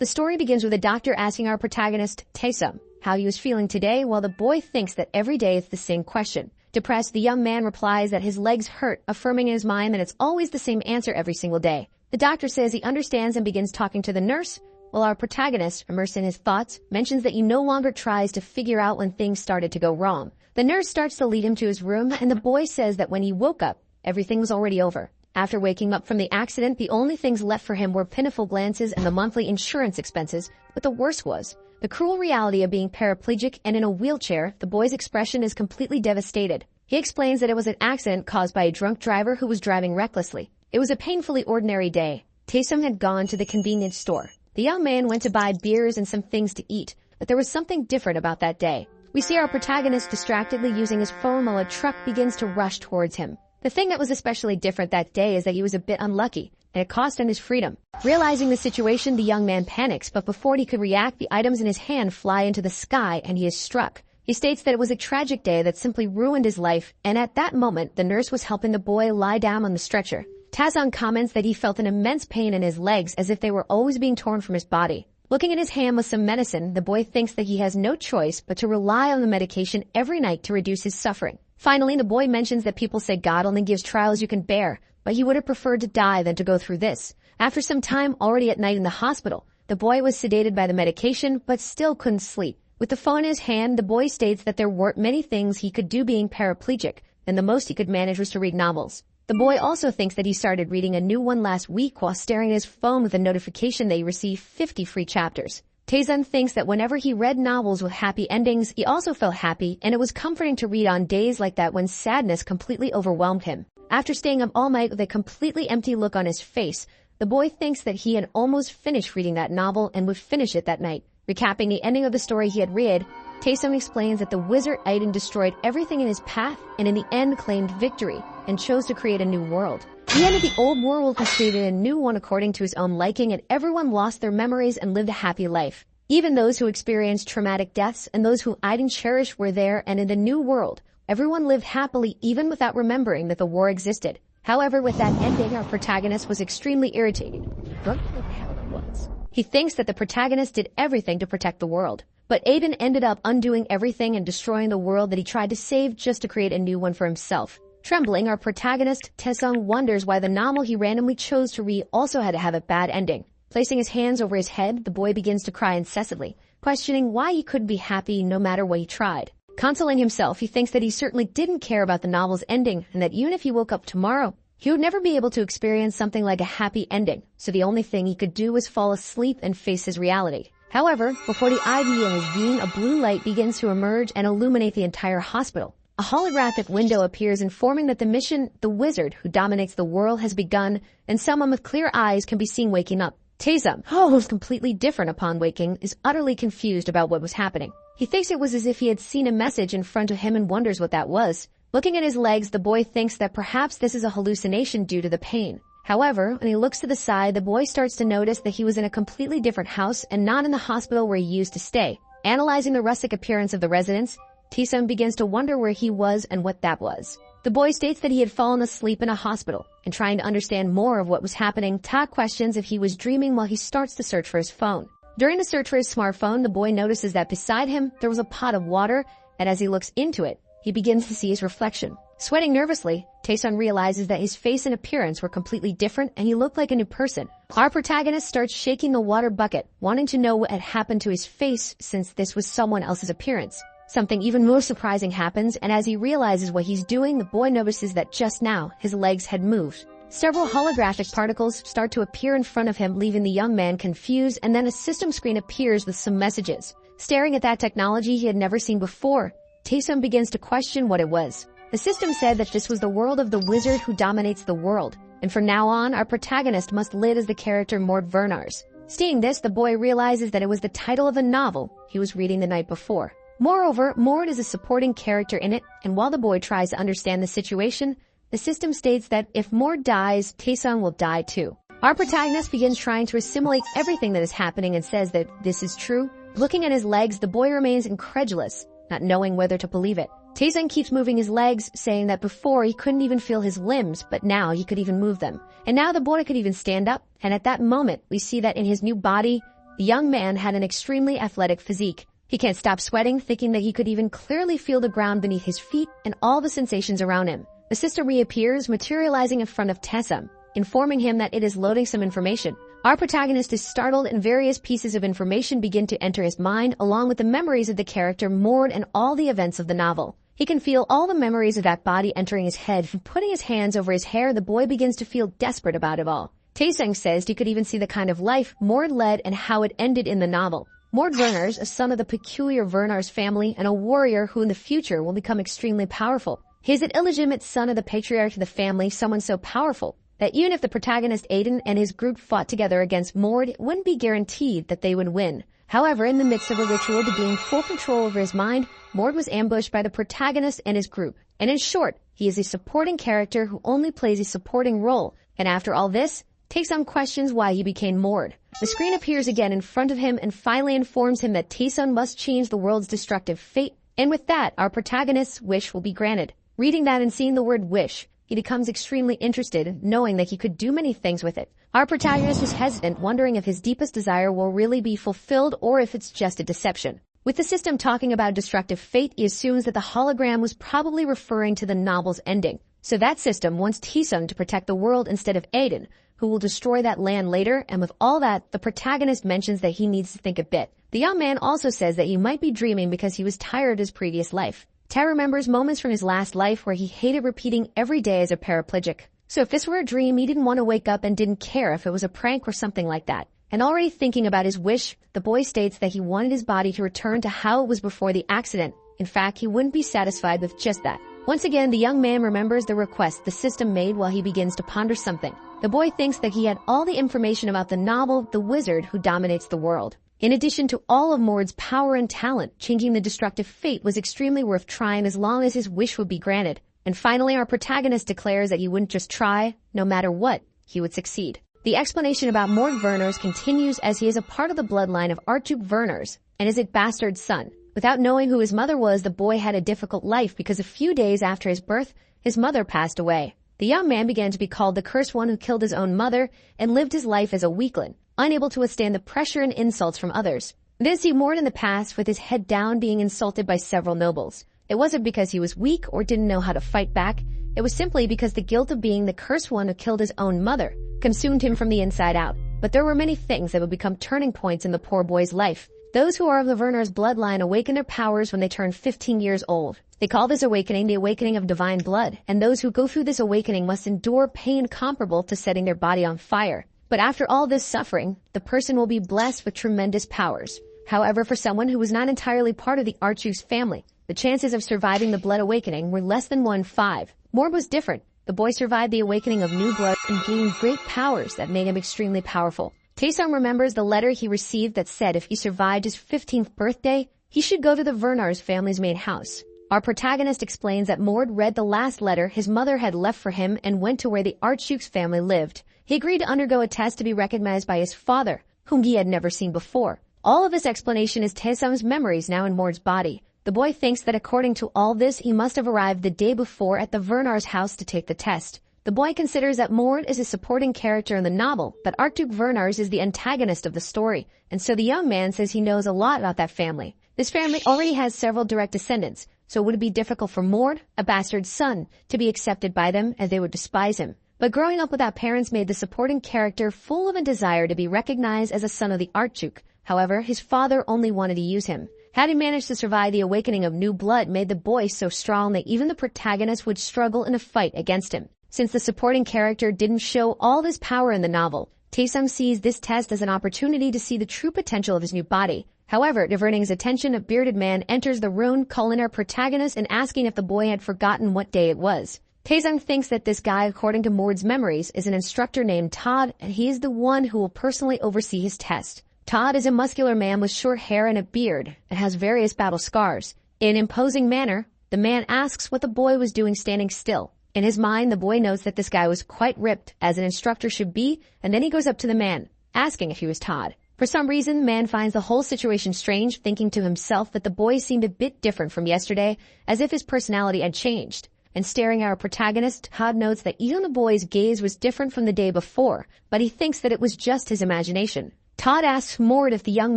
The story begins with a doctor asking our protagonist, Taesum, how he was feeling today, while the boy thinks that every day it's the same question. Depressed, the young man replies that his legs hurt, affirming in his mind that it's always the same answer every single day. The doctor says he understands and begins talking to the nurse, while our protagonist, immersed in his thoughts, mentions that he no longer tries to figure out when things started to go wrong. The nurse starts to lead him to his room, and the boy says that when he woke up, everything was already over. After waking up from the accident, the only things left for him were pitiful glances and the monthly insurance expenses, but the worst was the cruel reality of being paraplegic and in a wheelchair. The boy's expression is completely devastated. He explains that it was an accident caused by a drunk driver who was driving recklessly. It was a painfully ordinary day. Taesum had gone to the convenience store. The young man went to buy beers and some things to eat, but there was something different about that day. We see our protagonist distractedly using his phone while a truck begins to rush towards him. The thing that was especially different that day is that he was a bit unlucky, and it cost him his freedom. Realizing the situation, the young man panics, but before he could react, the items in his hand fly into the sky and he is struck. He states that it was a tragic day that simply ruined his life, and at that moment, the nurse was helping the boy lie down on the stretcher. Taesum comments that he felt an immense pain in his legs as if they were always being torn from his body. Looking at his hand with some medicine, the boy thinks that he has no choice but to rely on the medication every night to reduce his suffering. Finally, the boy mentions that people say God only gives trials you can bear, but he would have preferred to die than to go through this. After some time already at night in the hospital, the boy was sedated by the medication but still couldn't sleep. With the phone in his hand, the boy states that there weren't many things he could do being paraplegic, and the most he could manage was to read novels. The boy also thinks that he started reading a new one last week while staring at his phone with a notification that he received 50 free chapters. Taesum thinks that whenever he read novels with happy endings, he also felt happy, and it was comforting to read on days like that when sadness completely overwhelmed him. After staying up all night with a completely empty look on his face, the boy thinks that he had almost finished reading that novel and would finish it that night. Recapping the ending of the story he had read, Taesum explains that the wizard Aiden destroyed everything in his path and in the end claimed victory and chose to create a new world. He ended the old world and created a new one according to his own liking, and everyone lost their memories and lived a happy life. Even those who experienced traumatic deaths and those who Aiden cherished were there, and in the new world, everyone lived happily even without remembering that the war existed. However, with that ending, our protagonist was extremely irritated. What the hell it was? He thinks that the protagonist did everything to protect the world, but Aiden ended up undoing everything and destroying the world that he tried to save just to create a new one for himself. Trembling, our protagonist, Taesung, wonders why the novel he randomly chose to read also had to have a bad ending. Placing his hands over his head, the boy begins to cry incessantly, questioning why he couldn't be happy no matter what he tried. Consoling himself, he thinks that he certainly didn't care about the novel's ending, and that even if he woke up tomorrow, he would never be able to experience something like a happy ending, so the only thing he could do was fall asleep and face his reality. However, before the IV in his being, a blue light begins to emerge and illuminate the entire hospital. A holographic window appears informing that the mission, the wizard who dominates the world, has begun, and someone with clear eyes can be seen waking up. Taesum, who was completely different upon waking, is utterly confused about what was happening. He thinks it was as if he had seen a message in front of him and wonders what that was. Looking at his legs, the boy thinks that perhaps this is a hallucination due to the pain. However, when he looks to the side, the boy starts to notice that he was in a completely different house and not in the hospital where he used to stay. Analyzing the rustic appearance of the residence, Taesum begins to wonder where he was and what that was. The boy states that he had fallen asleep in a hospital, and trying to understand more of what was happening, Ta questions if he was dreaming while he starts to search for his phone. During the search for his smartphone, the boy notices that beside him there was a pot of water, and as he looks into it, he begins to see his reflection. Sweating nervously, Taesung realizes that his face and appearance were completely different and he looked like a new person. Our protagonist starts shaking the water bucket, wanting to know what had happened to his face since this was someone else's appearance. Something even more surprising happens, and as he realizes what he's doing, the boy notices that just now his legs had moved. Several holographic particles start to appear in front of him, leaving the young man confused, and then a system screen appears with some messages. Staring at that technology he had never seen before, Taesum begins to question what it was. The system said that this was the world of the wizard who dominates the world, and from now on, our protagonist must live as the character Mort Vernars. Seeing this, the boy realizes that it was the title of a novel he was reading the night before. Moreover, Mort is a supporting character in it, and while the boy tries to understand the situation, the system states that if Mort dies, Taesung will die too. Our protagonist begins trying to assimilate everything that is happening and says that this is true. Looking at his legs, the boy remains incredulous, not knowing whether to believe it. Taesung keeps moving his legs, saying that before he couldn't even feel his limbs, but now he could even move them. And now the boy could even stand up, and at that moment, we see that in his new body, The young man had an extremely athletic physique. He can't stop sweating, thinking that he could even clearly feel the ground beneath his feet and all the sensations around him. The sister reappears, materializing in front of Taesum, informing him that it is loading some information. Our protagonist is startled and various pieces of information begin to enter his mind along with the memories of the character Mord and all the events of the novel. He can feel all the memories of that body entering his head. From putting his hands over his hair, the boy begins to feel desperate about it all. Taesung says he could even see the kind of life Mord led and how it ended in the novel. Mord Verners, a son of the peculiar Vernars family and a warrior who in the future will become extremely powerful. He is an illegitimate son of the patriarch of the family, someone so powerful that even if the protagonist Aiden and his group fought together against Mord, it wouldn't be guaranteed that they would win. However, in the midst of a ritual to gain full control over his mind, Mord was ambushed by the protagonist and his group. And in short, he is a supporting character who only plays a supporting role. And after all this, Taesung questions why he became Mord. The screen appears again in front of him and finally informs him that Taesung must change the world's destructive fate. And with that, our protagonist's wish will be granted. Reading that and seeing the word wish, he becomes extremely interested, knowing that he could do many things with it. Our protagonist is hesitant, wondering if his deepest desire will really be fulfilled or if it's just a deception. With the system talking about destructive fate, he assumes that the hologram was probably referring to the novel's ending. So that system wants Taesung to protect the world instead of Aiden, who will destroy that land later, and with all that, the protagonist mentions that he needs to think a bit. The young man also says that he might be dreaming because he was tired of his previous life. Tae remembers moments from his last life where he hated repeating every day as a paraplegic. So if this were a dream, he didn't want to wake up and didn't care if it was a prank or something like that. And already thinking about his wish, the boy states that he wanted his body to return to how it was before the accident. In fact, he wouldn't be satisfied with just that. Once again, the young man remembers the request the system made while he begins to ponder something. The boy thinks that he had all the information about the novel, The Wizard Who Dominates the World. In addition to all of Mord's power and talent, changing the destructive fate was extremely worth trying as long as his wish would be granted. And finally, our protagonist declares that he wouldn't just try, no matter what, he would succeed. The explanation about Mord Verners continues as he is a part of the bloodline of Archduke Verners and is a bastard son. Without knowing who his mother was, the boy had a difficult life because a few days after his birth, his mother passed away. The young man began to be called the cursed one who killed his own mother and lived his life as a weakling, unable to withstand the pressure and insults from others. Then see Mord in the past with his head down being insulted by several nobles. It wasn't because he was weak or didn't know how to fight back. It was simply because the guilt of being the cursed one who killed his own mother consumed him from the inside out. But there were many things that would become turning points in the poor boy's life. Those who are of the Verners bloodline awaken their powers when they turn 15 years old. They call this awakening the awakening of divine blood, and those who go through this awakening must endure pain comparable to setting their body on fire. But after all this suffering, the person will be blessed with tremendous powers. However, for someone who was not entirely part of the Archduke's family, the chances of surviving the blood awakening were less than 1 in 5. Mord was different. The boy survived the awakening of new blood and gained great powers that made him extremely powerful. Taesung remembers the letter he received that said if he survived his 15th birthday, he should go to the Vernars family's main house. Our protagonist explains that Mord read the last letter his mother had left for him and went to where the Archduke's family lived. He agreed to undergo a test to be recognized by his father, whom he had never seen before. All of this explanation is Taesung's memories now in Mord's body. The boy thinks that according to all this, he must have arrived the day before at the Vernars' house to take the test. The boy considers that Mord is a supporting character in the novel, but Archduke Vernars is the antagonist of the story, and so the young man says he knows a lot about that family. This family already has several direct descendants, so would it be difficult for Mord, a bastard son, to be accepted by them as they would despise him? But growing up without parents made the supporting character full of a desire to be recognized as a son of the Archduke. However, his father only wanted to use him. Had he managed to survive the awakening of new blood made the boy so strong that even the protagonist would struggle in a fight against him. Since the supporting character didn't show all this power in the novel, Taesung sees this test as an opportunity to see the true potential of his new body. However, diverting his attention, a bearded man enters the room, calling our protagonist and asking if the boy had forgotten what day it was. Taesung thinks that this guy, according to Mord's memories, is an instructor named Todd, and he is the one who will personally oversee his test. Todd is a muscular man with short hair and a beard, and has various battle scars. In an imposing manner, the man asks what the boy was doing standing still. In his mind, the boy knows that this guy was quite ripped, as an instructor should be, and then he goes up to the man, asking if he was Todd. For some reason, the man finds the whole situation strange, thinking to himself that the boy seemed a bit different from yesterday, as if his personality had changed. And staring at our protagonist, Todd notes that even the boy's gaze was different from the day before, but he thinks that it was just his imagination. Todd asks Mord if the young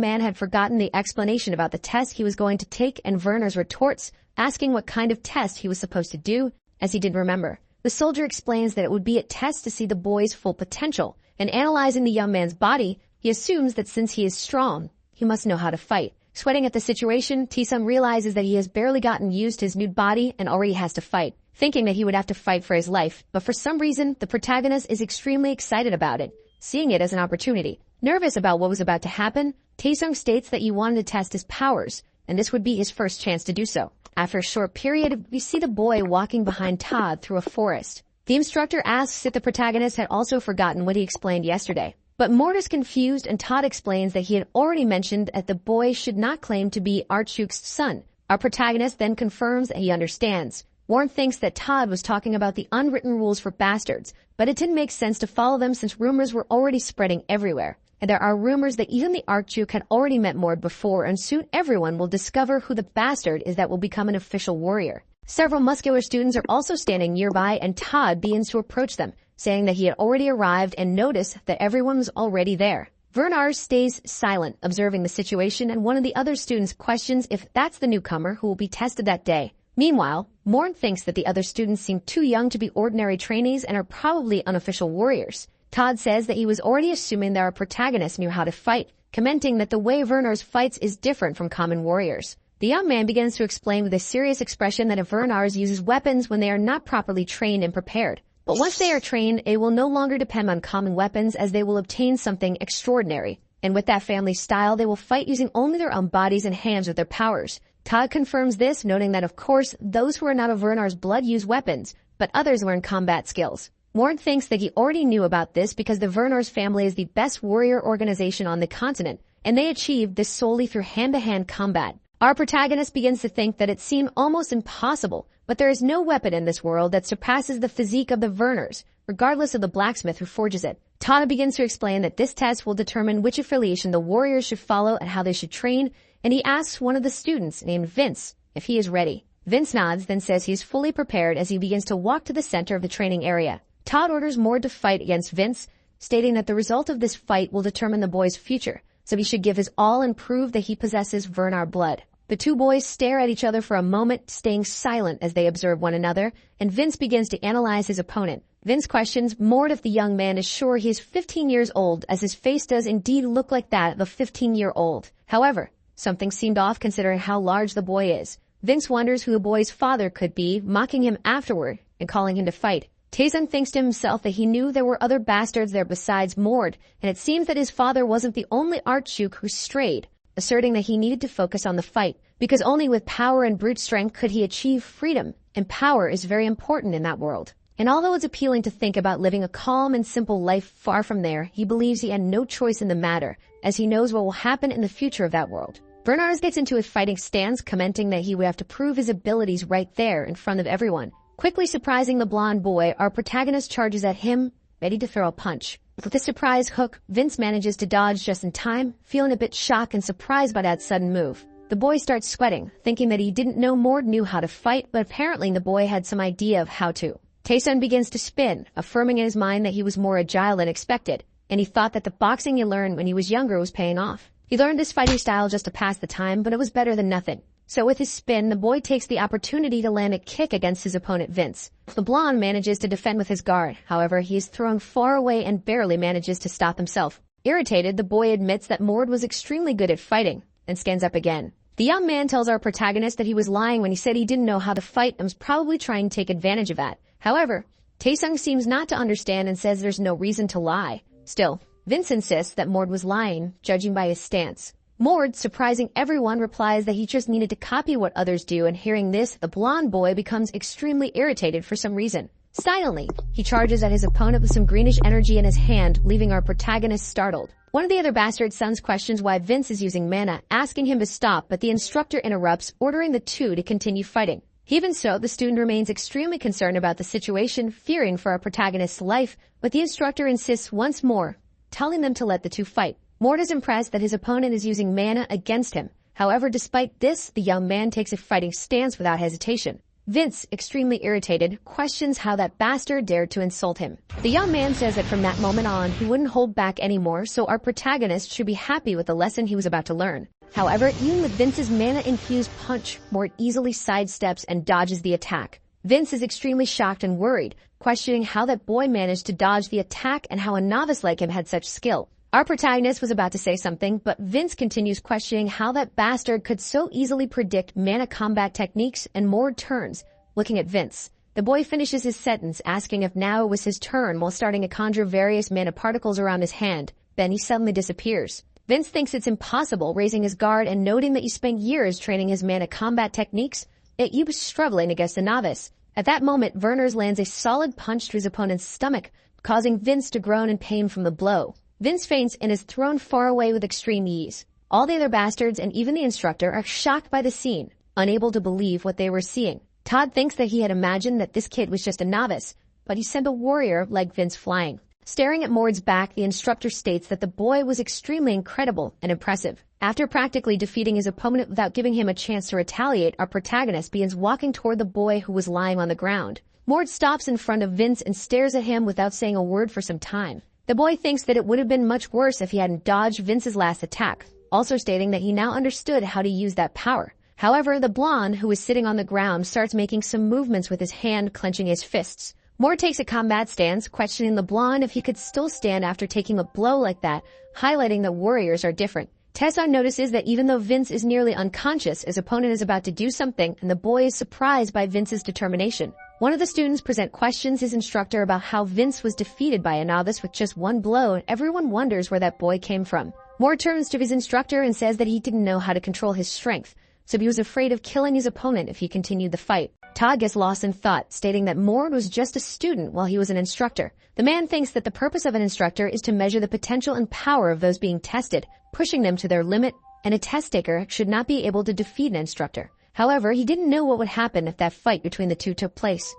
man had forgotten the explanation about the test he was going to take, and Werner's retorts, asking what kind of test he was supposed to do, as he didn't remember. The soldier explains that it would be a test to see the boy's full potential, and analyzing the young man's body, he assumes that since he is strong, he must know how to fight. Sweating at the situation, Taesung realizes that he has barely gotten used to his nude body and already has to fight, thinking that he would have to fight for his life, but for some reason, the protagonist is extremely excited about it, seeing it as an opportunity. Nervous about what was about to happen, Taesung states that he wanted to test his powers, and this would be his first chance to do so. After a short period, we see the boy walking behind Todd through a forest. The instructor asks if the protagonist had also forgotten what he explained yesterday. But Mord is confused, and Todd explains that he had already mentioned that the boy should not claim to be Archuk's son. Our protagonist then confirms that he understands. Warren thinks that Todd was talking about the unwritten rules for bastards, but it didn't make sense to follow them since rumors were already spreading everywhere. And there are rumors that even the Archduke had already met Mord before, and soon everyone will discover who the bastard is that will become an official warrior. Several muscular students are also standing nearby, and Todd begins to approach them, saying that he had already arrived and noticed that everyone was already there. Werner stays silent, observing the situation, and one of the other students questions if that's the newcomer who will be tested that day. Meanwhile, Morn thinks that the other students seem too young to be ordinary trainees and are probably unofficial warriors. Todd says that he was already assuming that our protagonist knew how to fight, commenting that the way Werner's fights is different from common warriors. The young man begins to explain with a serious expression that Werner's uses weapons when they are not properly trained and prepared. But once they are trained, they will no longer depend on common weapons, as they will obtain something extraordinary. And with that family style, they will fight using only their own bodies and hands with their powers. Todd confirms this, noting that of course, those who are not of Werner's blood use weapons, but others learn combat skills. Warren thinks that he already knew about this because the Werner's family is the best warrior organization on the continent, and they achieved this solely through hand-to-hand combat. Our protagonist begins to think that it seemed almost impossible, but there is no weapon in this world that surpasses the physique of the Werners, regardless of the blacksmith who forges it. Todd begins to explain that this test will determine which affiliation the warriors should follow and how they should train, and he asks one of the students, named Vince, if he is ready. Vince nods, then says he is fully prepared as he begins to walk to the center of the training area. Todd orders Mord to fight against Vince, stating that the result of this fight will determine the boy's future, so he should give his all and prove that he possesses Werner blood. The two boys stare at each other for a moment, staying silent as they observe one another, and Vince begins to analyze his opponent. Vince questions Mord if the young man is sure he is 15 years old, as his face does indeed look like that of a 15-year-old. However, something seemed off considering how large the boy is. Vince wonders who the boy's father could be, mocking him afterward and calling him to fight. Taesung thinks to himself that he knew there were other bastards there besides Mord, and it seems that his father wasn't the only Archduke who strayed, asserting that he needed to focus on the fight, because only with power and brute strength could he achieve freedom, and power is very important in that world. And although it's appealing to think about living a calm and simple life far from there, he believes he had no choice in the matter, as he knows what will happen in the future of that world. Bernard gets into a fighting stance, commenting that he would have to prove his abilities right there in front of everyone. Quickly surprising the blonde boy, our protagonist charges at him, ready to throw a punch. With a surprise hook, Vince manages to dodge just in time, feeling a bit shocked and surprised by that sudden move. The boy starts sweating, thinking that he didn't know Mord knew how to fight, but apparently the boy had some idea of how to. Taesun begins to spin, affirming in his mind that he was more agile than expected, and he thought that the boxing he learned when he was younger was paying off. He learned this fighting style just to pass the time, but it was better than nothing. So with his spin, the boy takes the opportunity to land a kick against his opponent Vince. The blonde manages to defend with his guard. However, he is thrown far away and barely manages to stop himself. Irritated, the boy admits that Mord was extremely good at fighting, and stands up again. The young man tells our protagonist that he was lying when he said he didn't know how to fight and was probably trying to take advantage of that. However, Taesung seems not to understand and says there's no reason to lie. Still, Vince insists that Mord was lying, judging by his stance. Mord, surprising everyone, replies that he just needed to copy what others do, and hearing this, the blonde boy becomes extremely irritated for some reason. Silently, he charges at his opponent with some greenish energy in his hand, leaving our protagonist startled. One of the other bastard sons questions why Vince is using mana, asking him to stop, but the instructor interrupts, ordering the two to continue fighting. Even so, the student remains extremely concerned about the situation, fearing for our protagonist's life, but the instructor insists once more, telling them to let the two fight. Mord is impressed that his opponent is using mana against him. However, despite this, the young man takes a fighting stance without hesitation. Vince, extremely irritated, questions how that bastard dared to insult him. The young man says that from that moment on, he wouldn't hold back anymore, so our protagonist should be happy with the lesson he was about to learn. However, even with Vince's mana-infused punch, Mort easily sidesteps and dodges the attack. Vince is extremely shocked and worried, questioning how that boy managed to dodge the attack and how a novice like him had such skill. Our protagonist was about to say something, but Vince continues questioning how that bastard could so easily predict mana combat techniques and Mort turns, looking at Vince. The boy finishes his sentence, asking if now it was his turn while starting to conjure various mana particles around his hand. Then he suddenly disappears. Vince thinks it's impossible, raising his guard and noting that you spent years training his mana combat techniques, yet you was struggling against a novice. At that moment, Werners lands a solid punch to his opponent's stomach, causing Vince to groan in pain from the blow. Vince faints and is thrown far away with extreme ease. All the other bastards and even the instructor are shocked by the scene, unable to believe what they were seeing. Todd thinks that he had imagined that this kid was just a novice, but he sent a warrior like Vince flying. Staring at Mord's back, the instructor states that the boy was extremely incredible and impressive. After practically defeating his opponent without giving him a chance to retaliate, our protagonist begins walking toward the boy who was lying on the ground. Mord stops in front of Vince and stares at him without saying a word for some time. The boy thinks that it would have been much worse if he hadn't dodged Vince's last attack, also stating that he now understood how to use that power. However, the blonde, who is sitting on the ground, starts making some movements with his hand clenching his fists. Mord takes a combat stance, questioning the blonde if he could still stand after taking a blow like that, highlighting that warriors are different. Tesson notices that even though Vince is nearly unconscious, his opponent is about to do something, and the boy is surprised by Vince's determination. One of the students questions his instructor about how Vince was defeated by a novice with just one blow, and everyone wonders where that boy came from. Mord turns to his instructor and says that he didn't know how to control his strength, so he was afraid of killing his opponent if he continued the fight. Todd gets lost in thought, stating that Mord was just a student while he was an instructor. The man thinks that the purpose of an instructor is to measure the potential and power of those being tested, pushing them to their limit, and a test taker should not be able to defeat an instructor. However, he didn't know what would happen if that fight between the two took place.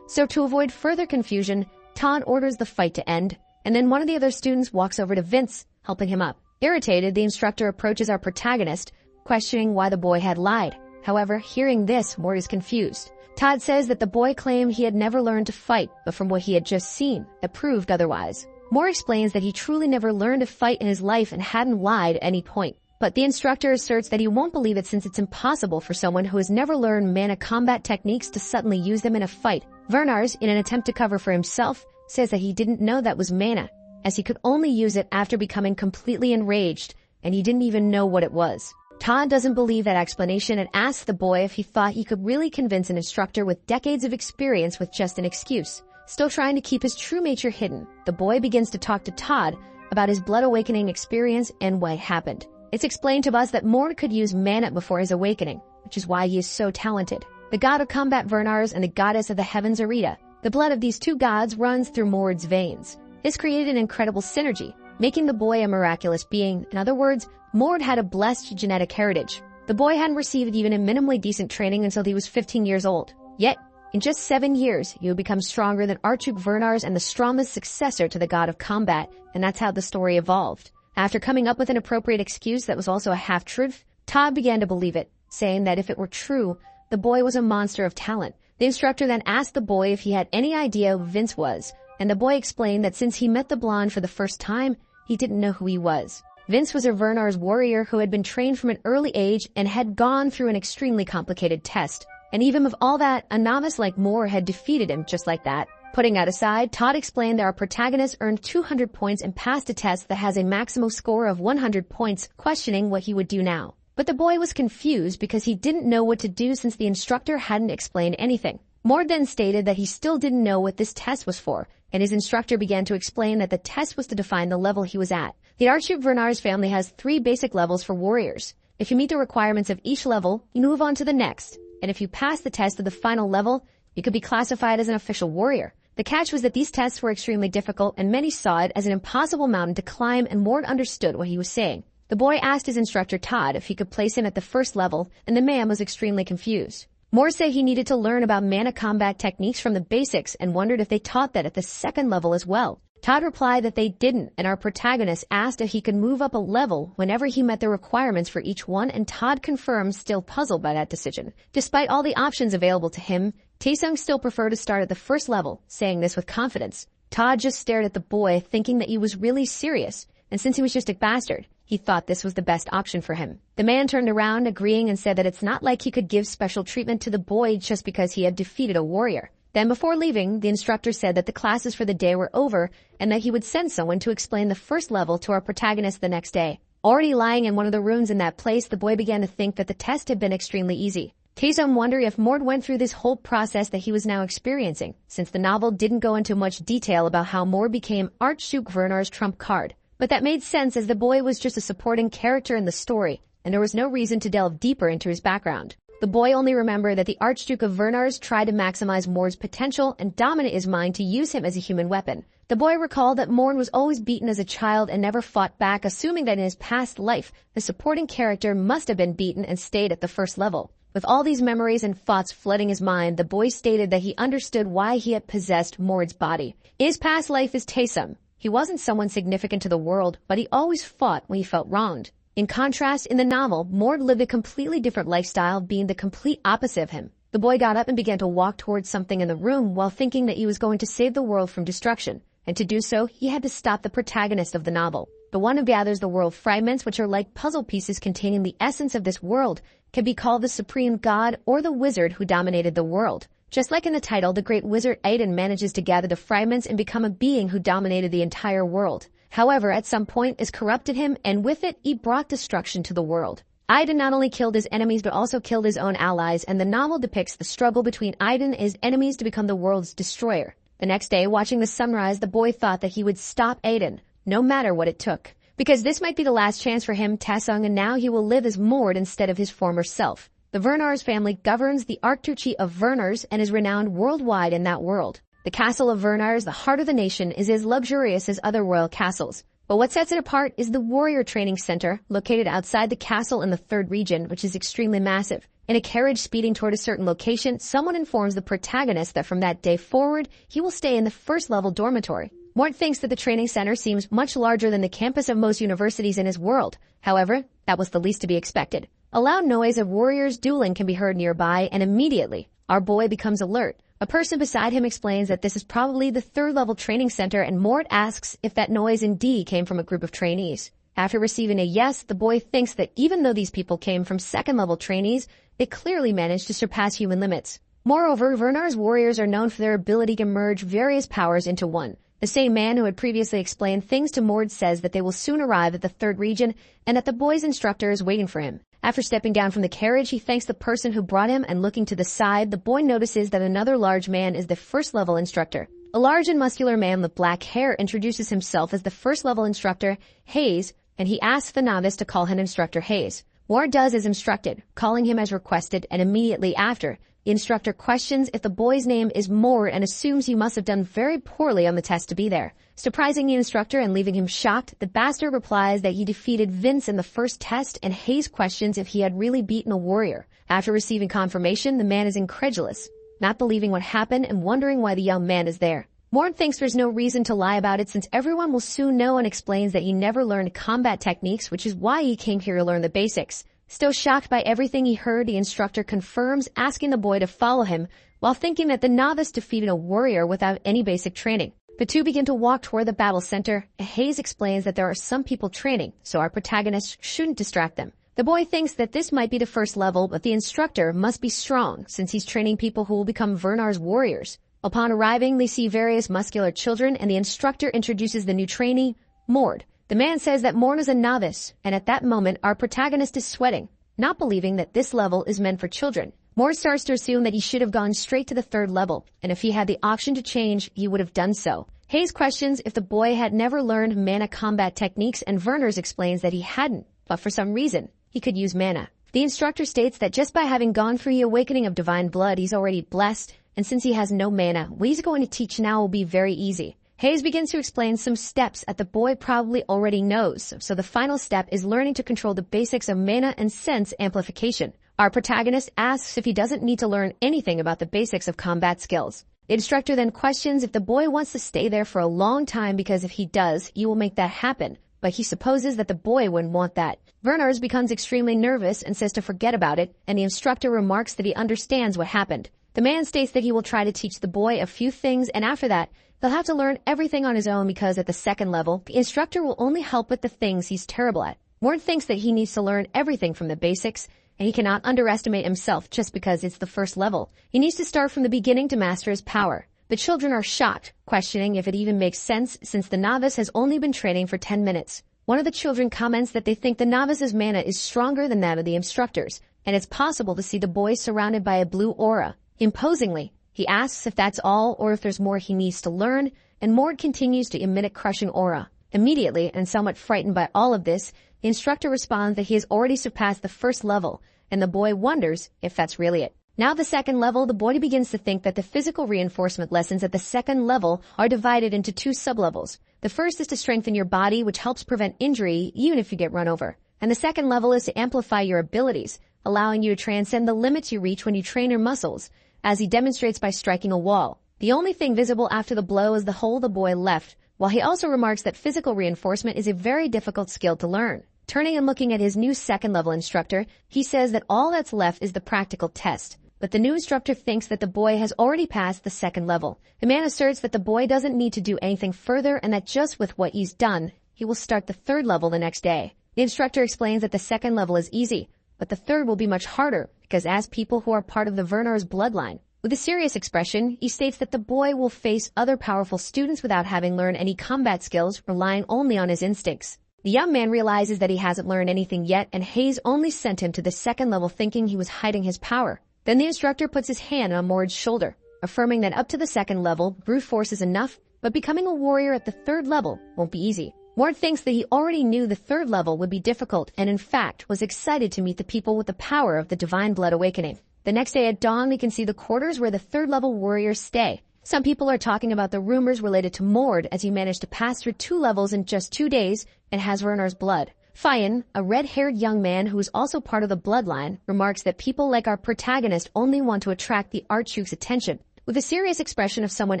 So to avoid further confusion, Todd orders the fight to end, and then one of the other students walks over to Vince, helping him up. Irritated, the instructor approaches our protagonist, questioning why the boy had lied. However, hearing this, Mort is confused. Todd says that the boy claimed he had never learned to fight, but from what he had just seen, it proved otherwise. Mort explains that he truly never learned to fight in his life and hadn't lied at any point. But the instructor asserts that he won't believe it since it's impossible for someone who has never learned mana combat techniques to suddenly use them in a fight. Werners, in an attempt to cover for himself, says that he didn't know that was mana, as he could only use it after becoming completely enraged, and he didn't even know what it was. Todd doesn't believe that explanation and asks the boy if he thought he could really convince an instructor with decades of experience with just an excuse. Still trying to keep his true nature hidden, the boy begins to talk to Todd about his blood awakening experience and what happened. It's explained to us that Mord could use mana before his awakening, which is why he is so talented. The god of combat Werners and the goddess of the heavens Arita. The blood of these two gods runs through Mord's veins. This created an incredible synergy, making the boy a miraculous being. In other words, Mord had a blessed genetic heritage. The boy hadn't received even a minimally decent training until he was 15 years old. Yet, in just 7 years, he would become stronger than Archduke Werners and the strongest successor to the god of combat, and that's how the story evolved. After coming up with an appropriate excuse that was also a half-truth, Todd began to believe it, saying that if it were true, the boy was a monster of talent. The instructor then asked the boy if he had any idea who Vince was, and the boy explained that since he met the blonde for the first time, he didn't know who he was. Vince was a Werners warrior who had been trained from an early age and had gone through an extremely complicated test. And even with all that, a novice like Mord had defeated him just like that. Putting that aside, Todd explained that our protagonist earned 200 points and passed a test that has a maximum score of 100 points, questioning what he would do now. But the boy was confused because he didn't know what to do since the instructor hadn't explained anything. Mord then stated that he still didn't know what this test was for, and his instructor began to explain that the test was to define the level he was at. The Archduke Werners family has 3 basic levels for warriors. If you meet the requirements of each level, you move on to the next, and if you pass the test of the final level, you could be classified as an official warrior. The catch was that these tests were extremely difficult, and many saw it as an impossible mountain to climb, and Mord understood what he was saying. The boy asked his instructor Todd if he could place him at the first level, and the man was extremely confused. Mord said he needed to learn about mana combat techniques from the basics and wondered if they taught that at the second level as well. Todd replied that they didn't, and our protagonist asked if he could move up a level whenever he met the requirements for each one, and Todd confirmed, still puzzled by that decision. Despite all the options available to him, Taesung still preferred to start at the first level, saying this with confidence. Todd just stared at the boy, thinking that he was really serious, and since he was just a bastard, he thought this was the best option for him. The man turned around, agreeing, and said that it's not like he could give special treatment to the boy just because he had defeated a warrior. Then before leaving, the instructor said that the classes for the day were over and that he would send someone to explain the first level to our protagonist the next day. Already lying in one of the rooms in that place, the boy began to think that the test had been extremely easy. Taesung wondered if Mord went through this whole process that he was now experiencing, since the novel didn't go into much detail about how Mord became Archduke Vernar's trump card. But that made sense as the boy was just a supporting character in the story, and there was no reason to delve deeper into his background. The boy only remembered that the Archduke of Vernars tried to maximize Mord's potential and dominate his mind to use him as a human weapon. The boy recalled that Mord was always beaten as a child and never fought back, assuming that in his past life, the supporting character must have been beaten and stayed at the first level. With all these memories and thoughts flooding his mind, the boy stated that he understood why he had possessed Mord's body. His past life is Taesum. He wasn't someone significant to the world, but he always fought when he felt wronged. In contrast, in the novel, Mord lived a completely different lifestyle, being the complete opposite of him. The boy got up and began to walk towards something in the room while thinking that he was going to save the world from destruction. And to do so, he had to stop the protagonist of the novel. The one who gathers the world fragments, which are like puzzle pieces containing the essence of this world, can be called the supreme god or the wizard who dominated the world. Just like in the title, the great wizard Aiden manages to gather the fragments and become a being who dominated the entire world. However, at some point, it corrupted him, and with it, he brought destruction to the world. Aiden not only killed his enemies, but also killed his own allies, and the novel depicts the struggle between Aiden and his enemies to become the world's destroyer. The next day, watching the sunrise, the boy thought that he would stop Aiden, no matter what it took. Because this might be the last chance for him, Taesung, and now he will live as Mord instead of his former self. The Vernars family governs the Archduchy of Vernars and is renowned worldwide in that world. The castle of Vernars, the heart of the nation, is as luxurious as other royal castles. But what sets it apart is the warrior training center, located outside the castle in the 3rd region, which is extremely massive. In a carriage speeding toward a certain location, someone informs the protagonist that from that day forward, he will stay in the 1st level dormitory. Mort thinks that the training center seems much larger than the campus of most universities in his world. However, that was the least to be expected. A loud noise of warriors dueling can be heard nearby, and immediately, our boy becomes alert. A person beside him explains that this is probably the 3rd level training center, and Mort asks if that noise indeed came from a group of trainees. After receiving a yes, the boy thinks that even though these people came from 2nd level trainees, they clearly managed to surpass human limits. Moreover, Vernar's warriors are known for their ability to merge various powers into one. The same man who had previously explained things to Mord says that they will soon arrive at the 3rd region and that the boy's instructor is waiting for him. After stepping down from the carriage, he thanks the person who brought him, and looking to the side, the boy notices that another large man is the 1st level instructor. A large and muscular man with black hair introduces himself as the 1st level instructor, Hayes, and he asks the novice to call him Instructor Hayes. Mord does as instructed, calling him as requested, and immediately after, the instructor questions if the boy's name is Mord and assumes he must have done very poorly on the test to be there. Surprising the instructor and leaving him shocked, the bastard replies that he defeated Vince in the first test, and Hayes questions if he had really beaten a warrior. After receiving confirmation, the man is incredulous, not believing what happened and wondering why the young man is there. Mord thinks there's no reason to lie about it since everyone will soon know, and explains that he never learned combat techniques, which is why he came here to learn the basics. Still shocked by everything he heard, the instructor confirms, asking the boy to follow him, while thinking that the novice defeated a warrior without any basic training. The two begin to walk toward the battle center. Hayes explains that there are some people training, so our protagonist shouldn't distract them. The boy thinks that this might be the 1st level, but the instructor must be strong, since he's training people who will become Vernar's warriors. Upon arriving, they see various muscular children, and the instructor introduces the new trainee, Mord. The man says that Mord is a novice, and at that moment, our protagonist is sweating, not believing that this level is meant for children. Mord starts to assume that he should have gone straight to the 3rd level, and if he had the option to change, he would have done so. Hayes questions if the boy had never learned mana combat techniques, and Verners explains that he hadn't, but for some reason, he could use mana. The instructor states that just by having gone through the awakening of divine blood, he's already blessed, and since he has no mana, what he's going to teach now will be very easy. Hayes begins to explain some steps that the boy probably already knows, so the final step is learning to control the basics of mana and sense amplification. Our protagonist asks if he doesn't need to learn anything about the basics of combat skills. The instructor then questions if the boy wants to stay there for a long time because if he does, you will make that happen. But he supposes that the boy wouldn't want that. Werner becomes extremely nervous and says to forget about it, and the instructor remarks that he understands what happened. The man states that he will try to teach the boy a few things, and after that, he'll have to learn everything on his own because at the second level, the instructor will only help with the things he's terrible at. Morn thinks that he needs to learn everything from the basics, and he cannot underestimate himself just because it's the first level. He needs to start from the beginning to master his power. The children are shocked, questioning if it even makes sense since the novice has only been training for 10 minutes. One of the children comments that they think the novice's mana is stronger than that of the instructors, and it's possible to see the boy surrounded by a blue aura. Imposingly, he asks if that's all or if there's more he needs to learn, and Mord continues to emit a crushing aura. Immediately, and somewhat frightened by all of this, the instructor responds that he has already surpassed the first level, and the boy wonders if that's really it. Now the second level, the boy begins to think that the physical reinforcement lessons at the second level are divided into two sublevels. The first is to strengthen your body, which helps prevent injury even if you get run over. And the second level is to amplify your abilities, allowing you to transcend the limits you reach when you train your muscles, as he demonstrates by striking a wall. The only thing visible after the blow is the hole the boy left, while he also remarks that physical reinforcement is a very difficult skill to learn. Turning and looking at his new second-level instructor, he says that all that's left is the practical test. But the new instructor thinks that the boy has already passed the second level. The man asserts that the boy doesn't need to do anything further and that just with what he's done, he will start the third level the next day. The instructor explains that the second level is easy, but the third will be much harder because as people who are part of the Werner's bloodline. With a serious expression, he states that the boy will face other powerful students without having learned any combat skills, relying only on his instincts. The young man realizes that he hasn't learned anything yet, and Hayes only sent him to the second level thinking he was hiding his power. Then the instructor puts his hand on Mord's shoulder, affirming that up to the second level, brute force is enough, but becoming a warrior at the third level won't be easy. Mord thinks that he already knew the third level would be difficult and in fact was excited to meet the people with the power of the divine blood awakening. The next day at dawn, we can see the quarters where the third level warriors stay. Some people are talking about the rumors related to Mord as he managed to pass through 2 levels in just 2 days and has Werner's blood. Fian, a red-haired young man who is also part of the bloodline, remarks that people like our protagonist only want to attract the Archduke's attention. With a serious expression of someone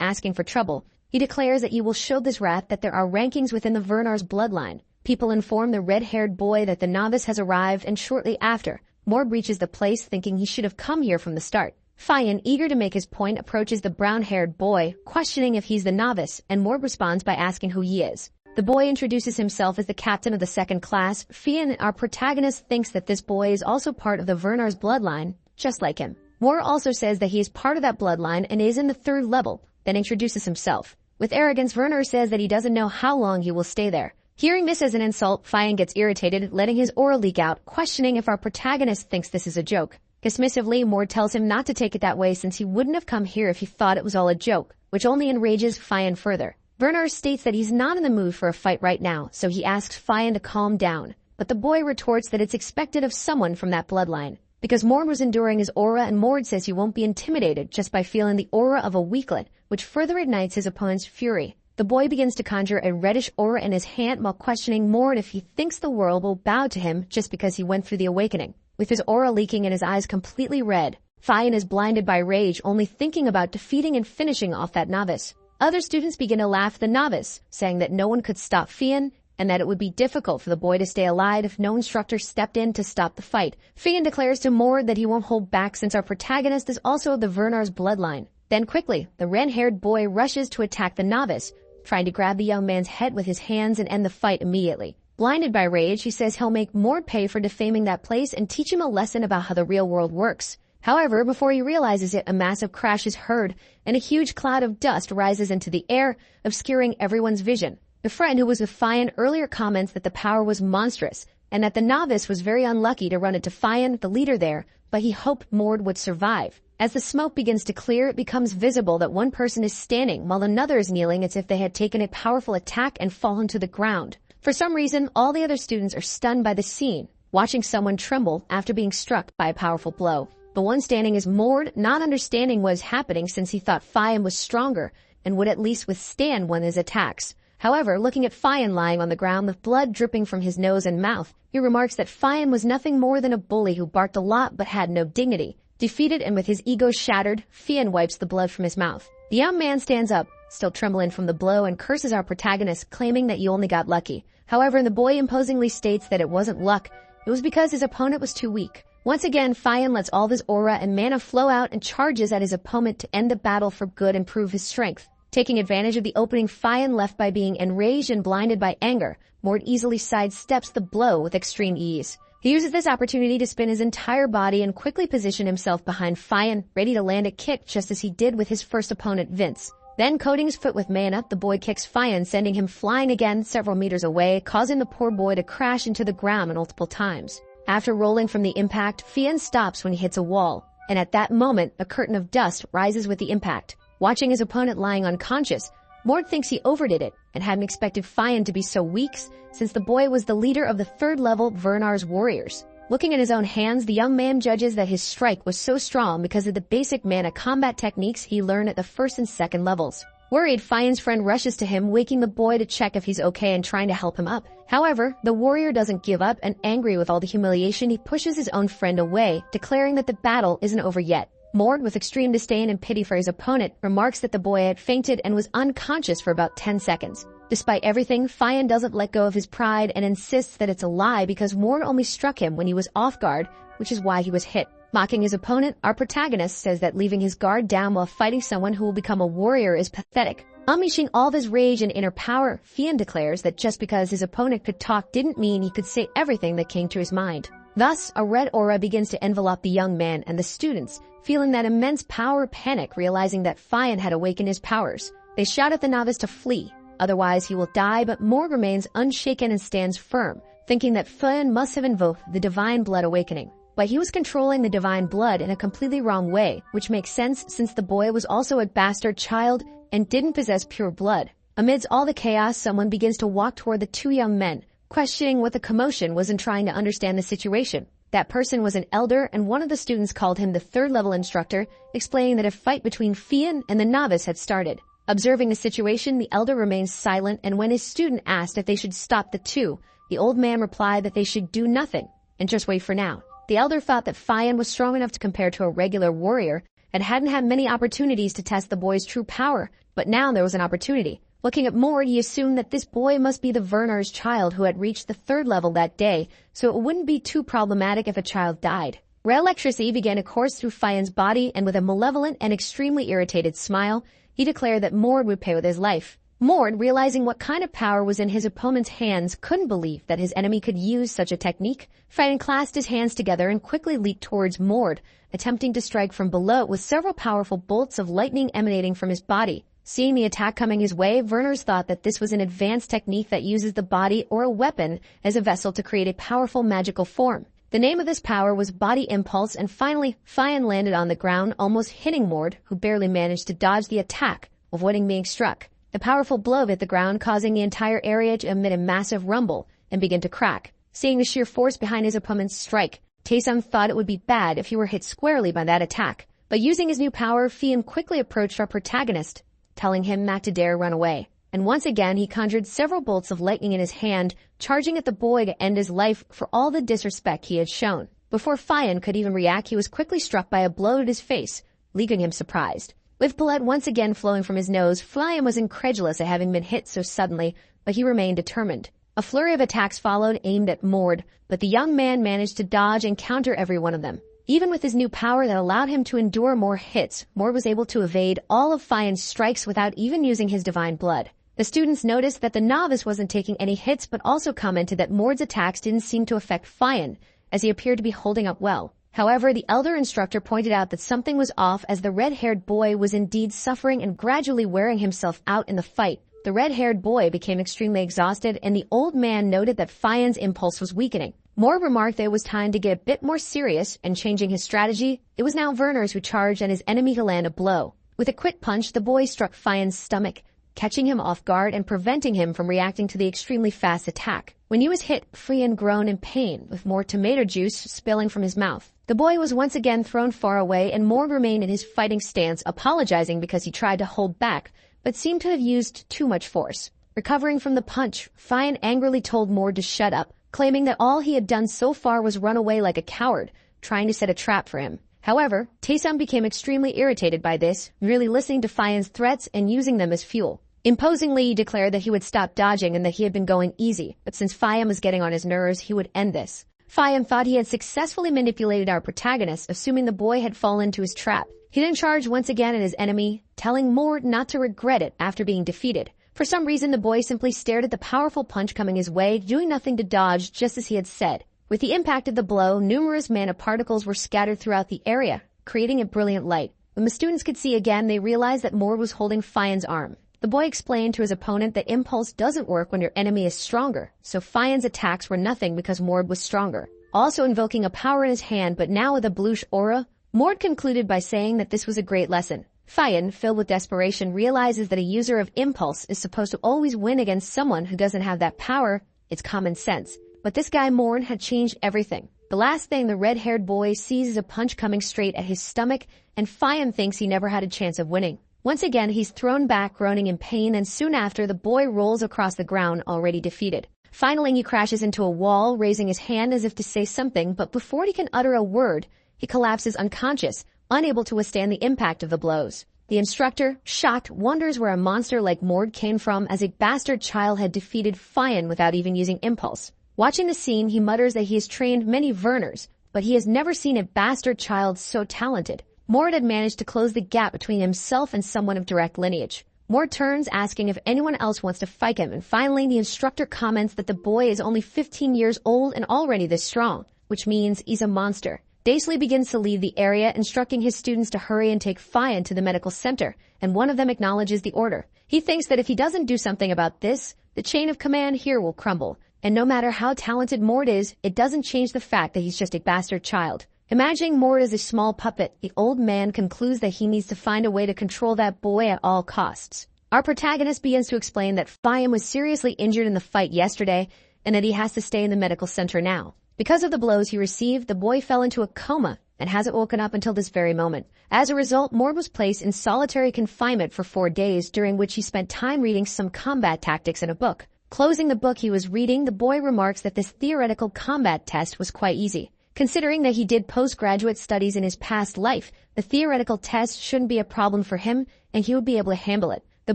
asking for trouble, he declares that he will show this wrath that there are rankings within the Werner's bloodline. People inform the red-haired boy that the novice has arrived, and shortly after, Mord reaches the place thinking he should have come here from the start. Fian, eager to make his point, approaches the brown-haired boy, questioning if he's the novice, and Mord responds by asking who he is. The boy introduces himself as the captain of the second class. Fian, our protagonist, thinks that this boy is also part of the Werner's bloodline, just like him. Mord also says that he is part of that bloodline and is in the third level, then introduces himself. With arrogance, Werner says that he doesn't know how long he will stay there. Hearing this as an insult, Fian gets irritated, letting his aura leak out, questioning if our protagonist thinks this is a joke. Dismissively, Mord tells him not to take it that way since he wouldn't have come here if he thought it was all a joke, which only enrages Fian further. Werner states that he's not in the mood for a fight right now, so he asks Fian to calm down. But the boy retorts that it's expected of someone from that bloodline. Because Mord was enduring his aura, and Mord says he won't be intimidated just by feeling the aura of a weakling, which further ignites his opponent's fury. The boy begins to conjure a reddish aura in his hand while questioning Mord if he thinks the world will bow to him just because he went through the awakening. With his aura leaking and his eyes completely red, Fian is blinded by rage, only thinking about defeating and finishing off that novice. Other students begin to laugh at the novice, saying that no one could stop Fian and that it would be difficult for the boy to stay alive if no instructor stepped in to stop the fight. Fian declares to Mord that he won't hold back since our protagonist is also of the Werner's bloodline. Then quickly, the red-haired boy rushes to attack the novice, trying to grab the young man's head with his hands and end the fight immediately. Blinded by rage, he says he'll make Mord pay for defaming that place and teach him a lesson about how the real world works. However, before he realizes it, a massive crash is heard, and a huge cloud of dust rises into the air, obscuring everyone's vision. The friend who was with Fian earlier comments that the power was monstrous, and that the novice was very unlucky to run into Fian, the leader there, but he hoped Mord would survive. As the smoke begins to clear, it becomes visible that one person is standing while another is kneeling as if they had taken a powerful attack and fallen to the ground. For some reason, all the other students are stunned by the scene, watching someone tremble after being struck by a powerful blow. The one standing is Mord, not understanding what is happening since he thought Fian was stronger and would at least withstand one of his attacks. However, looking at Fian lying on the ground with blood dripping from his nose and mouth, he remarks that Fian was nothing more than a bully who barked a lot but had no dignity. Defeated and with his ego shattered, Fian wipes the blood from his mouth. The young man stands up, still trembling from the blow, and curses our protagonist, claiming that you only got lucky. However, the boy imposingly states that it wasn't luck, it was because his opponent was too weak. Once again, Fian lets all of his aura and mana flow out and charges at his opponent to end the battle for good and prove his strength. Taking advantage of the opening Fian left by being enraged and blinded by anger, Mord easily sidesteps the blow with extreme ease. He uses this opportunity to spin his entire body and quickly position himself behind Fian, ready to land a kick just as he did with his first opponent, Vince. Then, coating his foot with mana, the boy kicks Fian, sending him flying again several meters away, causing the poor boy to crash into the ground multiple times. After rolling from the impact, Fian stops when he hits a wall, and at that moment, a curtain of dust rises with the impact. Watching his opponent lying unconscious, Mord thinks he overdid it and hadn't expected Fian to be so weak since the boy was the leader of the third level Vernar's warriors. Looking at his own hands, the young man judges that his strike was so strong because of the basic mana combat techniques he learned at the first and second levels. Worried, Fian's friend rushes to him, waking the boy to check if he's okay and trying to help him up. However, the warrior doesn't give up, and angry with all the humiliation, he pushes his own friend away, declaring that the battle isn't over yet. Mord, with extreme disdain and pity for his opponent, remarks that the boy had fainted and was unconscious for about 10 seconds. Despite everything, Fian doesn't let go of his pride and insists that it's a lie because Mord only struck him when he was off guard, which is why he was hit. Mocking his opponent, our protagonist says that leaving his guard down while fighting someone who will become a warrior is pathetic. Unleashing all of his rage and inner power, Fian declares that just because his opponent could talk didn't mean he could say everything that came to his mind. Thus, a red aura begins to envelop the young man, and the students, feeling that immense power, panic, realizing that Fian had awakened his powers. They shout at the novice to flee, otherwise he will die, but Mord remains unshaken and stands firm, thinking that Fian must have invoked the divine blood awakening. But he was controlling the divine blood in a completely wrong way, which makes sense since the boy was also a bastard child and didn't possess pure blood. Amidst all the chaos, someone begins to walk toward the two young men, questioning what the commotion was and trying to understand the situation. That person was an elder, and one of the students called him the third-level instructor, explaining that a fight between Fian and the novice had started. Observing the situation, the elder remained silent, and when his student asked if they should stop the two, the old man replied that they should do nothing and just wait for now. The elder thought that Fian was strong enough to compare to a regular warrior and hadn't had many opportunities to test the boy's true power, but now there was an opportunity. Looking at Mord, he assumed that this boy must be the Vernar's child who had reached the third level that day, so it wouldn't be too problematic if a child died. Red electricity began to course through Fian's body, and with a malevolent and extremely irritated smile, he declared that Mord would pay with his life. Mord, realizing what kind of power was in his opponent's hands, couldn't believe that his enemy could use such a technique. Fian clasped his hands together and quickly leaped towards Mord, attempting to strike from below with several powerful bolts of lightning emanating from his body. Seeing the attack coming his way, Vernar's thought that this was an advanced technique that uses the body or a weapon as a vessel to create a powerful magical form. The name of this power was Body Impulse, and finally, Fian landed on the ground, almost hitting Mord, who barely managed to dodge the attack, avoiding being struck. The powerful blow hit the ground, causing the entire area to emit a massive rumble and begin to crack. Seeing the sheer force behind his opponent's strike, Taesum thought it would be bad if he were hit squarely by that attack. But using his new power, Fian quickly approached our protagonist, telling him not to dare run away. And once again, he conjured several bolts of lightning in his hand, charging at the boy to end his life for all the disrespect he had shown. Before Fian could even react, he was quickly struck by a blow to his face, leaving him surprised. With blood once again flowing from his nose, Fian was incredulous at having been hit so suddenly, but he remained determined. A flurry of attacks followed, aimed at Mord, but the young man managed to dodge and counter every one of them. Even with his new power that allowed him to endure more hits, Mord was able to evade all of Fian's strikes without even using his divine blood. The students noticed that the novice wasn't taking any hits, but also commented that Mord's attacks didn't seem to affect Fian, as he appeared to be holding up well. However, the elder instructor pointed out that something was off, as the red-haired boy was indeed suffering and gradually wearing himself out in the fight. The red-haired boy became extremely exhausted, and the old man noted that Fian's impulse was weakening. Mord remarked that it was time to get a bit more serious, and changing his strategy, it was now Vernar's who charged at his enemy to land a blow. With a quick punch, the boy struck Fian's stomach, catching him off guard and preventing him from reacting to the extremely fast attack. When he was hit, Fian groaned in pain, with more tomato juice spilling from his mouth. The boy was once again thrown far away, and Mord remained in his fighting stance, apologizing because he tried to hold back, but seemed to have used too much force. Recovering from the punch, Fian angrily told Mord to shut up, claiming that all he had done so far was run away like a coward, trying to set a trap for him. However, Taesum became extremely irritated by this, merely listening to Fian's threats and using them as fuel. Imposingly, he declared that he would stop dodging and that he had been going easy, but since Fian was getting on his nerves, he would end this. Fian thought he had successfully manipulated our protagonist, assuming the boy had fallen into his trap. He then charged once again at his enemy, telling Mord not to regret it after being defeated. For some reason, the boy simply stared at the powerful punch coming his way, doing nothing to dodge, just as he had said. With the impact of the blow, numerous mana particles were scattered throughout the area, creating a brilliant light. When the students could see again, they realized that Mord was holding Fian's arm. The boy explained to his opponent that impulse doesn't work when your enemy is stronger, so Fian's attacks were nothing because Mord was stronger. Also invoking a power in his hand, but now with a bluish aura, Mord concluded by saying that this was a great lesson. Fian, filled with desperation, realizes that a user of impulse is supposed to always win against someone who doesn't have that power. It's common sense. But this guy Mord had changed everything. The last thing the red-haired boy sees is a punch coming straight at his stomach, and Fian thinks he never had a chance of winning. Once again, he's thrown back, groaning in pain, and soon after, the boy rolls across the ground, already defeated. Finally, he crashes into a wall, raising his hand as if to say something, but before he can utter a word, he collapses unconscious, unable to withstand the impact of the blows. The instructor, shocked, wonders where a monster like Mord came from, as a bastard child had defeated Fian without even using impulse. Watching the scene, he mutters that he has trained many Werners, but he has never seen a bastard child so talented. Mord had managed to close the gap between himself and someone of direct lineage. Mord turns, asking if anyone else wants to fight him, and finally the instructor comments that the boy is only 15 years old and already this strong, which means he's a monster. Daisley begins to leave the area, instructing his students to hurry and take Fian to the medical center, and one of them acknowledges the order. He thinks that if he doesn't do something about this, the chain of command here will crumble. And no matter how talented Mord is, it doesn't change the fact that he's just a bastard child. Imagining Mord as a small puppet, the old man concludes that he needs to find a way to control that boy at all costs. Our protagonist begins to explain that Fian was seriously injured in the fight yesterday, and that he has to stay in the medical center now. Because of the blows he received, the boy fell into a coma and hasn't woken up until this very moment. As a result, Mord was placed in solitary confinement for 4 days, during which he spent time reading some combat tactics in a book. Closing the book he was reading, the boy remarks that this theoretical combat test was quite easy. Considering that he did postgraduate studies in his past life, the theoretical test shouldn't be a problem for him, and he would be able to handle it. The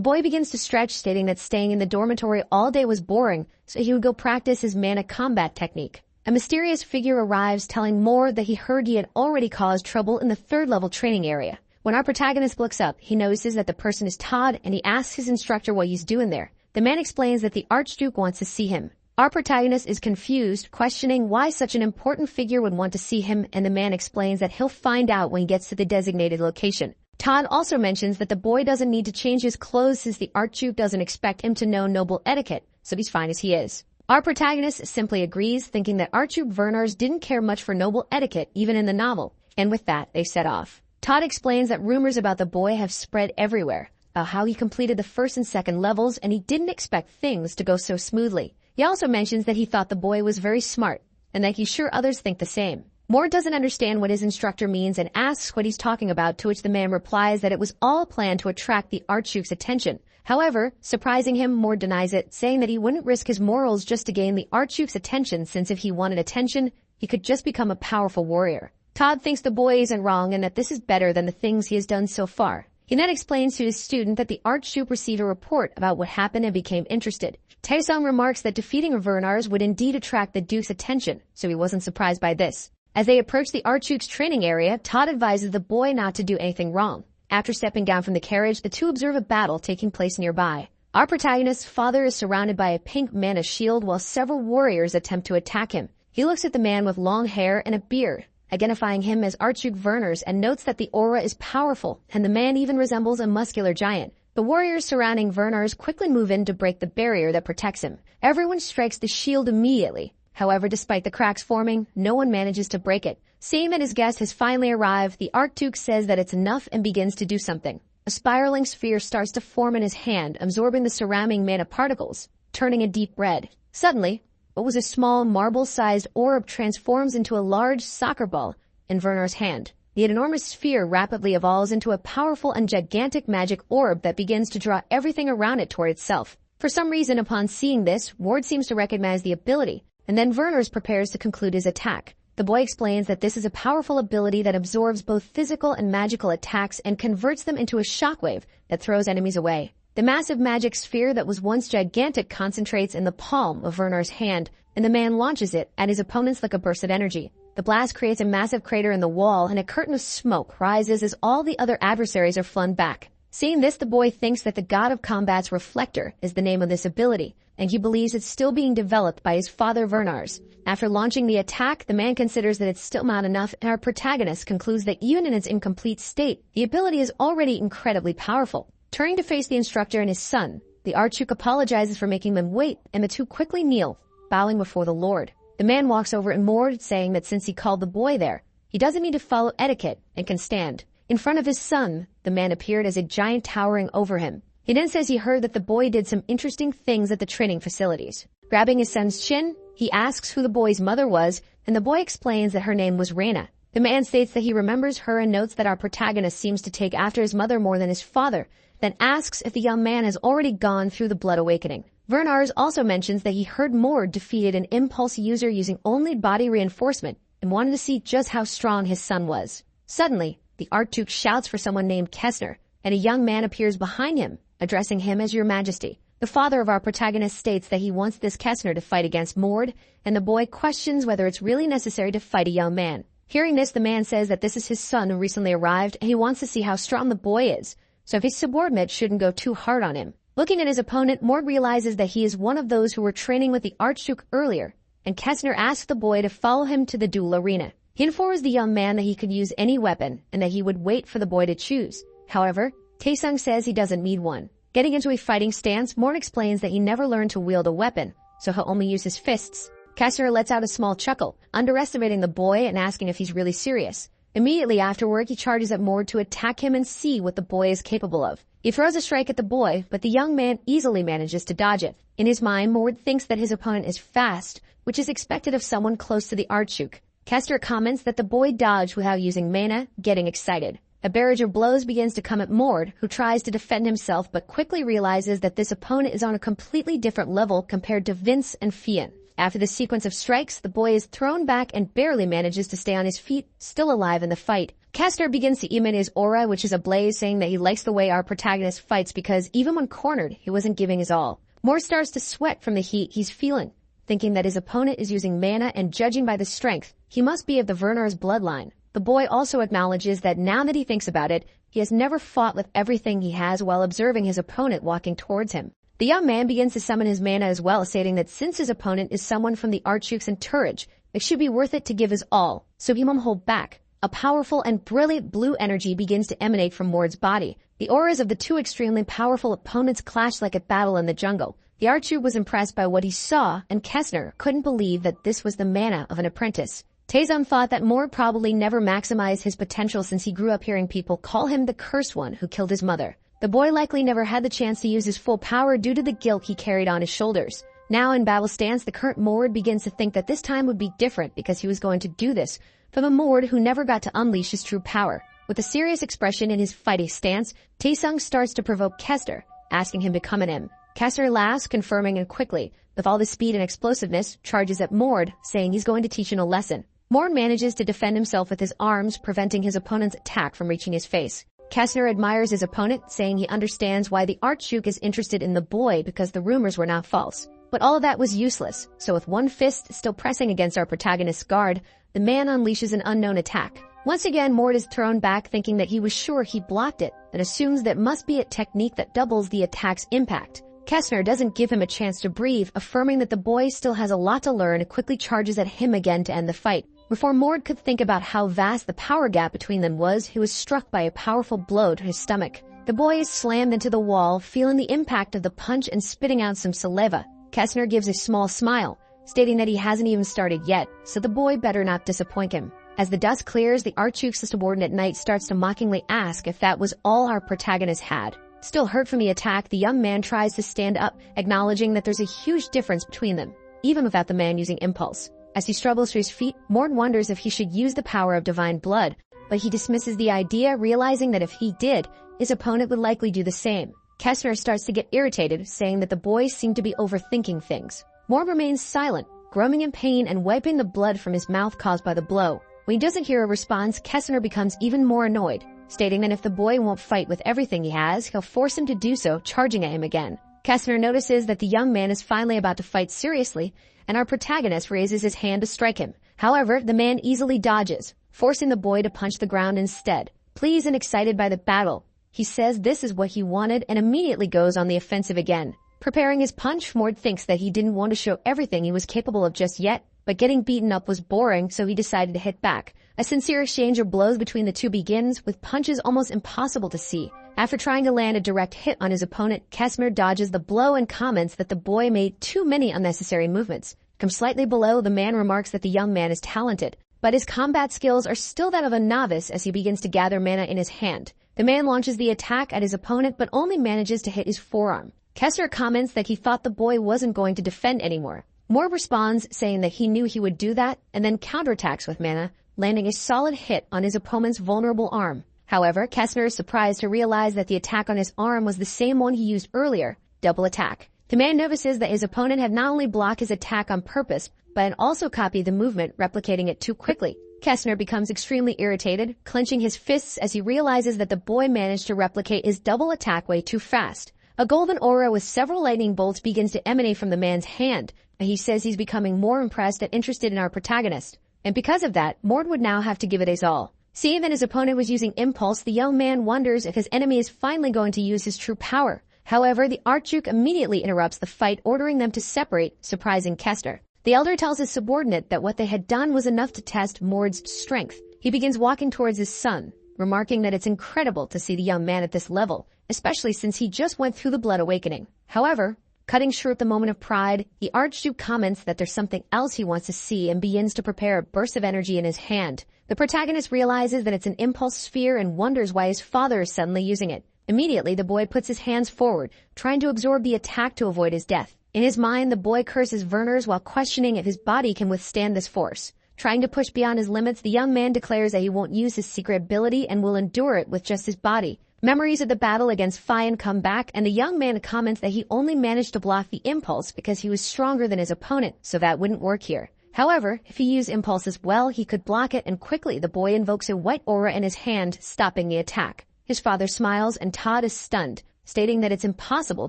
boy begins to stretch, stating that staying in the dormitory all day was boring, so he would go practice his mana combat technique. A mysterious figure arrives, telling Mord that he heard he had already caused trouble in the 3rd level training area. When our protagonist looks up, he notices that the person is Todd, and he asks his instructor what he's doing there. The man explains that the Archduke wants to see him. Our protagonist is confused, questioning why such an important figure would want to see him, and the man explains that he'll find out when he gets to the designated location. Todd also mentions that the boy doesn't need to change his clothes since the Archduke doesn't expect him to know noble etiquette, so he's fine as he is. Our protagonist simply agrees, thinking that Archduke Werners didn't care much for noble etiquette even in the novel, and with that, they set off. Todd explains that rumors about the boy have spread everywhere, about how he completed the 1st and 2nd levels, and he didn't expect things to go so smoothly. He also mentions that he thought the boy was very smart, and that he's sure others think the same. Mord doesn't understand what his instructor means and asks what he's talking about, to which the man replies that it was all planned to attract the Archduke's attention. However, surprising him, Mord denies it, saying that he wouldn't risk his morals just to gain the Archduke's attention, since if he wanted attention, he could just become a powerful warrior. Todd thinks the boy isn't wrong and that this is better than the things he has done so far. He then explains to his student that the Archduke received a report about what happened and became interested. Taesung remarks that defeating Vernars would indeed attract the Duke's attention, so he wasn't surprised by this. As they approach the Archduke's training area, Todd advises the boy not to do anything wrong. After stepping down from the carriage, the two observe a battle taking place nearby. Our protagonist's father is surrounded by a pink mana shield while several warriors attempt to attack him. He looks at the man with long hair and a beard, identifying him as Archduke Werners, and notes that the aura is powerful, and the man even resembles a muscular giant. The warriors surrounding Werners quickly move in to break the barrier that protects him. Everyone strikes the shield immediately. However, despite the cracks forming, no one manages to break it. Seeing that his guest has finally arrived, the Archduke says that it's enough and begins to do something. A spiraling sphere starts to form in his hand, absorbing the surrounding mana particles, turning a deep red. Suddenly, what was a small marble-sized orb transforms into a large soccer ball in Wernher's hand. The enormous sphere rapidly evolves into a powerful and gigantic magic orb that begins to draw everything around it toward itself. For some reason, upon seeing this, Ward seems to recognize the ability, and then Werners prepares to conclude his attack. The boy explains that this is a powerful ability that absorbs both physical and magical attacks and converts them into a shockwave that throws enemies away. The massive magic sphere that was once gigantic concentrates in the palm of Vernar's hand, and the man launches it at his opponents like a burst of energy. The blast creates a massive crater in the wall, and a curtain of smoke rises as all the other adversaries are flung back. Seeing this, the boy thinks that the god of combat's reflector is the name of this ability, and he believes it's still being developed by his father Vernar's. After launching the attack, the man considers that it's still not enough, and our protagonist concludes that even in its incomplete state, the ability is already incredibly powerful. Turning to face the instructor and his son, the Archduke apologizes for making them wait, and the two quickly kneel, bowing before the Lord. The man walks over and Mord, saying that since he called the boy there, he doesn't need to follow etiquette and can stand. In front of his son, the man appeared as a giant towering over him. He then says he heard that the boy did some interesting things at the training facilities. Grabbing his son's chin, he asks who the boy's mother was, and the boy explains that her name was Reina. The man states that he remembers her and notes that our protagonist seems to take after his mother more than his father, then asks if the young man has already gone through the blood awakening. Vernars also mentions that he heard Mord defeated an impulse user using only body reinforcement and wanted to see just how strong his son was. Suddenly, the Archduke shouts for someone named Kessner, and a young man appears behind him, addressing him as Your Majesty. The father of our protagonist states that he wants this Kessner to fight against Mord, and the boy questions whether it's really necessary to fight a young man. Hearing this, the man says that this is his son who recently arrived, and he wants to see how strong the boy is, so his subordinate shouldn't go too hard on him. Looking at his opponent, Mord realizes that he is one of those who were training with the Archduke earlier, and Kessner asks the boy to follow him to the duel arena. He informs the young man that he could use any weapon and that he would wait for the boy to choose. However, Taesung says he doesn't need one. Getting into a fighting stance, Mord explains that he never learned to wield a weapon, so he'll only use his fists. Kessner lets out a small chuckle, underestimating the boy and asking if he's really serious. Immediately afterward, he charges at Mord to attack him and see what the boy is capable of. He throws a strike at the boy, but the young man easily manages to dodge it. In his mind, Mord thinks that his opponent is fast, which is expected of someone close to the Archduke. Kessner comments that the boy dodged without using mana, getting excited. A barrage of blows begins to come at Mord, who tries to defend himself but quickly realizes that this opponent is on a completely different level compared to Vince and Fian. After the sequence of strikes, the boy is thrown back and barely manages to stay on his feet, still alive in the fight. Kessner begins to emit his aura, which is ablaze, saying that he likes the way our protagonist fights because even when cornered, he wasn't giving his all. Mord starts to sweat from the heat he's feeling, thinking that his opponent is using mana, and judging by the strength, he must be of the Vernar's bloodline. The boy also acknowledges that now that he thinks about it, he has never fought with everything he has while observing his opponent walking towards him. The young man begins to summon his mana as well, stating that since his opponent is someone from the Archduke's entourage, it should be worth it to give his all, so he won't hold back. A powerful and brilliant blue energy begins to emanate from Mord's body. The auras of the two extremely powerful opponents clash like a battle in the jungle. The Archduke was impressed by what he saw, and Kessner couldn't believe that this was the mana of an apprentice. Taesung thought that Mord probably never maximized his potential since he grew up hearing people call him the cursed one who killed his mother. The boy likely never had the chance to use his full power due to the guilt he carried on his shoulders. Now in battle stance, the current Mord begins to think that this time would be different because he was going to do this from a Mord who never got to unleash his true power. With a serious expression in his fighting stance, Taesung starts to provoke Kessner, asking him to come at him. Kessner laughs, confirming, and quickly, with all the speed and explosiveness, charges at Mord, saying he's going to teach him a lesson. Mord manages to defend himself with his arms, preventing his opponent's attack from reaching his face. Kessner admires his opponent, saying he understands why the Archduke is interested in the boy because the rumors were not false. But all of that was useless, so with one fist still pressing against our protagonist's guard, the man unleashes an unknown attack. Once again, Mord is thrown back, thinking that he was sure he blocked it, and assumes that must be a technique that doubles the attack's impact. Kessner doesn't give him a chance to breathe, affirming that the boy still has a lot to learn, and quickly charges at him again to end the fight. Before Mord could think about how vast the power gap between them was, he was struck by a powerful blow to his stomach. The boy is slammed into the wall, feeling the impact of the punch and spitting out some saliva. Kessner gives a small smile, stating that he hasn't even started yet, so the boy better not disappoint him. As the dust clears, the Archduke's subordinate knight starts to mockingly ask if that was all our protagonist had. Still hurt from the attack, the young man tries to stand up, acknowledging that there's a huge difference between them, even without the man using impulse. As he struggles to his feet, Mord wonders if he should use the power of divine blood, but he dismisses the idea, realizing that if he did, his opponent would likely do the same. Kessner starts to get irritated, saying that the boys seem to be overthinking things. Mord remains silent, groaning in pain and wiping the blood from his mouth caused by the blow. When he doesn't hear a response, Kessner becomes even more annoyed, stating that if the boy won't fight with everything he has, he'll force him to do so, charging at him again. Kessner notices that the young man is finally about to fight seriously, and our protagonist raises his hand to strike him. However, the man easily dodges, forcing the boy to punch the ground instead. Pleased and excited by the battle, he says this is what he wanted and immediately goes on the offensive again. Preparing his punch, Mord thinks that he didn't want to show everything he was capable of just yet, but getting beaten up was boring, so he decided to hit back. A sincere exchange of blows between the two begins, with punches almost impossible to see. After trying to land a direct hit on his opponent, Kessner dodges the blow and comments that the boy made too many unnecessary movements. Come slightly below, the man remarks that the young man is talented, but his combat skills are still that of a novice as he begins to gather mana in his hand. The man launches the attack at his opponent but only manages to hit his forearm. Kessner comments that he thought the boy wasn't going to defend anymore. Moore responds, saying that he knew he would do that, and then counterattacks with mana, landing a solid hit on his opponent's vulnerable arm. However, Kessner is surprised to realize that the attack on his arm was the same one he used earlier, double attack. The man notices that his opponent had not only blocked his attack on purpose, but had also copied the movement, replicating it too quickly. Kessner becomes extremely irritated, clenching his fists as he realizes that the boy managed to replicate his double attack way too fast. A golden aura with several lightning bolts begins to emanate from the man's hand, and he says he's becoming more impressed and interested in our protagonist. And because of that, Mord would now have to give it his all. Seeing that his opponent was using impulse, the young man wonders if his enemy is finally going to use his true power. However, the Archduke immediately interrupts the fight, ordering them to separate, surprising Kessner. The elder tells his subordinate that what they had done was enough to test Mord's strength. He begins walking towards his son, remarking that it's incredible to see the young man at this level, especially since he just went through the Blood Awakening. However, cutting short the moment of pride, the Archduke comments that there's something else he wants to see and begins to prepare a burst of energy in his hand. The protagonist realizes that it's an impulse sphere and wonders why his father is suddenly using it. Immediately, the boy puts his hands forward, trying to absorb the attack to avoid his death. In his mind, the boy curses Werners while questioning if his body can withstand this force. Trying to push beyond his limits, the young man declares that he won't use his secret ability and will endure it with just his body. Memories of the battle against Fian come back, and the young man comments that he only managed to block the impulse because he was stronger than his opponent, so that wouldn't work here. However, if he used impulse as well, he could block it, and quickly the boy invokes a white aura in his hand, stopping the attack. His father smiles, and Todd is stunned, stating that it's impossible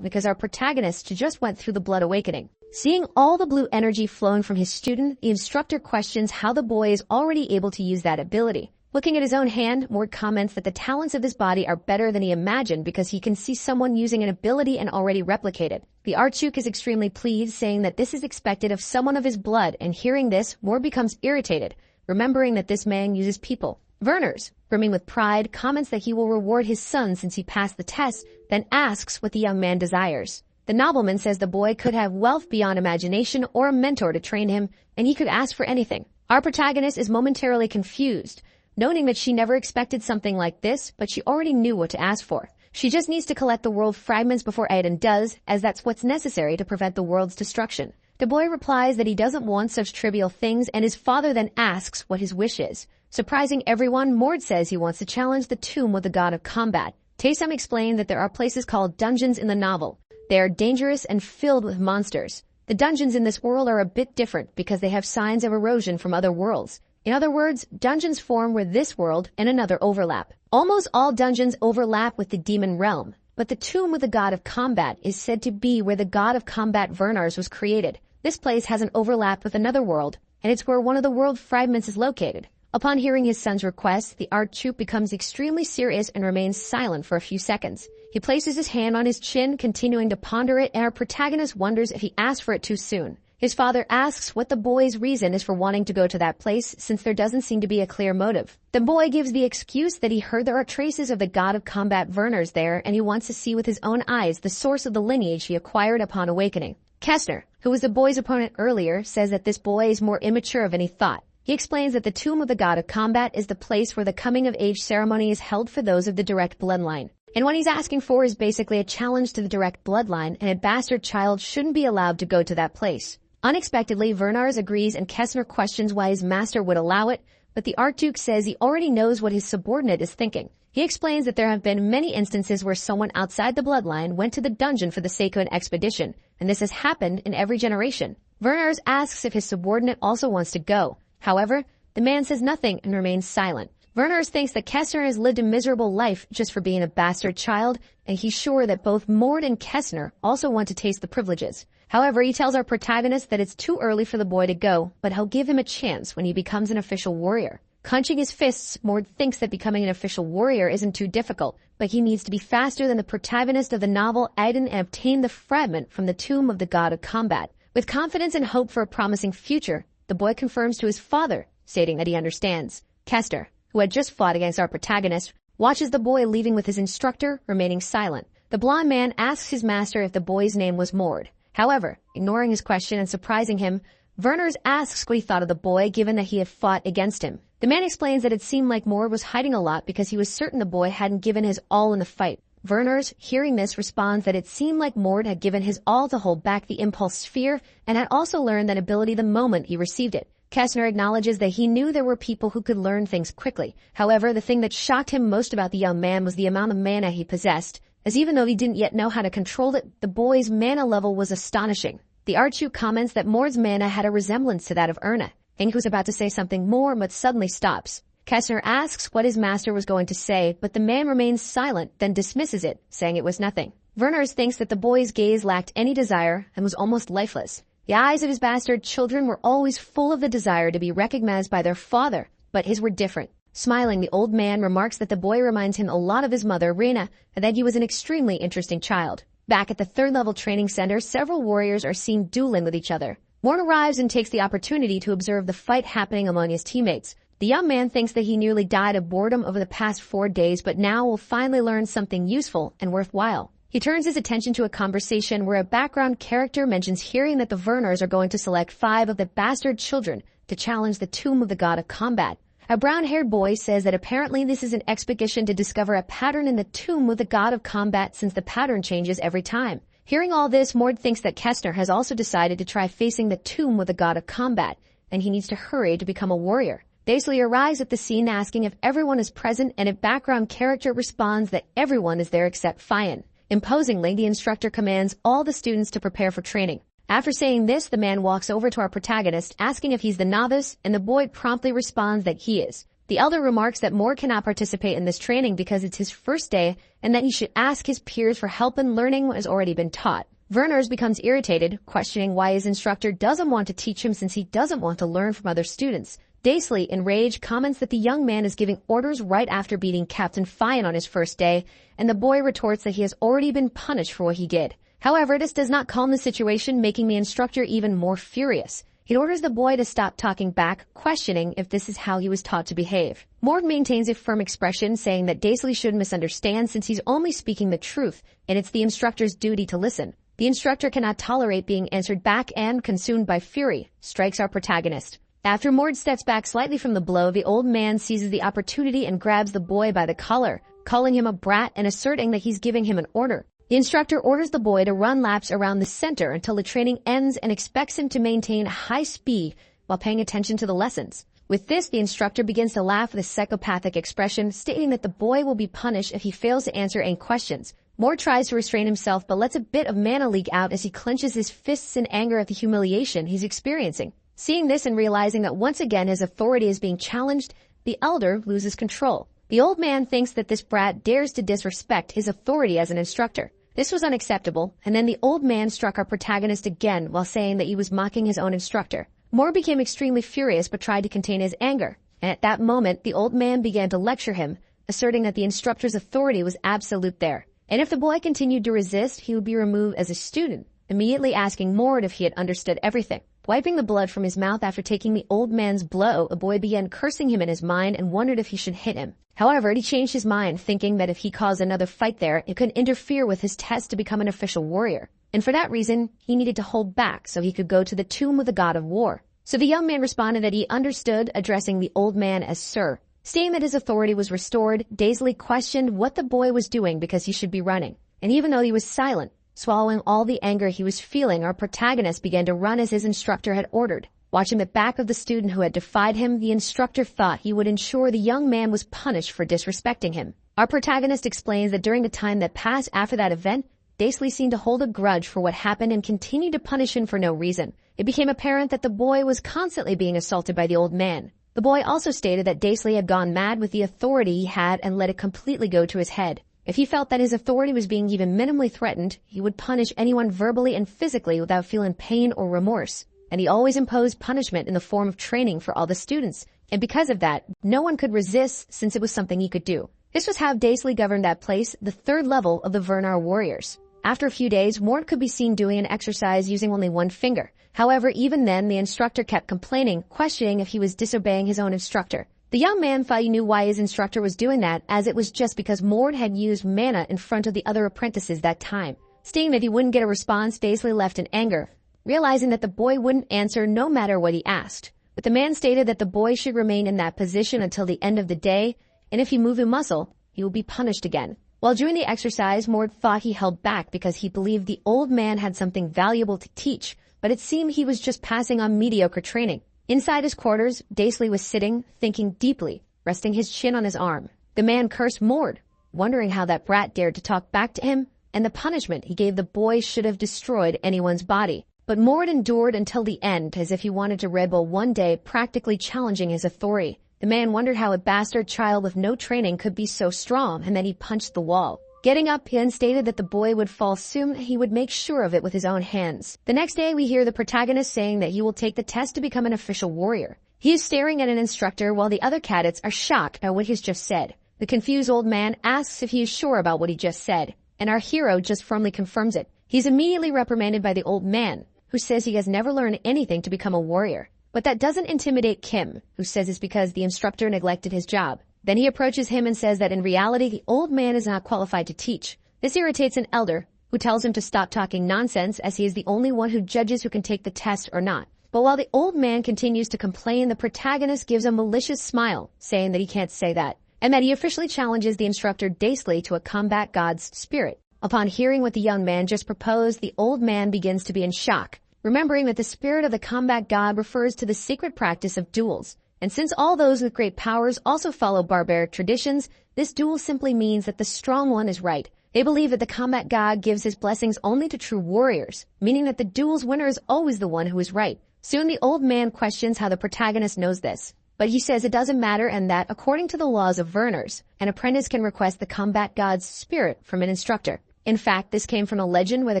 because our protagonist just went through the Blood Awakening. Seeing all the blue energy flowing from his student, the instructor questions how the boy is already able to use that ability. Looking at his own hand, Mord comments that the talents of his body are better than he imagined because he can see someone using an ability and already replicate it. The Archduke is extremely pleased, saying that this is expected of someone of his blood, and hearing this, Mord becomes irritated, remembering that this man uses people. Werners, brimming with pride, comments that he will reward his son since he passed the test, then asks what the young man desires. The nobleman says the boy could have wealth beyond imagination or a mentor to train him, and he could ask for anything. Our protagonist is momentarily confused, noting that she never expected something like this, but she already knew what to ask for. She just needs to collect the world fragments before Aiden does, as that's what's necessary to prevent the world's destruction. The boy replies that he doesn't want such trivial things, and his father then asks what his wish is. Surprising everyone, Mord says he wants to challenge the tomb with the god of combat. Taesum explained that there are places called dungeons in the novel. They are dangerous and filled with monsters. The dungeons in this world are a bit different because they have signs of erosion from other worlds. In other words, dungeons form where this world and another overlap. Almost all dungeons overlap with the demon realm, but the tomb with the god of combat is said to be where the god of combat Vernars was created. This place has an overlap with another world, and it's where one of the world fragments is located. Upon hearing his son's request, the Archduke becomes extremely serious and remains silent for a few seconds. He places his hand on his chin, continuing to ponder it, and our protagonist wonders if he asked for it too soon. His father asks what the boy's reason is for wanting to go to that place, since there doesn't seem to be a clear motive. The boy gives the excuse that he heard there are traces of the god of combat Werners there, and he wants to see with his own eyes the source of the lineage he acquired upon awakening. Kessner, who was the boy's opponent earlier, says that this boy is more immature than he thought. He explains that the tomb of the god of combat is the place where the coming-of-age ceremony is held for those of the direct bloodline. And what he's asking for is basically a challenge to the direct bloodline, and a bastard child shouldn't be allowed to go to that place. Unexpectedly, Wernars agrees, and Kessner questions why his master would allow it, but the Archduke says he already knows what his subordinate is thinking. He explains that there have been many instances where someone outside the bloodline went to the dungeon for the sake of an expedition, and this has happened in every generation. Werner asks if his subordinate also wants to go. However, the man says nothing and remains silent. Werner thinks that Kestner has lived a miserable life just for being a bastard child, and he's sure that both Mord and Kestner also want to taste the privileges. However, he tells our protagonist that it's too early for the boy to go, but he'll give him a chance when he becomes an official warrior. Clenching his fists, Mord thinks that becoming an official warrior isn't too difficult, but he needs to be faster than the protagonist of the novel Aiden and obtain the fragment from the tomb of the god of combat. With confidence and hope for a promising future, the boy confirms to his father, stating that he understands. Kester, who had just fought against our protagonist, watches the boy leaving with his instructor, remaining silent. The blond man asks his master if the boy's name was Mord. However, ignoring his question and surprising him, Werner asks what he thought of the boy given that he had fought against him. The man explains that it seemed like Mord was hiding a lot because he was certain the boy hadn't given his all in the fight. Werner, hearing this, responds that it seemed like Mord had given his all to hold back the impulse sphere and had also learned that ability the moment he received it. Kestner acknowledges that he knew there were people who could learn things quickly. However, the thing that shocked him most about the young man was the amount of mana he possessed, as even though he didn't yet know how to control it, the boy's mana level was astonishing. The Archu comments that Mord's mana had a resemblance to that of Erna. Hank was about to say something more, but suddenly stops. Kestner asks what his master was going to say, but the man remains silent, then dismisses it, saying it was nothing. Werner thinks that the boy's gaze lacked any desire and was almost lifeless. The eyes of his bastard children were always full of the desire to be recognized by their father, but his were different. Smiling, the old man remarks that the boy reminds him a lot of his mother, Rena, and that he was an extremely interesting child. Back at the third-level training center, several warriors are seen dueling with each other. Morn arrives and takes the opportunity to observe the fight happening among his teammates. The young man thinks that he nearly died of boredom over the past 4 days, but now will finally learn something useful and worthwhile. He turns his attention to a conversation where a background character mentions hearing that the Werners are going to select 5 of the bastard children to challenge the tomb of the god of combat. A brown-haired boy says that apparently this is an expedition to discover a pattern in the tomb of the god of combat since the pattern changes every time. Hearing all this, Mord thinks that Kestner has also decided to try facing the tomb of the god of combat, and he needs to hurry to become a warrior. Daisley arrives at the scene asking if everyone is present, and a background character responds that everyone is there except Fian. Imposingly, the instructor commands all the students to prepare for training. After saying this, the man walks over to our protagonist, asking if he's the novice, and the boy promptly responds that he is. The elder remarks that Mord cannot participate in this training because it's his first day, and that he should ask his peers for help in learning what has already been taught. Werner becomes irritated, questioning why his instructor doesn't want to teach him since he doesn't want to learn from other students. Daisley, enraged, comments that the young man is giving orders right after beating Captain Fian on his first day, and the boy retorts that he has already been punished for what he did. However, this does not calm the situation, making the instructor even more furious. He orders the boy to stop talking back, questioning if this is how he was taught to behave. Mord maintains a firm expression, saying that Daisley should misunderstand since he's only speaking the truth, and it's the instructor's duty to listen. The instructor cannot tolerate being answered back and, consumed by fury, strikes our protagonist. After Mord steps back slightly from the blow, the old man seizes the opportunity and grabs the boy by the collar, calling him a brat and asserting that he's giving him an order. The instructor orders the boy to run laps around the center until the training ends and expects him to maintain high speed while paying attention to the lessons. With this, the instructor begins to laugh with a psychopathic expression, stating that the boy will be punished if he fails to answer any questions. Mord tries to restrain himself but lets a bit of mana leak out as he clenches his fists in anger at the humiliation he's experiencing. Seeing this and realizing that once again his authority is being challenged, the elder loses control. The old man thinks that this brat dares to disrespect his authority as an instructor. This was unacceptable, and then the old man struck our protagonist again while saying that he was mocking his own instructor. Mord became extremely furious but tried to contain his anger, and at that moment the old man began to lecture him, asserting that the instructor's authority was absolute there. And if the boy continued to resist, he would be removed as a student, immediately asking Mord if he had understood everything. Wiping the blood from his mouth after taking the old man's blow, the boy began cursing him in his mind and wondered if he should hit him. However, he changed his mind, thinking that if he caused another fight there, it could interfere with his test to become an official warrior. And for that reason, he needed to hold back so he could go to the tomb of the god of war. So the young man responded that he understood, addressing the old man as Sir. Stating that his authority was restored, Daisley questioned what the boy was doing because he should be running. And even though he was silent, swallowing all the anger he was feeling, our protagonist began to run as his instructor had ordered. Watching the back of the student who had defied him, the instructor thought he would ensure the young man was punished for disrespecting him. Our protagonist explains that during the time that passed after that event, Daisley seemed to hold a grudge for what happened and continued to punish him for no reason. It became apparent that the boy was constantly being assaulted by the old man. The boy also stated that Daisley had gone mad with the authority he had and let it completely go to his head. If he felt that his authority was being even minimally threatened, he would punish anyone verbally and physically without feeling pain or remorse. And he always imposed punishment in the form of training for all the students. And because of that, no one could resist since it was something he could do. This was how Daisley governed that place, the third level of the Vernar warriors. After a few days, Mord could be seen doing an exercise using only one finger. However, even then, the instructor kept complaining, questioning if he was disobeying his own instructor. The young man thought he knew why his instructor was doing that, as it was just because Mord had used mana in front of the other apprentices that time. Seeing that he wouldn't get a response, Daisley left in anger, realizing that the boy wouldn't answer no matter what he asked. But the man stated that the boy should remain in that position until the end of the day, and if he moved a muscle, he would be punished again. While doing the exercise, Mord thought he held back because he believed the old man had something valuable to teach, but it seemed he was just passing on mediocre training. Inside his quarters, Daisley was sitting, thinking deeply, resting his chin on his arm. The man cursed Mord, wondering how that brat dared to talk back to him, and the punishment he gave the boy should have destroyed anyone's body. But Mord endured until the end, as if he wanted to rebel one day, practically challenging his authority. The man wondered how a bastard child with no training could be so strong, and then he punched the wall. Getting up, he then stated that the boy would fall soon, he would make sure of it with his own hands. The next day, we hear the protagonist saying that he will take the test to become an official warrior. He is staring at an instructor while the other cadets are shocked at what he's just said. The confused old man asks if he is sure about what he just said, and our hero just firmly confirms it. He's immediately reprimanded by the old man, who says he has never learned anything to become a warrior. But that doesn't intimidate Kim, who says it's because the instructor neglected his job. Then he approaches him and says that in reality, the old man is not qualified to teach. This irritates an elder, who tells him to stop talking nonsense as he is the only one who judges who can take the test or not. But while the old man continues to complain, the protagonist gives a malicious smile, saying that he can't say that, and that he officially challenges the instructor Daisley to a combat god's spirit. Upon hearing what the young man just proposed, the old man begins to be in shock, remembering that the spirit of the combat god refers to the secret practice of duels. And since all those with great powers also follow barbaric traditions, this duel simply means that the strong one is right. They believe that the combat god gives his blessings only to true warriors, meaning that the duel's winner is always the one who is right. Soon the old man questions how the protagonist knows this, but he says it doesn't matter and that, according to the laws of Vernars, an apprentice can request the combat god's spirit from an instructor. In fact, this came from a legend where the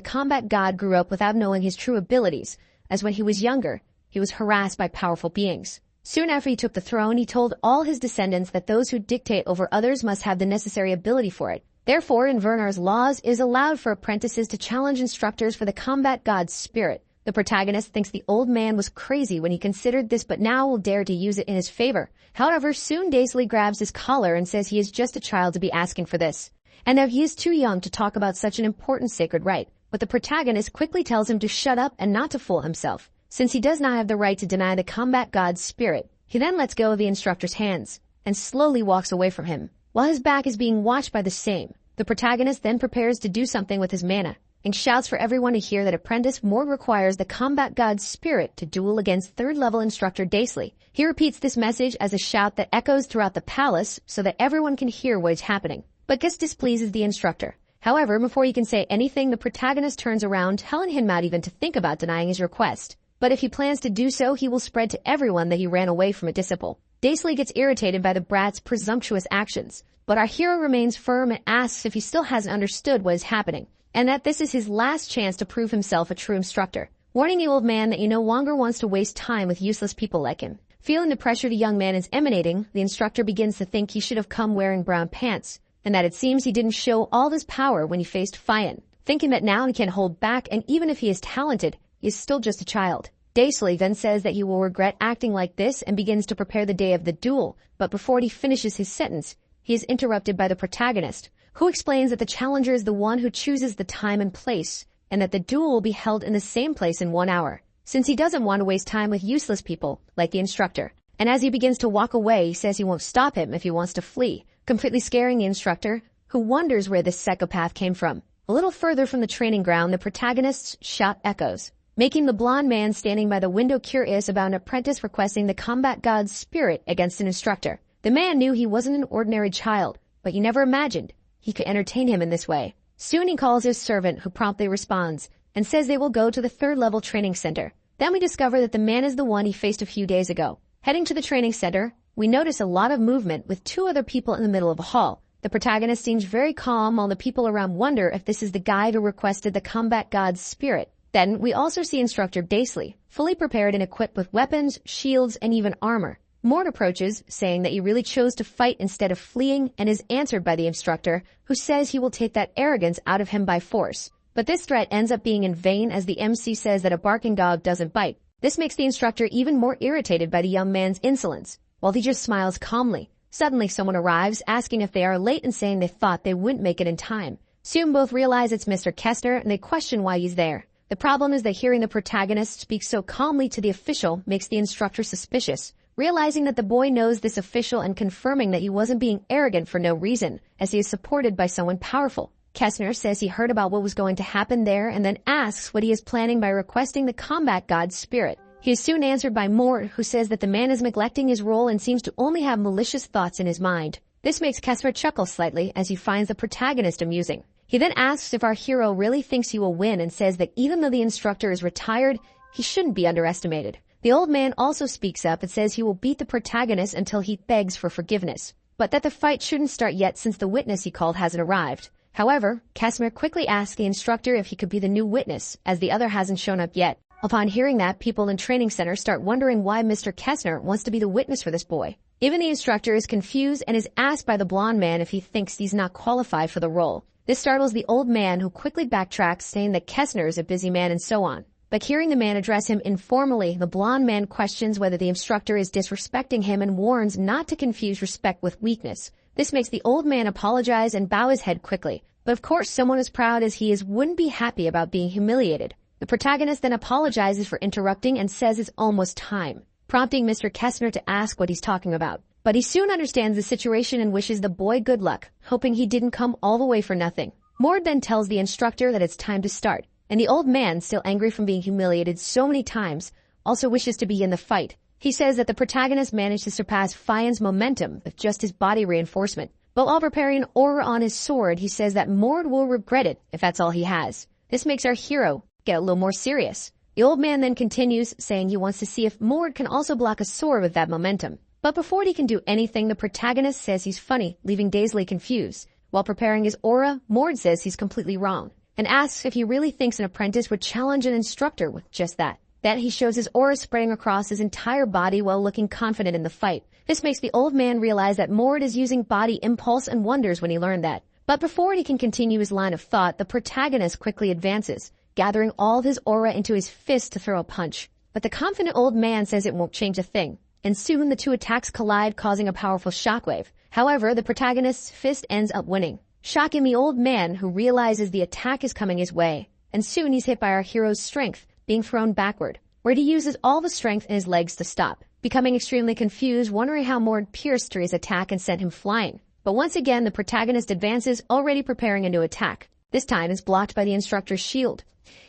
combat god grew up without knowing his true abilities, as when he was younger, he was harassed by powerful beings. Soon after he took the throne, he told all his descendants that those who dictate over others must have the necessary ability for it. Therefore, in Vernar's laws, it is allowed for apprentices to challenge instructors for the combat god's spirit. The protagonist thinks the old man was crazy when he considered this, but now will dare to use it in his favor. However, soon Daisley grabs his collar and says he is just a child to be asking for this, and that he is too young to talk about such an important sacred right. But the protagonist quickly tells him to shut up and not to fool himself, since he does not have the right to deny the combat god's spirit. He then lets go of the instructor's hands and slowly walks away from him. While his back is being watched by the same, the protagonist then prepares to do something with his mana and shouts for everyone to hear that apprentice Mord requires the combat god's spirit to duel against third-level instructor Daisley. He repeats this message as a shout that echoes throughout the palace so that everyone can hear what is happening, but this displeases the instructor. However, before he can say anything, the protagonist turns around, telling him not even to think about denying his request. But if he plans to do so, he will spread to everyone that he ran away from a disciple. Daisley gets irritated by the brat's presumptuous actions, but our hero remains firm and asks if he still hasn't understood what is happening, and that this is his last chance to prove himself a true instructor, warning the old man that he no longer wants to waste time with useless people like him. Feeling the pressure the young man is emanating, the instructor begins to think he should have come wearing brown pants, and that it seems he didn't show all his power when he faced Fian, thinking that now he can hold back, and even if he is talented, he is still just a child. Daisley then says that he will regret acting like this and begins to prepare the day of the duel, but before he finishes his sentence, he is interrupted by the protagonist, who explains that the challenger is the one who chooses the time and place, and that the duel will be held in the same place in 1 hour, since he doesn't want to waste time with useless people like the instructor. And as he begins to walk away, he says he won't stop him if he wants to flee, completely scaring the instructor, who wonders where this psychopath came from. A little further from the training ground, the protagonist's shot echoes, making the blond man standing by the window curious about an apprentice requesting the combat god's spirit against an instructor. The man knew he wasn't an ordinary child, but he never imagined he could entertain him in this way. Soon he calls his servant, who promptly responds and says they will go to the third-level training center. Then we discover that the man is the one he faced a few days ago. Heading to the training center, we notice a lot of movement with two other people in the middle of a hall. The protagonist seems very calm while the people around wonder if this is the guy who requested the combat god's spirit. Then we also see instructor Daisley, fully prepared and equipped with weapons, shields, and even armor. Mord approaches, saying that he really chose to fight instead of fleeing, and is answered by the instructor, who says he will take that arrogance out of him by force. But this threat ends up being in vain, as the MC says that a barking dog doesn't bite. This makes the instructor even more irritated by the young man's insolence, while he just smiles calmly. Suddenly someone arrives, asking if they are late and saying they thought they wouldn't make it in time. Soon both realize it's Mr. Kessner, and they question why he's there. The problem is that hearing the protagonist speak so calmly to the official makes the instructor suspicious. Realizing that the boy knows this official and confirming that he wasn't being arrogant for no reason, as he is supported by someone powerful. Kessner says he heard about what was going to happen there and then asks what he is planning by requesting the combat god's spirit. He is soon answered by Mord, who says that the man is neglecting his role and seems to only have malicious thoughts in his mind. This makes Kessner chuckle slightly as he finds the protagonist amusing. He then asks if our hero really thinks he will win and says that even though the instructor is retired, he shouldn't be underestimated. The old man also speaks up and says he will beat the protagonist until he begs for forgiveness, but that the fight shouldn't start yet since the witness he called hasn't arrived. However, Kessner quickly asks the instructor if he could be the new witness, as the other hasn't shown up yet. Upon hearing that, people in training center start wondering why Mr. Kessner wants to be the witness for this boy. Even the instructor is confused and is asked by the blonde man if he thinks he's not qualified for the role. This startles the old man, who quickly backtracks, saying that Kessner is a busy man and so on. But hearing the man address him informally, the blonde man questions whether the instructor is disrespecting him and warns not to confuse respect with weakness. This makes the old man apologize and bow his head quickly. But of course, someone as proud as he is wouldn't be happy about being humiliated. The protagonist then apologizes for interrupting and says it's almost time, prompting Mr. Kessner to ask what he's talking about. But he soon understands the situation and wishes the boy good luck, hoping he didn't come all the way for nothing. Mord then tells the instructor that it's time to start, and the old man, still angry from being humiliated so many times, also wishes to be in the fight. He says that the protagonist managed to surpass Fian's momentum with just his body reinforcement. But while preparing an aura on his sword, he says that Mord will regret it if that's all he has. This makes our hero get a little more serious. The old man then continues, saying he wants to see if Mord can also block a sword with that momentum. But before he can do anything, the protagonist says he's funny, leaving Daisley confused. While preparing his aura, Mord says he's completely wrong, and asks if he really thinks an apprentice would challenge an instructor with just that. Then he shows his aura spreading across his entire body while looking confident in the fight. This makes the old man realize that Mord is using body impulse and wonders when he learned that. But before he can continue his line of thought, the protagonist quickly advances, gathering all of his aura into his fist to throw a punch. But the confident old man says it won't change a thing, and soon the two attacks collide, causing a powerful shockwave. However, the protagonist's fist ends up winning, shocking the old man, who realizes the attack is coming his way. And soon he's hit by our hero's strength, being thrown backward, where he uses all the strength in his legs to stop, becoming extremely confused, wondering how Mord pierced through his attack and sent him flying. But once again, the protagonist advances, already preparing a new attack. This time is blocked by the instructor's shield.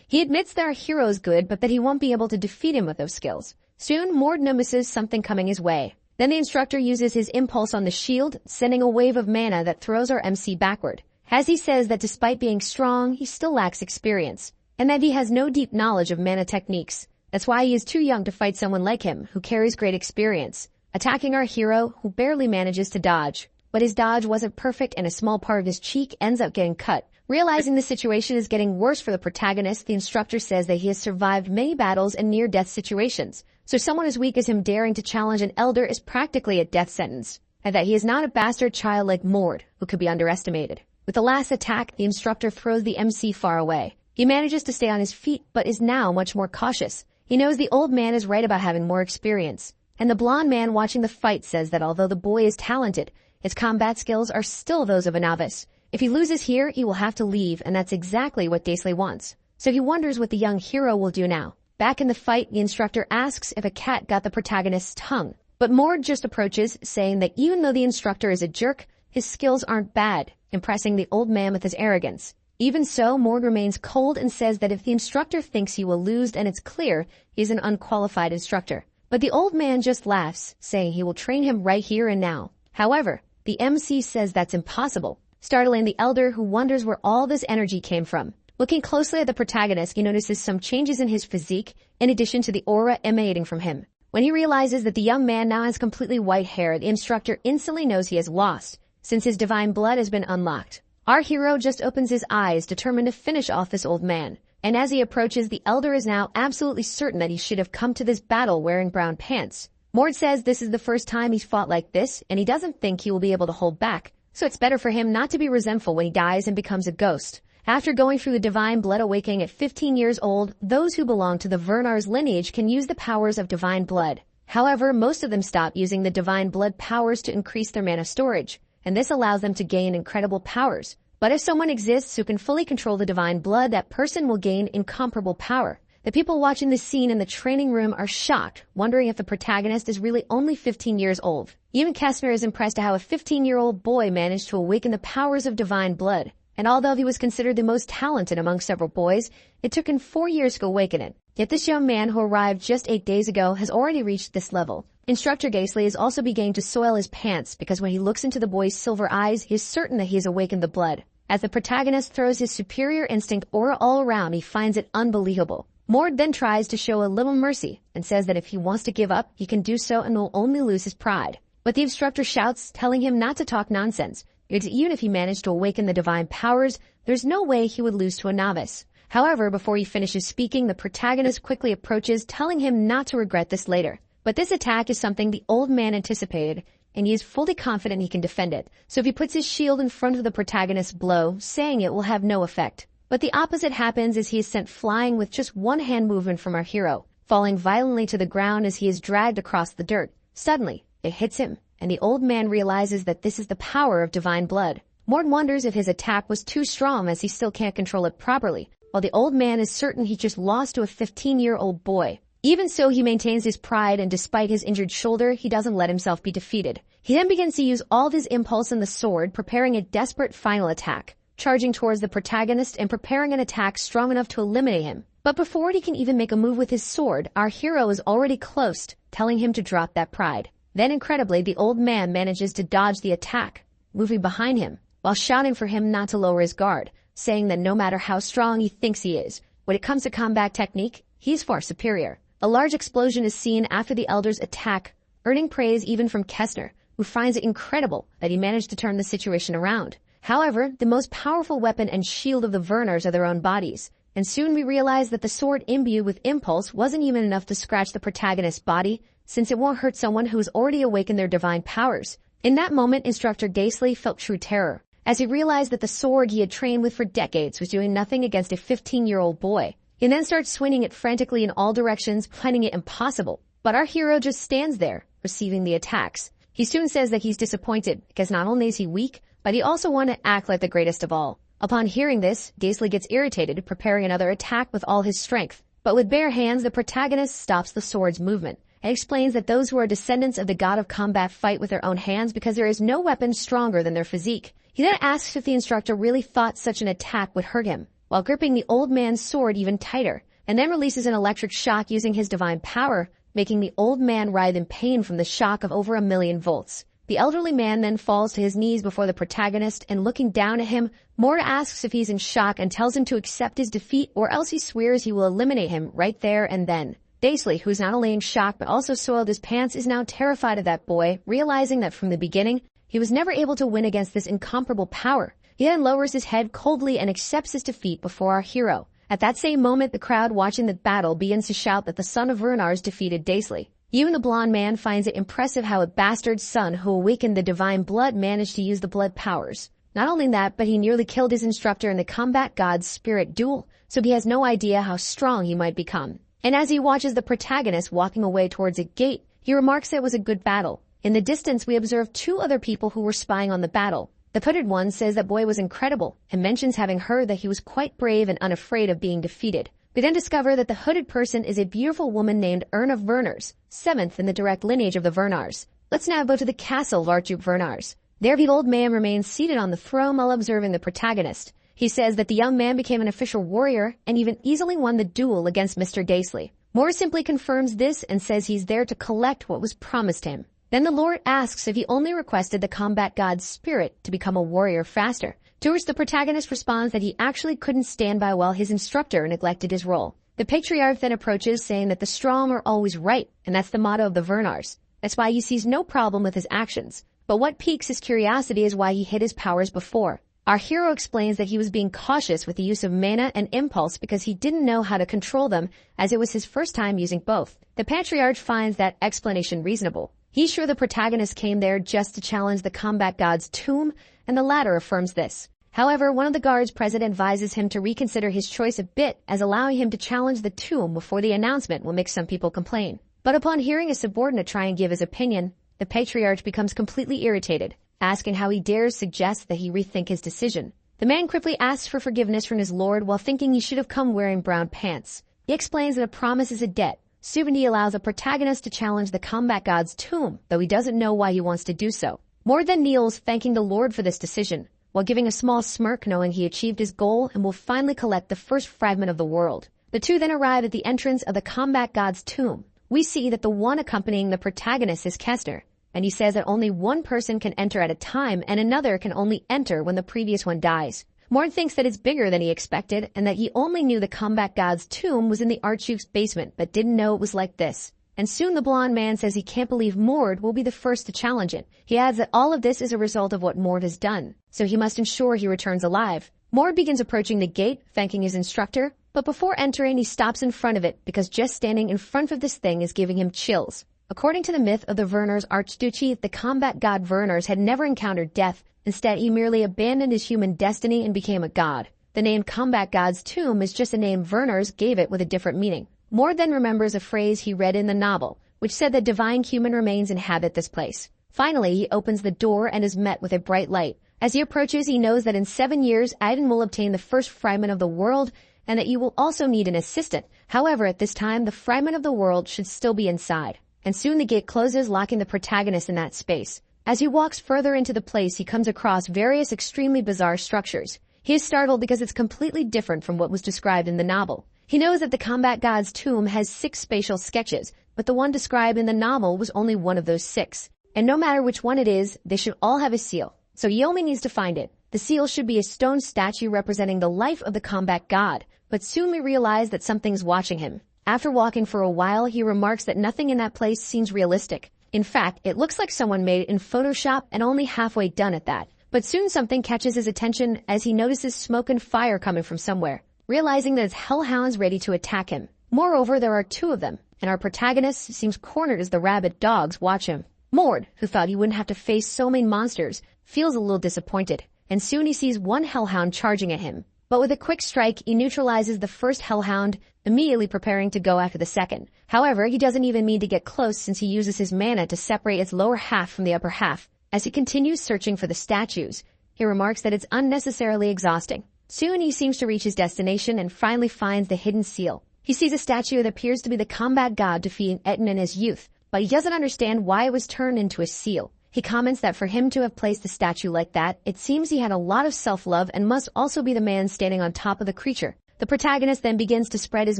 He admits that our hero is good, but that he won't be able to defeat him with those skills. Soon, Mord notices something coming his way. Then the instructor uses his impulse on the shield, sending a wave of mana that throws our MC backward. As he says that despite being strong, he still lacks experience, and that he has no deep knowledge of mana techniques. That's why he is too young to fight someone like him, who carries great experience, attacking our hero, who barely manages to dodge. But his dodge wasn't perfect, and a small part of his cheek ends up getting cut. Realizing the situation is getting worse for the protagonist, the instructor says that he has survived many battles and near-death situations. So someone as weak as him daring to challenge an elder is practically a death sentence, and that he is not a bastard child like Mord, who could be underestimated. With the last attack, the instructor throws the MC far away. He manages to stay on his feet, but is now much more cautious. He knows the old man is right about having more experience, and the blonde man watching the fight says that although the boy is talented, his combat skills are still those of a novice. If he loses here, he will have to leave, and that's exactly what Daisley wants. So he wonders what the young hero will do now. Back in the fight, the instructor asks if a cat got the protagonist's tongue, but Mord just approaches, saying that even though the instructor is a jerk, his skills aren't bad, impressing the old man with his arrogance. Even so, Mord remains cold and says that if the instructor thinks he will lose, then it's clear he's an unqualified instructor. But the old man just laughs, saying he will train him right here and now. However, the MC says that's impossible, startling the elder, who wonders where all this energy came from. Looking closely at the protagonist, he notices some changes in his physique, in addition to the aura emanating from him. When he realizes that the young man now has completely white hair, the instructor instantly knows he has lost, since his divine blood has been unlocked. Our hero just opens his eyes, determined to finish off this old man. And as he approaches, the elder is now absolutely certain that he should have come to this battle wearing brown pants. Mord says this is the first time he's fought like this, and he doesn't think he will be able to hold back. So it's better for him not to be resentful when he dies and becomes a ghost. After going through the divine blood awakening at 15 years old, those who belong to the Vernar's lineage can use the powers of divine blood. However, most of them stop using the divine blood powers to increase their mana storage, and this allows them to gain incredible powers. But if someone exists who can fully control the divine blood, that person will gain incomparable power. The people watching this scene in the training room are shocked, wondering if the protagonist is really only 15 years old. Even Kessner is impressed at how a 15-year-old boy managed to awaken the powers of divine blood. And although he was considered the most talented among several boys, it took him 4 years to awaken it. Yet this young man who arrived just 8 days ago has already reached this level. Instructor Gately is also beginning to soil his pants because when he looks into the boy's silver eyes, he is certain that he has awakened the blood. As the protagonist throws his superior instinct aura all around, he finds it unbelievable. Mord then tries to show a little mercy and says that if he wants to give up, he can do so and will only lose his pride. But the instructor shouts, telling him not to talk nonsense. Even if he managed to awaken the divine powers, there's no way he would lose to a novice. However, before he finishes speaking, the protagonist quickly approaches, telling him not to regret this later. But this attack is something the old man anticipated, and he is fully confident he can defend it. So if he puts his shield in front of the protagonist's blow, saying it will have no effect. But the opposite happens as he is sent flying with just one hand movement from our hero, falling violently to the ground as he is dragged across the dirt. Suddenly, it hits him, and the old man realizes that this is the power of divine blood. Mord wonders if his attack was too strong as he still can't control it properly, while the old man is certain he just lost to a 15-year-old boy. Even so, he maintains his pride, and despite his injured shoulder, he doesn't let himself be defeated. He then begins to use all of his impulse in the sword, preparing a desperate final attack, charging towards the protagonist and preparing an attack strong enough to eliminate him. But before he can even make a move with his sword, our hero is already close, telling him to drop that pride. Then incredibly, the old man manages to dodge the attack, moving behind him, while shouting for him not to lower his guard, saying that no matter how strong he thinks he is, when it comes to combat technique, he's far superior. A large explosion is seen after the elder's attack, earning praise even from Kessner, who finds it incredible that he managed to turn the situation around. However, the most powerful weapon and shield of the Vernars are their own bodies, and soon we realize that the sword imbued with impulse wasn't even enough to scratch the protagonist's body, since it won't hurt someone who has already awakened their divine powers. In that moment, Instructor Gately felt true terror, as he realized that the sword he had trained with for decades was doing nothing against a 15-year-old boy. He then starts swinging it frantically in all directions, finding it impossible. But our hero just stands there, receiving the attacks. He soon says that he's disappointed, because not only is he weak, but he also wanted to act like the greatest of all. Upon hearing this, Gately gets irritated, preparing another attack with all his strength. But with bare hands, the protagonist stops the sword's movement, and explains that those who are descendants of the god of combat fight with their own hands because there is no weapon stronger than their physique. He then asks if the instructor really thought such an attack would hurt him, while gripping the old man's sword even tighter, and then releases an electric shock using his divine power, making the old man writhe in pain from the shock of over 1,000,000 volts. The elderly man then falls to his knees before the protagonist, and looking down at him, Mord asks if he's in shock and tells him to accept his defeat or else he swears he will eliminate him right there and then. Gately, who's not only in shock but also soiled his pants, is now terrified of that boy, realizing that from the beginning, he was never able to win against this incomparable power. He then lowers his head coldly and accepts his defeat before our hero. At that same moment, the crowd watching the battle begins to shout that the son of Vernars defeated Gately. Even the blonde man finds it impressive how a bastard son who awakened the divine blood managed to use the blood powers. Not only that, but he nearly killed his instructor in the combat god's spirit duel, so he has no idea how strong he might become. And as he watches the protagonist walking away towards a gate, he remarks that it was a good battle. In the distance, we observe 2 other people who were spying on the battle. The hooded one says that boy was incredible and mentions having heard that he was quite brave and unafraid of being defeated. We then discover that the hooded person is a beautiful woman named Erna of Vernars, 7th in the direct lineage of the Vernars. Let's now go to the castle of Archduke Vernars. There the old man remains seated on the throne while observing the protagonist. He says that the young man became an official warrior and even easily won the duel against Mr. Gately. Moore simply confirms this and says he's there to collect what was promised him. Then the Lord asks if he only requested the combat god's spirit to become a warrior faster, to which the protagonist responds that he actually couldn't stand by while his instructor neglected his role. The patriarch then approaches, saying that the strong are always right, and that's the motto of the Vernars. That's why he sees no problem with his actions. But what piques his curiosity is why he hid his powers before. Our hero explains that he was being cautious with the use of mana and impulse because he didn't know how to control them, as it was his first time using both. The patriarch finds that explanation reasonable. He's sure the protagonist came there just to challenge the combat god's tomb, and the latter affirms this. However, one of the guards present advises him to reconsider his choice a bit, as allowing him to challenge the tomb before the announcement will make some people complain. But upon hearing a subordinate try and give his opinion, the patriarch becomes completely irritated, asking how he dares suggest that he rethink his decision. The man quickly asks for forgiveness from his lord while thinking he should have come wearing brown pants. He explains that a promise is a debt. Subandi allows a protagonist to challenge the combat god's tomb, though he doesn't know why he wants to do so. Mord then kneels, thanking the lord for this decision, while giving a small smirk knowing he achieved his goal and will finally collect the first fragment of the world. The two then arrive at the entrance of the combat god's tomb. We see that the one accompanying the protagonist is Kestner, and he says that only one person can enter at a time and another can only enter when the previous one dies. Mord thinks that it's bigger than he expected and that he only knew the combat god's tomb was in the Archduke's basement but didn't know it was like this. And soon the blonde man says he can't believe Mord will be the first to challenge it. He adds that all of this is a result of what Mord has done, so he must ensure he returns alive. Mord begins approaching the gate, thanking his instructor, but before entering he stops in front of it because just standing in front of this thing is giving him chills. According to the myth of the Werners Archduchy, the combat god Werners had never encountered death. Instead, he merely abandoned his human destiny and became a god. The name combat god's tomb is just a name Werners gave it with a different meaning. Mord then remembers a phrase he read in the novel, which said that divine human remains inhabit this place. Finally, he opens the door and is met with a bright light. As he approaches, he knows that in 7 years, Aiden will obtain the first fragment of the world and that he will also need an assistant. However, at this time, the fragment of the world should still be inside. And soon the gate closes, locking the protagonist in that space. As he walks further into the place, he comes across various extremely bizarre structures. He is startled because it's completely different from what was described in the novel. He knows that the combat god's tomb has 6 spatial sketches, but the one described in the novel was only one of those 6. And no matter which one it is, they should all have a seal. So he only needs to find it. The seal should be a stone statue representing the life of the combat god, but soon we realize that something's watching him. After walking for a while, he remarks that nothing in that place seems realistic. In fact, it looks like someone made it in Photoshop and only halfway done at that. But soon something catches his attention as he notices smoke and fire coming from somewhere, realizing that it's hellhounds ready to attack him. Moreover, there are 2 of them, and our protagonist seems cornered as the rabid dogs watch him. Mord, who thought he wouldn't have to face so many monsters, feels a little disappointed, and soon he sees one hellhound charging at him. But with a quick strike, he neutralizes the first hellhound, immediately preparing to go after the second. However, he doesn't even need to get close since he uses his mana to separate its lower half from the upper half. As he continues searching for the statues, he remarks that it's unnecessarily exhausting. Soon he seems to reach his destination and finally finds the hidden seal. He sees a statue that appears to be the combat god defeating Etten in his youth, but he doesn't understand why it was turned into a seal. He comments that for him to have placed a statue like that, it seems he had a lot of self-love and must also be the man standing on top of the creature. The protagonist then begins to spread his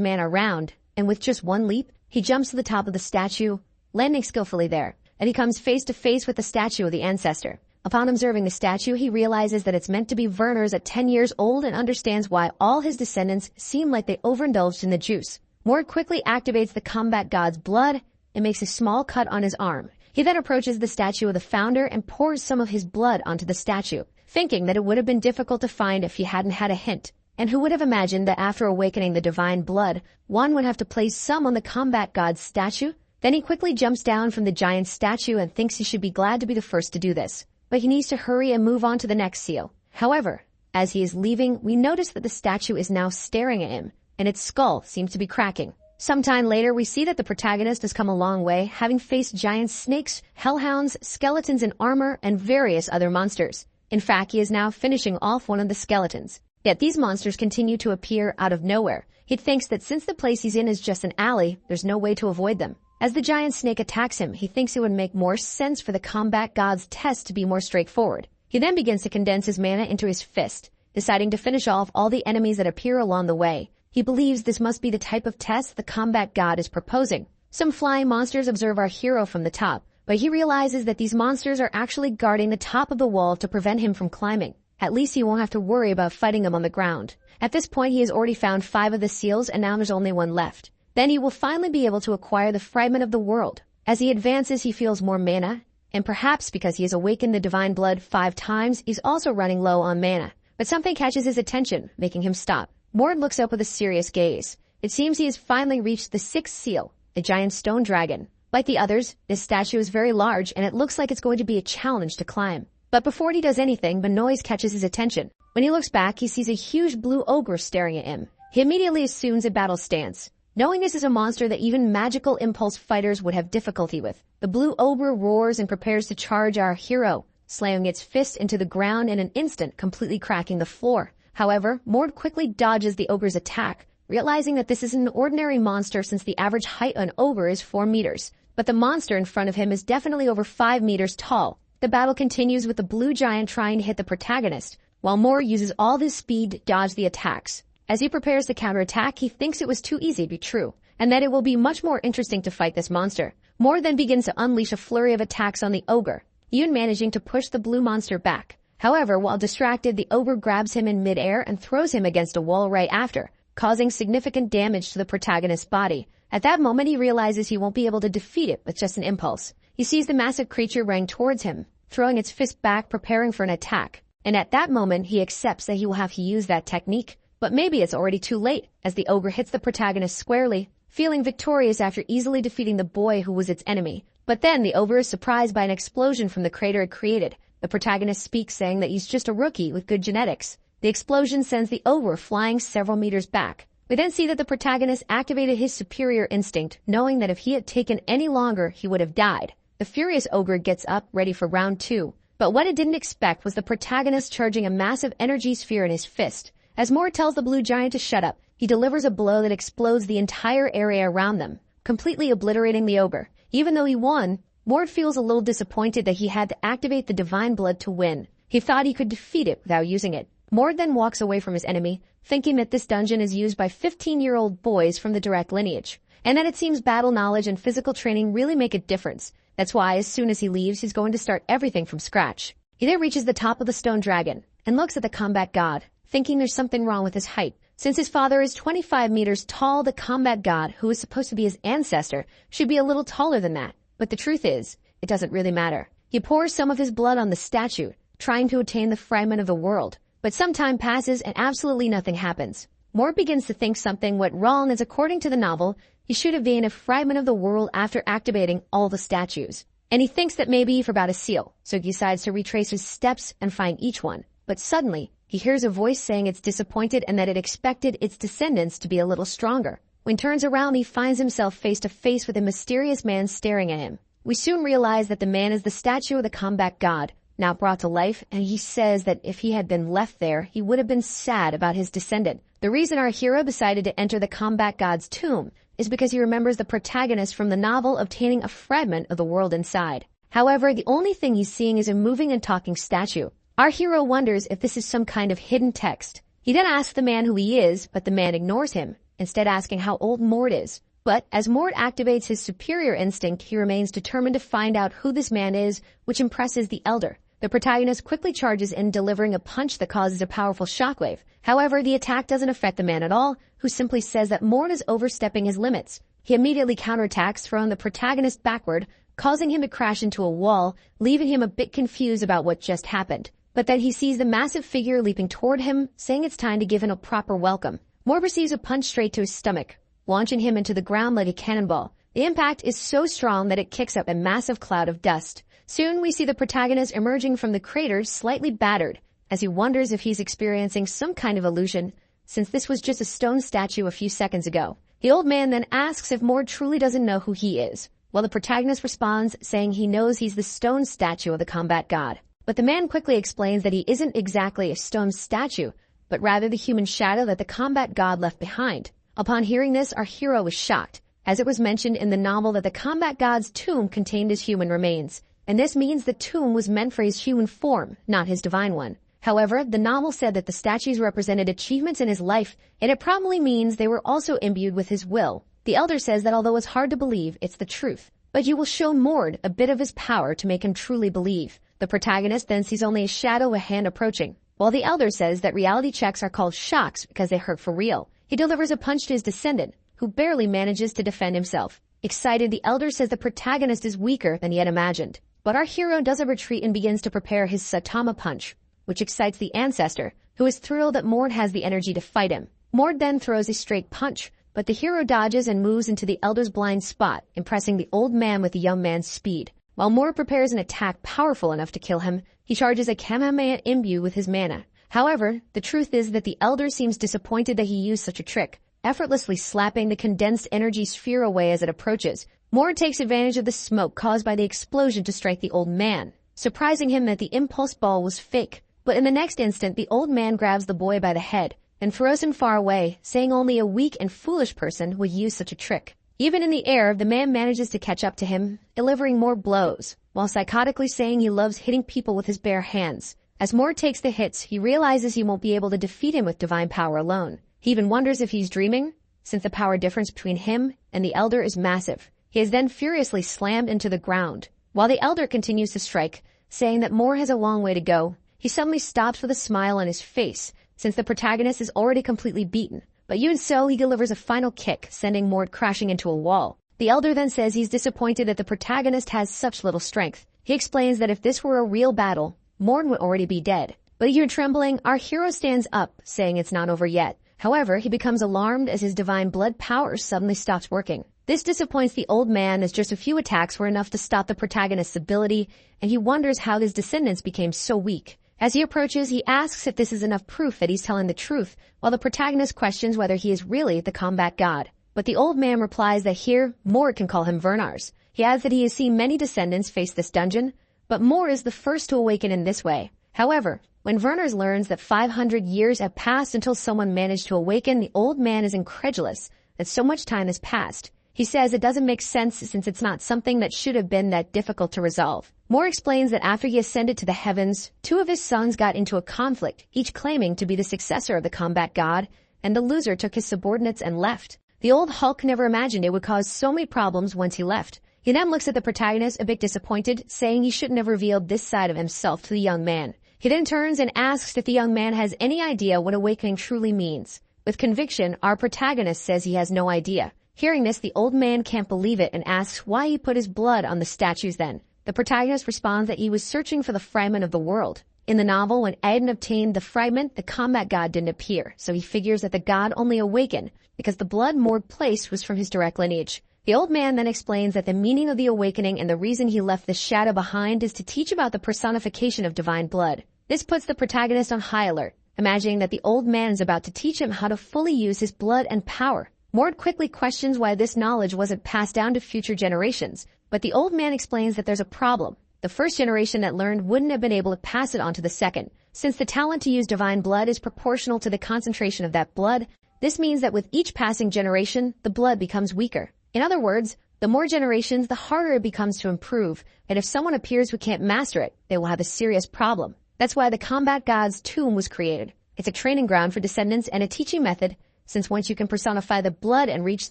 mana around, and with just one leap, he jumps to the top of the statue, landing skillfully there, and he comes face to face with the statue of the ancestor. Upon observing the statue, he realizes that it's meant to be Werner's at 10 years old and understands why all his descendants seem like they overindulged in the juice. Mord quickly activates the combat god's blood and makes a small cut on his arm. He then approaches the statue of the founder and pours some of his blood onto the statue, thinking that it would have been difficult to find if he hadn't had a hint. And who would have imagined that after awakening the divine blood, one would have to place some on the combat god's statue? Then he quickly jumps down from the giant statue and thinks he should be glad to be the first to do this. But he needs to hurry and move on to the next seal. However, as he is leaving, we notice that the statue is now staring at him, and its skull seems to be cracking. Sometime later, we see that the protagonist has come a long way, having faced giant snakes, hellhounds, skeletons in armor, and various other monsters. In fact, he is now finishing off one of the skeletons. Yet these monsters continue to appear out of nowhere. He thinks that since the place he's in is just an alley, there's no way to avoid them. As the giant snake attacks him, he thinks it would make more sense for the combat god's test to be more straightforward. He then begins to condense his mana into his fist, deciding to finish off all the enemies that appear along the way. He believes this must be the type of test the combat god is proposing. Some flying monsters observe our hero from the top, but he realizes that these monsters are actually guarding the top of the wall to prevent him from climbing. At least he won't have to worry about fighting them on the ground. At this point, he has already found 5 of the seals, and now there's only 1 left. Then he will finally be able to acquire the fragment of the world. As he advances, he feels more mana, and perhaps because he has awakened the divine blood 5 times, he's also running low on mana. But something catches his attention, making him stop. Mord looks up with a serious gaze. It seems he has finally reached the 6th seal, a giant stone dragon. Like the others, this statue is very large, and it looks like it's going to be a challenge to climb. But before he does anything, a noise catches his attention. When he looks back, he sees a huge blue ogre staring at him. He immediately assumes a battle stance. Knowing this is a monster that even magical impulse fighters would have difficulty with, the blue ogre roars and prepares to charge our hero, slamming its fist into the ground in an instant, completely cracking the floor. However, Mord quickly dodges the ogre's attack, realizing that this is an ordinary monster since the average height of an ogre is 4 meters. But the monster in front of him is definitely over 5 meters tall. The battle continues with the blue giant trying to hit the protagonist, while Mord uses all his speed to dodge the attacks. As he prepares to counterattack, he thinks it was too easy to be true, and that it will be much more interesting to fight this monster. Mord then begins to unleash a flurry of attacks on the ogre, even managing to push the blue monster back. However, while distracted, the ogre grabs him in midair and throws him against a wall right after, causing significant damage to the protagonist's body. At that moment, he realizes he won't be able to defeat it with just an impulse. He sees the massive creature running towards him, throwing its fist back, preparing for an attack. And at that moment, he accepts that he will have to use that technique. But maybe it's already too late, as the ogre hits the protagonist squarely, feeling victorious after easily defeating the boy who was its enemy. But then the ogre is surprised by an explosion from the crater it created. The protagonist speaks, saying that he's just a rookie with good genetics. The explosion sends the ogre flying several meters back. We then see that the protagonist activated his superior instinct, knowing that if he had taken any longer, he would have died. The furious ogre gets up, ready for round 2. But what it didn't expect was the protagonist charging a massive energy sphere in his fist. As Mord tells the blue giant to shut up, he delivers a blow that explodes the entire area around them, completely obliterating the ogre. Even though he won, Mord feels a little disappointed that he had to activate the divine blood to win. He thought he could defeat it without using it. Mord then walks away from his enemy, thinking that this dungeon is used by 15-year-old boys from the direct lineage, and that it seems battle knowledge and physical training really make a difference. That's why as soon as he leaves, he's going to start everything from scratch. He then reaches the top of the stone dragon and looks at the combat god, thinking there's something wrong with his height. Since his father is 25 meters tall, the combat god, who is supposed to be his ancestor, should be a little taller than that. But the truth is, it doesn't really matter. He pours some of his blood on the statue, trying to attain the fragment of the world. But some time passes and absolutely nothing happens. Mord begins to think something went wrong, as according to the novel, he should have gained a fragment of the world after activating all the statues. And he thinks that maybe he forgot a seal, so he decides to retrace his steps and find each one. But suddenly, he hears a voice saying it's disappointed and that it expected its descendants to be a little stronger. When he turns around, he finds himself face to face with a mysterious man staring at him. We soon realize that the man is the statue of the combat god, now brought to life, and he says that if he had been left there, he would have been sad about his descendant. The reason our hero decided to enter the combat god's tomb is because he remembers the protagonist from the novel obtaining a fragment of the world inside. However, the only thing he's seeing is a moving and talking statue. Our hero wonders if this is some kind of hidden text. He then asks the man who he is, but the man ignores him, instead asking how old Mord is. But as Mord activates his superior instinct, he remains determined to find out who this man is, which impresses the elder. The protagonist quickly charges in, delivering a punch that causes a powerful shockwave. However, the attack doesn't affect the man at all, who simply says that Mord is overstepping his limits. He immediately counterattacks, throwing the protagonist backward, causing him to crash into a wall, leaving him a bit confused about what just happened. But then he sees the massive figure leaping toward him, saying it's time to give him a proper welcome. Mord receives a punch straight to his stomach, launching him into the ground like a cannonball. The impact is so strong that it kicks up a massive cloud of dust. Soon we see the protagonist emerging from the crater slightly battered, as he wonders if he's experiencing some kind of illusion, since this was just a stone statue a few seconds ago. The old man then asks if Mord truly doesn't know who he is, while the protagonist responds, saying he knows he's the stone statue of the combat god. But the man quickly explains that he isn't exactly a stone statue, but rather the human shadow that the combat god left behind. Upon hearing this, our hero was shocked, as it was mentioned in the novel that the combat god's tomb contained his human remains. And this means the tomb was meant for his human form, not his divine one. However, the novel said that the statues represented achievements in his life, and it probably means they were also imbued with his will. The elder says that although it's hard to believe, it's the truth. but you will show Mord a bit of his power to make him truly believe. The protagonist then sees only a shadow of a hand approaching, while the elder says that reality checks are called shocks because they hurt for real. He delivers a punch to his descendant, who barely manages to defend himself. Excited, the elder says the protagonist is weaker than he had imagined. But our hero does a retreat and begins to prepare his Saitama punch, which excites the ancestor, who is thrilled that Mord has the energy to fight him. Mord then throws a straight punch, but the hero dodges and moves into the elder's blind spot, impressing the old man with the young man's speed. While Mord prepares an attack powerful enough to kill him, he charges a Kamehameha imbue with his mana. However, the truth is that the elder seems disappointed that he used such a trick, effortlessly slapping the condensed energy sphere away as it approaches. Mord takes advantage of the smoke caused by the explosion to strike the old man, surprising him that the impulse ball was fake. But in the next instant, the old man grabs the boy by the head and throws him far away, saying only a weak and foolish person would use such a trick. Even in the air, the man manages to catch up to him, delivering more blows, while psychotically saying he loves hitting people with his bare hands. As Mord takes the hits, he realizes he won't be able to defeat him with divine power alone. He even wonders if he's dreaming, since the power difference between him and the elder is massive. He is then furiously slammed into the ground. While the elder continues to strike, saying that Mord has a long way to go, he suddenly stops with a smile on his face, since the protagonist is already completely beaten. But even so, he delivers a final kick, sending Mord crashing into a wall. The elder then says he's disappointed that the protagonist has such little strength. He explains that if this were a real battle, Mord would already be dead. But even trembling, our hero stands up, saying it's not over yet. However, he becomes alarmed as his divine blood power suddenly stops working. This disappoints the old man as just a few attacks were enough to stop the protagonist's ability, and he wonders how his descendants became so weak. As he approaches, he asks if this is enough proof that he's telling the truth, while the protagonist questions whether he is really the combat god. But the old man replies that here, Mord can call him Vernars. He adds that he has seen many descendants face this dungeon, but Mord is the first to awaken in this way. However, when Vernars learns that 500 years have passed until someone managed to awaken, the old man is incredulous that so much time has passed. He says it doesn't make sense since it's not something that should have been that difficult to resolve. Mord explains that after he ascended to the heavens, 2 of his sons got into a conflict, each claiming to be the successor of the combat god, and the loser took his subordinates and left. The old Hulk never imagined it would cause so many problems once he left. He then looks at the protagonist a bit disappointed, saying he shouldn't have revealed this side of himself to the young man. He then turns and asks if the young man has any idea what awakening truly means. With conviction, our protagonist says he has no idea. Hearing this, the old man can't believe it and asks why he put his blood on the statues then. The protagonist responds that he was searching for the fragment of the world. In the novel, when Aiden obtained the fragment, the combat god didn't appear, so he figures that the god only awakened because the blood Mord placed was from his direct lineage. The old man then explains that the meaning of the awakening and the reason he left the shadow behind is to teach about the personification of divine blood. This puts the protagonist on high alert, imagining that the old man is about to teach him how to fully use his blood and power. Mord quickly questions why this knowledge wasn't passed down to future generations, but the old man explains that there's a problem. The first generation that learned wouldn't have been able to pass it on to the second. Since the talent to use divine blood is proportional to the concentration of that blood, this means that with each passing generation, the blood becomes weaker. In other words, the more generations, the harder it becomes to improve, and if someone appears who can't master it, they will have a serious problem. That's why the combat god's tomb was created. It's a training ground for descendants and a teaching method, since once you can personify the blood and reach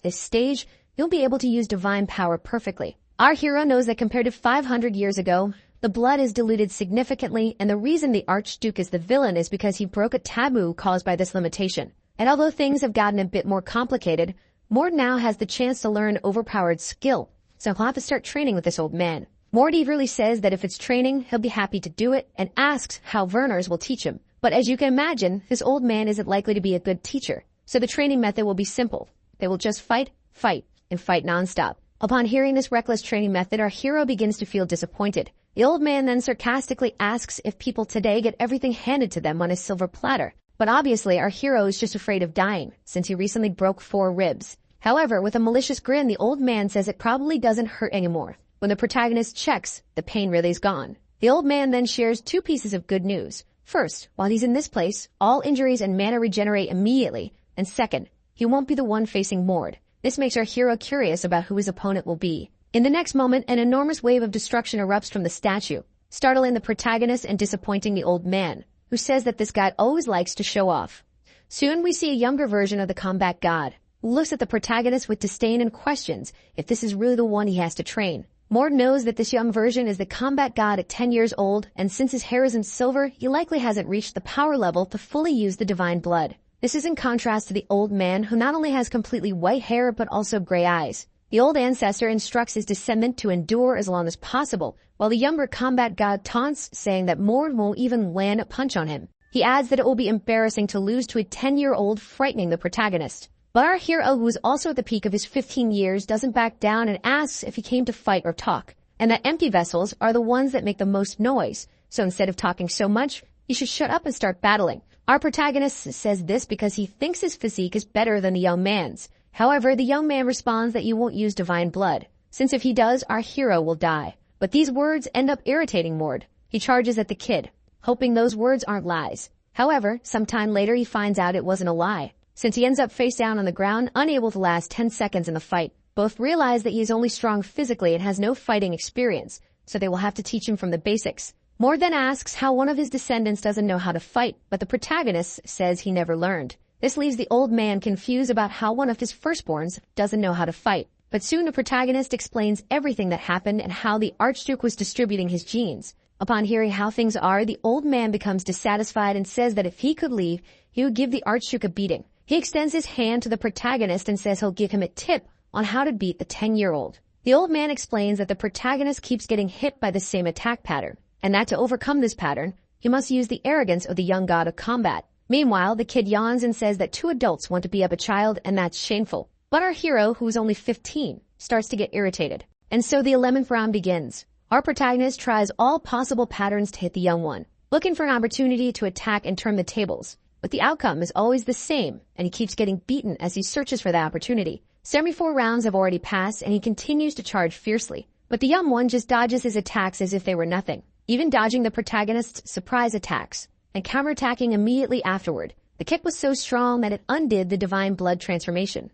this stage, you'll be able to use divine power perfectly. Our hero knows that compared to 500 years ago, the blood is diluted significantly, and the reason the Archduke is the villain is because he broke a taboo caused by this limitation. And although things have gotten a bit more complicated, Mord now has the chance to learn overpowered skill, so he'll have to start training with this old man. Mord eagerly says that if it's training, he'll be happy to do it, and asks how Vernars will teach him. But as you can imagine, this old man isn't likely to be a good teacher. So the training method will be simple. They will just fight, and fight nonstop. Upon hearing this reckless training method, our hero begins to feel disappointed. The old man then sarcastically asks if people today get everything handed to them on a silver platter. But obviously, our hero is just afraid of dying, since he recently broke 4 ribs. However, with a malicious grin, the old man says it probably doesn't hurt anymore. When the protagonist checks, the pain really is gone. The old man then shares 2 pieces of good news. First, while he's in this place, all injuries and mana regenerate immediately. And second, he won't be the one facing Mord. This makes our hero curious about who his opponent will be. In the next moment, an enormous wave of destruction erupts from the statue, startling the protagonist and disappointing the old man, who says that this god always likes to show off. Soon we see a younger version of the combat god, who looks at the protagonist with disdain and questions if this is really the one he has to train. Mord knows that this young version is the combat god at 10 years old, and since his hair isn't silver, he likely hasn't reached the power level to fully use the divine blood. This is in contrast to the old man, who not only has completely white hair but also gray eyes. The old ancestor instructs his descendant to endure as long as possible, while the younger combat god taunts, saying that Mord won't even land a punch on him. He adds that it will be embarrassing to lose to a 10-year-old, frightening the protagonist. But our hero, who is also at the peak of his 15 years, doesn't back down and asks if he came to fight or talk, and that empty vessels are the ones that make the most noise, so instead of talking so much, he should shut up and start battling. Our protagonist says this because he thinks his physique is better than the young man's. However, the young man responds that you won't use divine blood, since if he does, our hero will die. But these words end up irritating Mord. He charges at the kid, hoping those words aren't lies. However, sometime later he finds out it wasn't a lie, since he ends up face down on the ground, unable to last 10 seconds in the fight. Both realize that he is only strong physically and has no fighting experience, so they will have to teach him from the basics. Mord then asks how one of his descendants doesn't know how to fight, but the protagonist says he never learned. This leaves the old man confused about how one of his firstborns doesn't know how to fight. But soon the protagonist explains everything that happened and how the Archduke was distributing his genes. Upon hearing how things are, the old man becomes dissatisfied and says that if he could leave, he would give the Archduke a beating. He extends his hand to the protagonist and says he'll give him a tip on how to beat the 10-year-old. The old man explains that the protagonist keeps getting hit by the same attack pattern, and that to overcome this pattern, he must use the arrogance of the young god of combat. Meanwhile, the kid yawns and says that 2 adults want to beat up a child, and that's shameful. But our hero, who is only 15, starts to get irritated. And so the 11th round begins. Our protagonist tries all possible patterns to hit the young one, looking for an opportunity to attack and turn the tables. But the outcome is always the same, and he keeps getting beaten as he searches for the opportunity. 74 rounds have already passed, and he continues to charge fiercely. But the young one just dodges his attacks as if they were nothing, even dodging the protagonist's surprise attacks and counterattacking immediately afterward. The kick was so strong that it undid the divine blood transformation.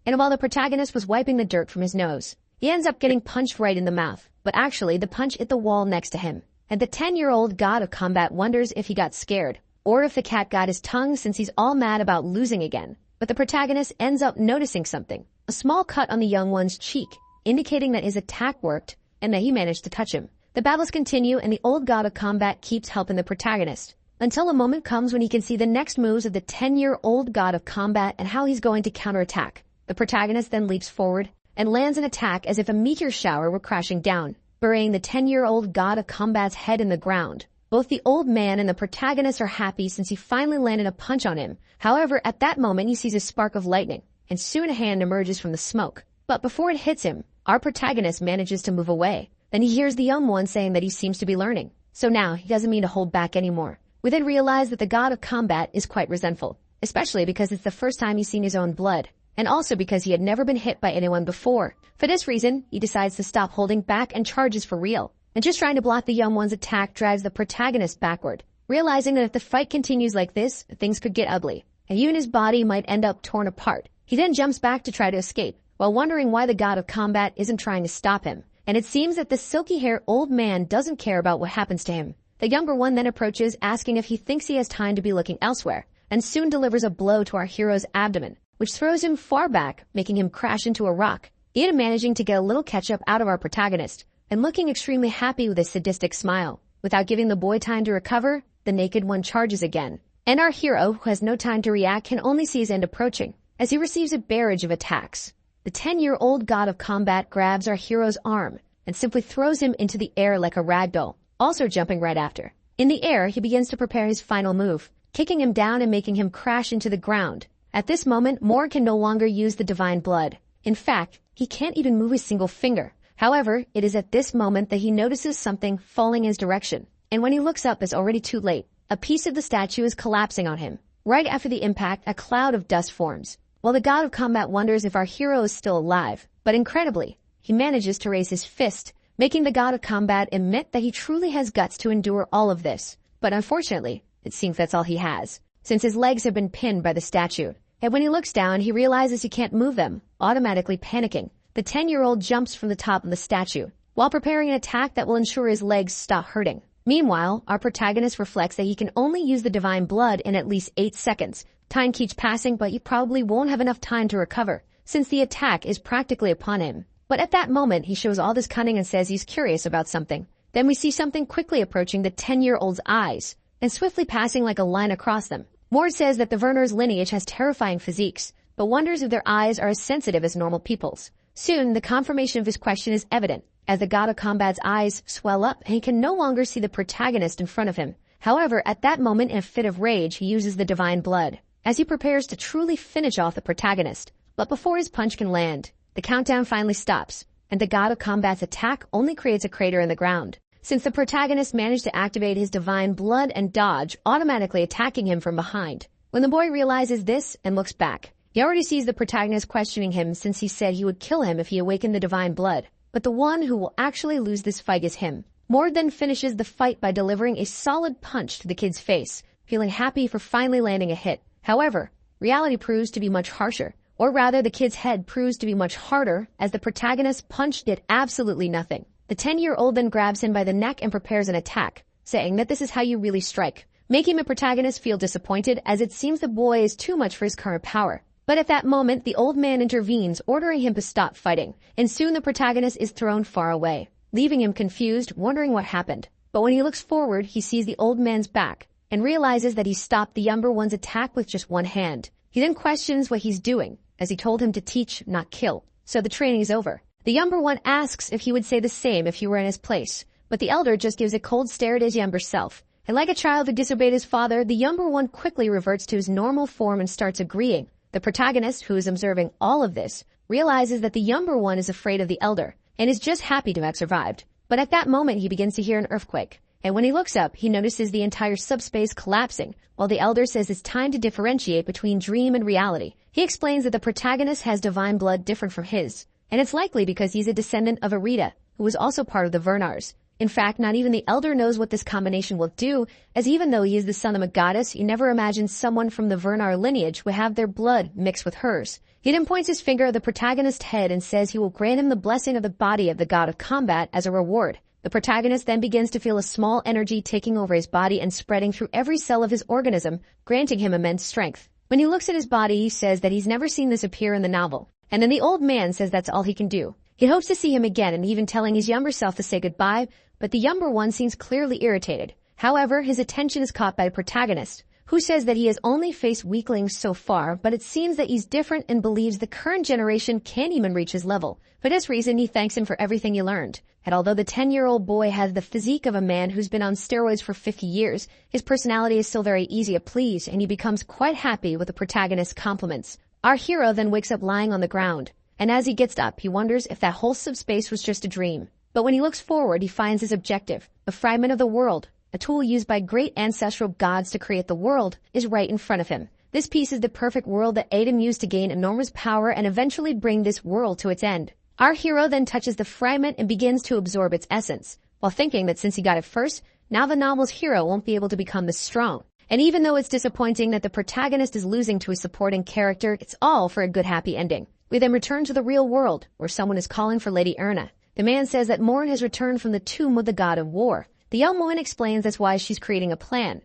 And while the protagonist was wiping the dirt from his nose, he ends up getting punched right in the mouth. But actually, the punch hit the wall next to him. And the 10-year-old god of combat wonders if he got scared, or if the cat got his tongue since he's all mad about losing again. But the protagonist ends up noticing something, a small cut on the young one's cheek, indicating that his attack worked and that he managed to touch him. The battles continue, and the old god of combat keeps helping the protagonist, until a moment comes when he can see the next moves of the 10-year-old god of combat and how he's going to counterattack. The protagonist then leaps forward and lands an attack as if a meteor shower were crashing down, burying the 10-year-old god of combat's head in the ground. Both the old man and the protagonist are happy since he finally landed a punch on him. However, at that moment he sees a spark of lightning, and soon a hand emerges from the smoke. But before it hits him, our protagonist manages to move away. Then he hears the young one saying that he seems to be learning. So now he doesn't mean to hold back anymore. We then realize that the god of combat is quite resentful, especially because it's the first time he's seen his own blood, and also because he had never been hit by anyone before. For this reason, he decides to stop holding back and charges for real. And just trying to block the young one's attack drives the protagonist backward, realizing that if the fight continues like this, things could get ugly, and even his body might end up torn apart. He then jumps back to try to escape, while wondering why the god of combat isn't trying to stop him. And it seems that the silky-haired old man doesn't care about what happens to him. The younger one then approaches, asking if he thinks he has time to be looking elsewhere, and soon delivers a blow to our hero's abdomen, which throws him far back, making him crash into a rock, yet managing to get a little ketchup out of our protagonist, and looking extremely happy with a sadistic smile. Without giving the boy time to recover, the naked one charges again. And our hero, who has no time to react, can only see his end approaching, as he receives a barrage of attacks. The 10-year-old god of combat grabs our hero's arm and simply throws him into the air like a rag doll, also jumping right after. In the air, he begins to prepare his final move, kicking him down and making him crash into the ground. At this moment, Mord can no longer use the divine blood. In fact, he can't even move a single finger. However, it is at this moment that he notices something falling in his direction. And when he looks up, it's already too late. A piece of the statue is collapsing on him. Right after the impact, a cloud of dust forms, while the god of combat wonders if our hero is still alive. But incredibly, he manages to raise his fist, making the god of combat admit that he truly has guts to endure all of this. But unfortunately, it seems that's all he has, since his legs have been pinned by the statue. And when he looks down, he realizes he can't move them, automatically panicking. The 10-year-old jumps from the top of the statue, while preparing an attack that will ensure his legs stop hurting. Meanwhile, our protagonist reflects that he can only use the divine blood in at least 8 seconds. Time keeps passing, but he probably won't have enough time to recover, since the attack is practically upon him. But at that moment, he shows all this cunning and says he's curious about something. Then we see something quickly approaching the 10-year-old's eyes and swiftly passing like a line across them. Mord says that the Werner's lineage has terrifying physiques, but wonders if their eyes are as sensitive as normal people's. Soon, the confirmation of his question is evident, as the god of combat's eyes swell up and he can no longer see the protagonist in front of him. However, at that moment, in a fit of rage, he uses the divine blood, as he prepares to truly finish off the protagonist. But before his punch can land, the countdown finally stops, and the god of combat's attack only creates a crater in the ground. Since the protagonist managed to activate his divine blood and dodge, automatically attacking him from behind. When the boy realizes this and looks back, he already sees the protagonist questioning him since he said he would kill him if he awakened the divine blood. But the one who will actually lose this fight is him. Mord then finishes the fight by delivering a solid punch to the kid's face, feeling happy for finally landing a hit. However, reality proves to be much harsher. Or rather, the kid's head proves to be much harder, as the protagonist's punch did absolutely nothing. The 10-year-old then grabs him by the neck and prepares an attack, saying that this is how you really strike, making the protagonist feel disappointed as it seems the boy is too much for his current power. But at that moment, the old man intervenes, ordering him to stop fighting, and soon the protagonist is thrown far away, leaving him confused, wondering what happened. But when he looks forward, he sees the old man's back and realizes that he stopped the younger one's attack with just one hand. He then questions what he's doing, as he told him to teach, not kill. So the training is over. The younger one asks if he would say the same if he were in his place, but the elder just gives a cold stare at his younger self. And like a child who disobeyed his father, the younger one quickly reverts to his normal form and starts agreeing. The protagonist, who is observing all of this, realizes that the younger one is afraid of the elder and is just happy to have survived. But at that moment, he begins to hear an earthquake. And when he looks up, he notices the entire subspace collapsing, while the elder says it's time to differentiate between dream and reality. He explains that the protagonist has divine blood different from his, and it's likely because he's a descendant of Arita, who was also part of the Vernars. In fact, not even the elder knows what this combination will do, as even though he is the son of a goddess, he never imagined someone from the Vernar lineage would have their blood mixed with hers. He then points his finger at the protagonist's head and says he will grant him the blessing of the body of the god of combat as a reward. The protagonist then begins to feel a small energy taking over his body and spreading through every cell of his organism, granting him immense strength. When he looks at his body, he says that he's never seen this appear in the novel. And then the old man says that's all he can do. He hopes to see him again and even telling his younger self to say goodbye, but the younger one seems clearly irritated. However, his attention is caught by the protagonist, who says that he has only faced weaklings so far, but it seems that he's different and believes the current generation can't even reach his level. For this reason, he thanks him for everything he learned. And although the 10-year-old boy has the physique of a man who's been on steroids for 50 years, his personality is still very easy to please, and he becomes quite happy with the protagonist's compliments. Our hero then wakes up lying on the ground, and as he gets up, he wonders if that whole subspace was just a dream. But when he looks forward, he finds his objective, a fragment of the world, a tool used by great ancestral gods to create the world, is right in front of him. This piece is the perfect world that Adam used to gain enormous power and eventually bring this world to its end. Our hero then touches the fragment and begins to absorb its essence, while thinking that since he got it first, now the novel's hero won't be able to become this strong. And even though it's disappointing that the protagonist is losing to a supporting character, it's all for a good happy ending. We then return to the real world, where someone is calling for Lady Erna. The man says that Morn has returned from the tomb of the god of war. The young woman explains that's why she's creating a plan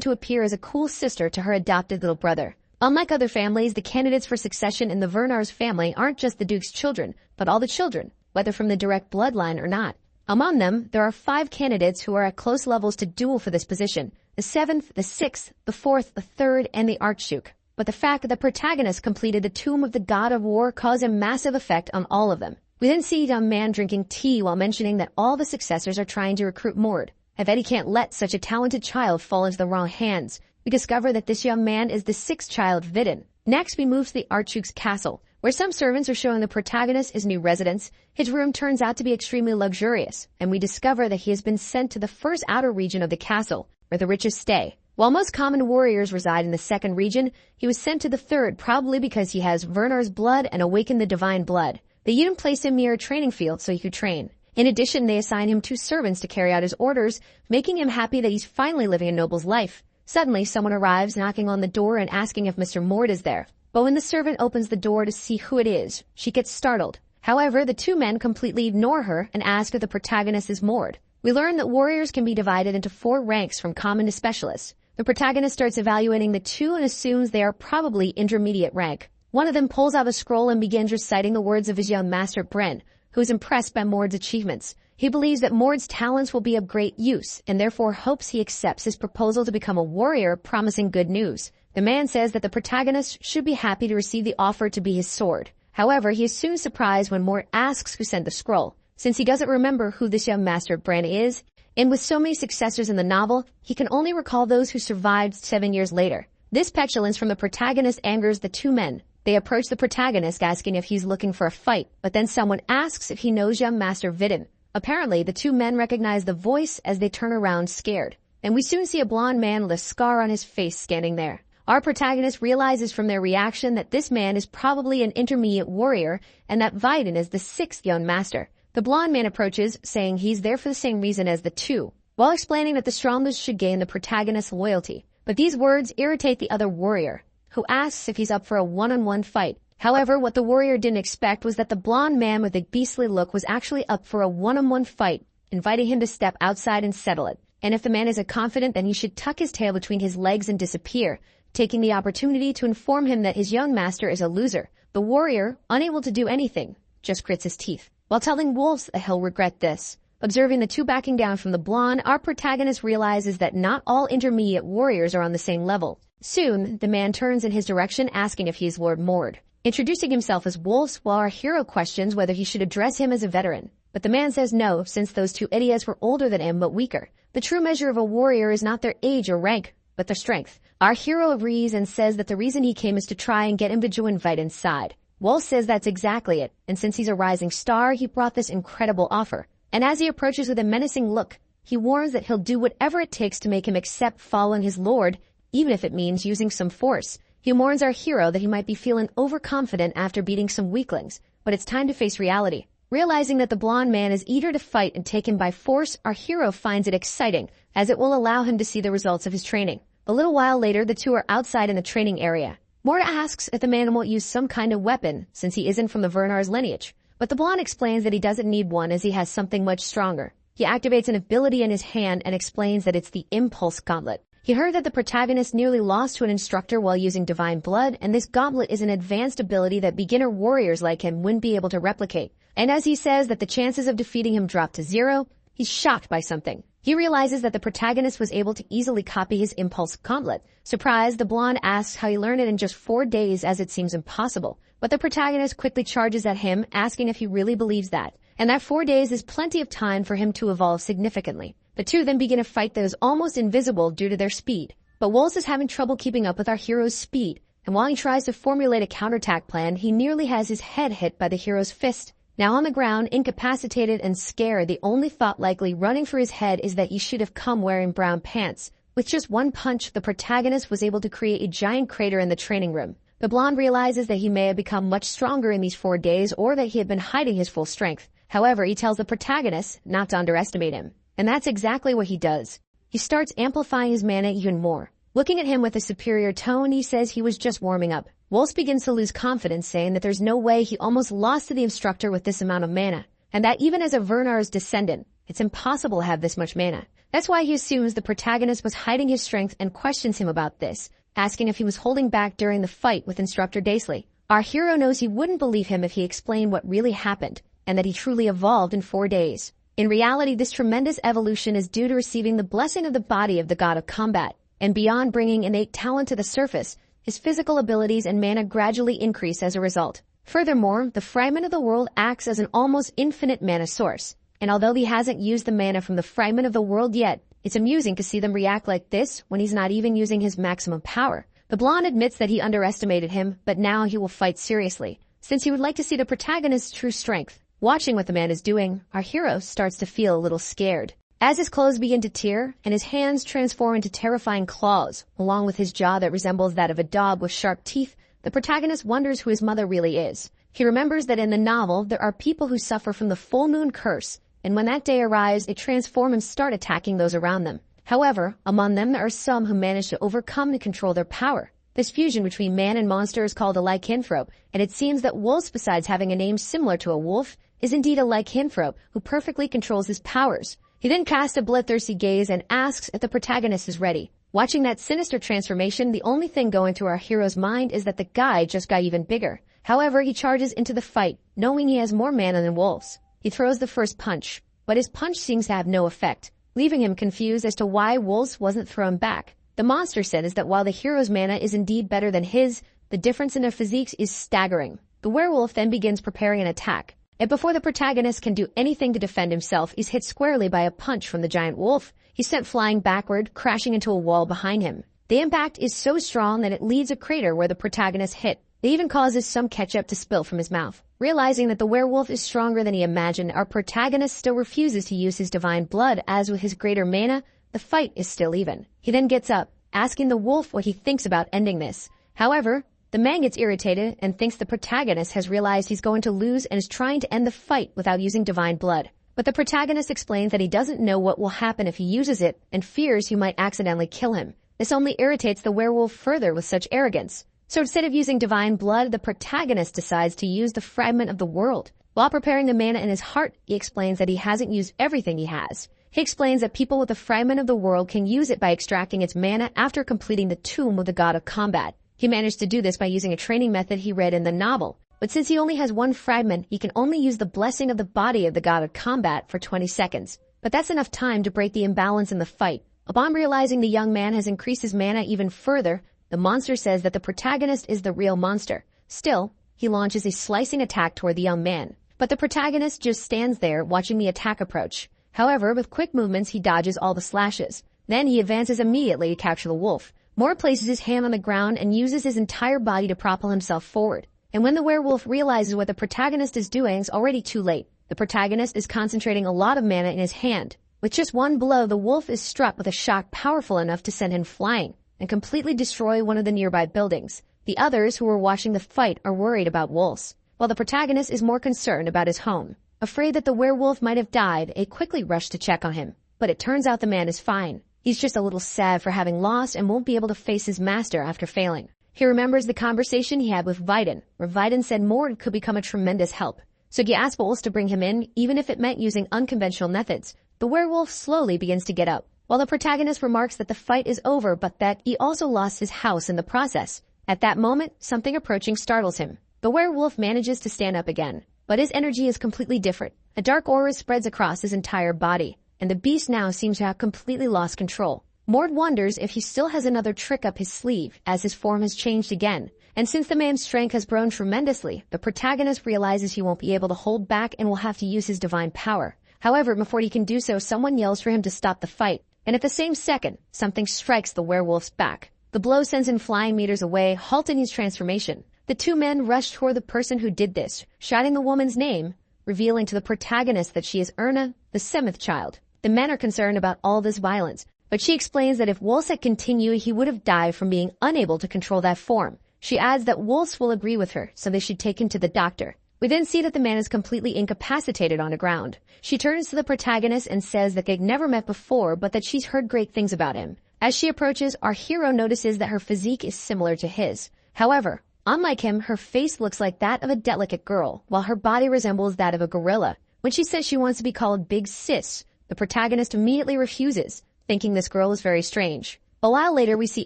to appear as a cool sister to her adopted little brother. Unlike other families, the candidates for succession in the Vernar's family aren't just the Duke's children, but all the children, whether from the direct bloodline or not. Among them, there are 5 candidates who are at close levels to duel for this position: the 7th, the 6th, the 4th, the 3rd, and the Archduke. But the fact that the protagonist completed the tomb of the god of war caused a massive effect on all of them. We then see a young man drinking tea while mentioning that all the successors are trying to recruit Mord. If Eddie can't let such a talented child fall into the wrong hands, we discover that this young man is the 6th child, Vidin. Next, we move to the Archduke's castle, where some servants are showing the protagonist his new residence. His room turns out to be extremely luxurious, and we discover that he has been sent to the first outer region of the castle, where the richest stay. While most common warriors reside in the 2nd region, he was sent to the 3rd, probably because he has Vernar's blood and awakened the divine blood. They even placed him near a training field so he could train. In addition, they assign him 2 servants to carry out his orders, making him happy that he's finally living a noble's life. Suddenly, someone arrives knocking on the door and asking if Mr. Mord is there. But when the servant opens the door to see who it is, she gets startled. However, the 2 men completely ignore her and ask if the protagonist is Mord. We learn that warriors can be divided into 4 ranks from common to specialist. The protagonist starts evaluating the 2 and assumes they are probably intermediate rank. One of them pulls out a scroll and begins reciting the words of his young master Bren, who is impressed by Mord's achievements. He believes that Mord's talents will be of great use and therefore hopes he accepts his proposal to become a warrior, promising good news. The man says that the protagonist should be happy to receive the offer to be his sword. However, he is soon surprised when Mord asks who sent the scroll, since he doesn't remember who this young master of Bran is, and with so many successors in the novel, he can only recall those who survived 7 years later. This petulance from the protagonist angers the two men. They approach the protagonist asking if he's looking for a fight, but then someone asks if he knows young Master Vidin. Apparently, the two men recognize the voice as they turn around scared, and we soon see a blonde man with a scar on his face standing there. Our protagonist realizes from their reaction that this man is probably an intermediate warrior and that Vidin is the 6th young master. The blonde man approaches, saying he's there for the same reason as the two, while explaining that the strongest should gain the protagonist's loyalty. But these words irritate the other warrior, who asks if he's up for a one-on-one fight. However, what the warrior didn't expect was that the blonde man with the beastly look was actually up for a one-on-one fight, inviting him to step outside and settle it. And if the man isn't confident, then he should tuck his tail between his legs and disappear, taking the opportunity to inform him that his young master is a loser. The warrior, unable to do anything, just grits his teeth, while telling Wolves that he'll regret this. Observing the two backing down from the blonde, our protagonist realizes that not all intermediate warriors are on the same level. Soon, the man turns in his direction asking if he is Lord Mord, introducing himself as Wolves while our hero questions whether he should address him as a veteran. But the man says no, since those two idiots were older than him but weaker. The true measure of a warrior is not their age or rank, but their strength. Our hero agrees and says that the reason he came is to try and get him to join Vidin's side. Wolves says that's exactly it, and since he's a rising star, he brought this incredible offer. And as he approaches with a menacing look, he warns that he'll do whatever it takes to make him accept following his lord, even if it means using some force. He warns our hero that he might be feeling overconfident after beating some weaklings, but it's time to face reality. Realizing that the blonde man is eager to fight and take him by force, our hero finds it exciting, as it will allow him to see the results of his training. A little while later, the two are outside in the training area. Mord asks if the man won't use some kind of weapon, since he isn't from the Vernar's lineage. But the blonde explains that he doesn't need one as he has something much stronger. He activates an ability in his hand and explains that it's the Impulse Gauntlet. He heard that the protagonist nearly lost to an instructor while using Divine Blood, and this gauntlet is an advanced ability that beginner warriors like him wouldn't be able to replicate. And as he says that the chances of defeating him drop to 0, he's shocked by something. He realizes that the protagonist was able to easily copy his Impulse Gauntlet. Surprised, the blonde asks how he learned it in just 4 days as it seems impossible. But the protagonist quickly charges at him, asking if he really believes that, and that 4 days is plenty of time for him to evolve significantly. The two then begin a fight that is almost invisible due to their speed. But Wolves is having trouble keeping up with our hero's speed, and while he tries to formulate a counterattack plan, he nearly has his head hit by the hero's fist. Now on the ground, incapacitated and scared, the only thought likely running through his head is that he should have come wearing brown pants. With just one punch, the protagonist was able to create a giant crater in the training room. The blonde realizes that he may have become much stronger in these 4 days or that he had been hiding his full strength. However, he tells the protagonist not to underestimate him. And that's exactly what he does. He starts amplifying his mana even more. Looking at him with a superior tone, he says he was just warming up. Wolves begins to lose confidence, saying that there's no way he almost lost to the instructor with this amount of mana, and that even as a Vernar's descendant, it's impossible to have this much mana. That's why he assumes the protagonist was hiding his strength and questions him about this, asking if he was holding back during the fight with Instructor Daisley. Our hero knows he wouldn't believe him if he explained what really happened, and that he truly evolved in 4 days. In reality, this tremendous evolution is due to receiving the blessing of the body of the god of combat, and beyond bringing innate talent to the surface, his physical abilities and mana gradually increase as a result. Furthermore, the Fragment of the World acts as an almost infinite mana source, and although he hasn't used the mana from the Fragment of the World yet, it's amusing to see them react like this when he's not even using his maximum power. The blonde admits that he underestimated him, but now he will fight seriously, since he would like to see the protagonist's true strength. Watching what the man is doing, our hero starts to feel a little scared. As his clothes begin to tear and his hands transform into terrifying claws, along with his jaw that resembles that of a dog with sharp teeth, the protagonist wonders who his mother really is. He remembers that in the novel, there are people who suffer from the full moon curse, and when that day arrives, they transform and start attacking those around them. However, among them there are some who manage to overcome and control their power. This fusion between man and monster is called a lycanthrope, and it seems that Wolves, besides having a name similar to a wolf, is indeed a lycanthrope who perfectly controls his powers. He then casts a bloodthirsty gaze and asks if the protagonist is ready. Watching that sinister transformation, the only thing going through our hero's mind is that the guy just got even bigger. However, he charges into the fight, knowing he has more mana than Wolf's. He throws the first punch, but his punch seems to have no effect, leaving him confused as to why Wolf's wasn't thrown back. The monster says that while the hero's mana is indeed better than his, the difference in their physiques is staggering. The werewolf then begins preparing an attack, and before the protagonist can do anything to defend himself, he's hit squarely by a punch from the giant wolf. He's sent flying backward, crashing into a wall behind him. The impact is so strong that it leaves a crater where the protagonist hit. It even causes some ketchup to spill from his mouth. Realizing that the werewolf is stronger than he imagined, our protagonist still refuses to use his divine blood, as with his greater mana, the fight is still even. He then gets up, asking the wolf what he thinks about ending this. However, the man gets irritated and thinks the protagonist has realized he's going to lose and is trying to end the fight without using divine blood. But the protagonist explains that he doesn't know what will happen if he uses it and fears he might accidentally kill him. This only irritates the werewolf further with such arrogance. So instead of using divine blood, the protagonist decides to use the fragment of the world. While preparing the mana in his heart, he explains that he hasn't used everything he has. He explains that people with the fragment of the world can use it by extracting its mana after completing the tomb of the god of combat. He managed to do this by using a training method he read in the novel. But since he only has one fragment, he can only use the blessing of the body of the god of combat for 20 seconds. But that's enough time to break the imbalance in the fight. Upon realizing the young man has increased his mana even further, the monster says that the protagonist is the real monster. Still, he launches a slicing attack toward the young man. But the protagonist just stands there watching the attack approach. However, with quick movements, he dodges all the slashes. Then he advances immediately to capture the wolf. Mord places his hand on the ground and uses his entire body to propel himself forward. And when the werewolf realizes what the protagonist is doing, it's already too late. The protagonist is concentrating a lot of mana in his hand. With just one blow, the wolf is struck with a shock powerful enough to send him flying and completely destroy one of the nearby buildings. The others who were watching the fight are worried about wolves, while the protagonist is more concerned about his home. Afraid that the werewolf might have died, they quickly rush to check on him. But it turns out the man is fine. He's just a little sad for having lost and won't be able to face his master after failing. He remembers the conversation he had with Vidin, where Vidin said Mord could become a tremendous help. So he asks Bowles to bring him in, even if it meant using unconventional methods. The werewolf slowly begins to get up, while the protagonist remarks that the fight is over but that he also lost his house in the process. At that moment, something approaching startles him. The werewolf manages to stand up again, but his energy is completely different. A dark aura spreads across his entire body, and the beast now seems to have completely lost control. Mord wonders if he still has another trick up his sleeve, as his form has changed again. And since the man's strength has grown tremendously, the protagonist realizes he won't be able to hold back and will have to use his divine power. However, before he can do so, someone yells for him to stop the fight. And at the same second, something strikes the werewolf's back. The blow sends him flying meters away, halting his transformation. The two men rush toward the person who did this, shouting the woman's name, revealing to the protagonist that she is Erna, the 7th child. The men are concerned about all this violence, but she explains that if Wolse had continued, he would have died from being unable to control that form. She adds that Wolse will agree with her, so they should take him to the doctor. We then see that the man is completely incapacitated on the ground. She turns to the protagonist and says that they've never met before, but that she's heard great things about him. As she approaches, our hero notices that her physique is similar to his. However, unlike him, her face looks like that of a delicate girl, while her body resembles that of a gorilla. When she says she wants to be called Big Sis, the protagonist immediately refuses, thinking this girl is very strange. A while later, we see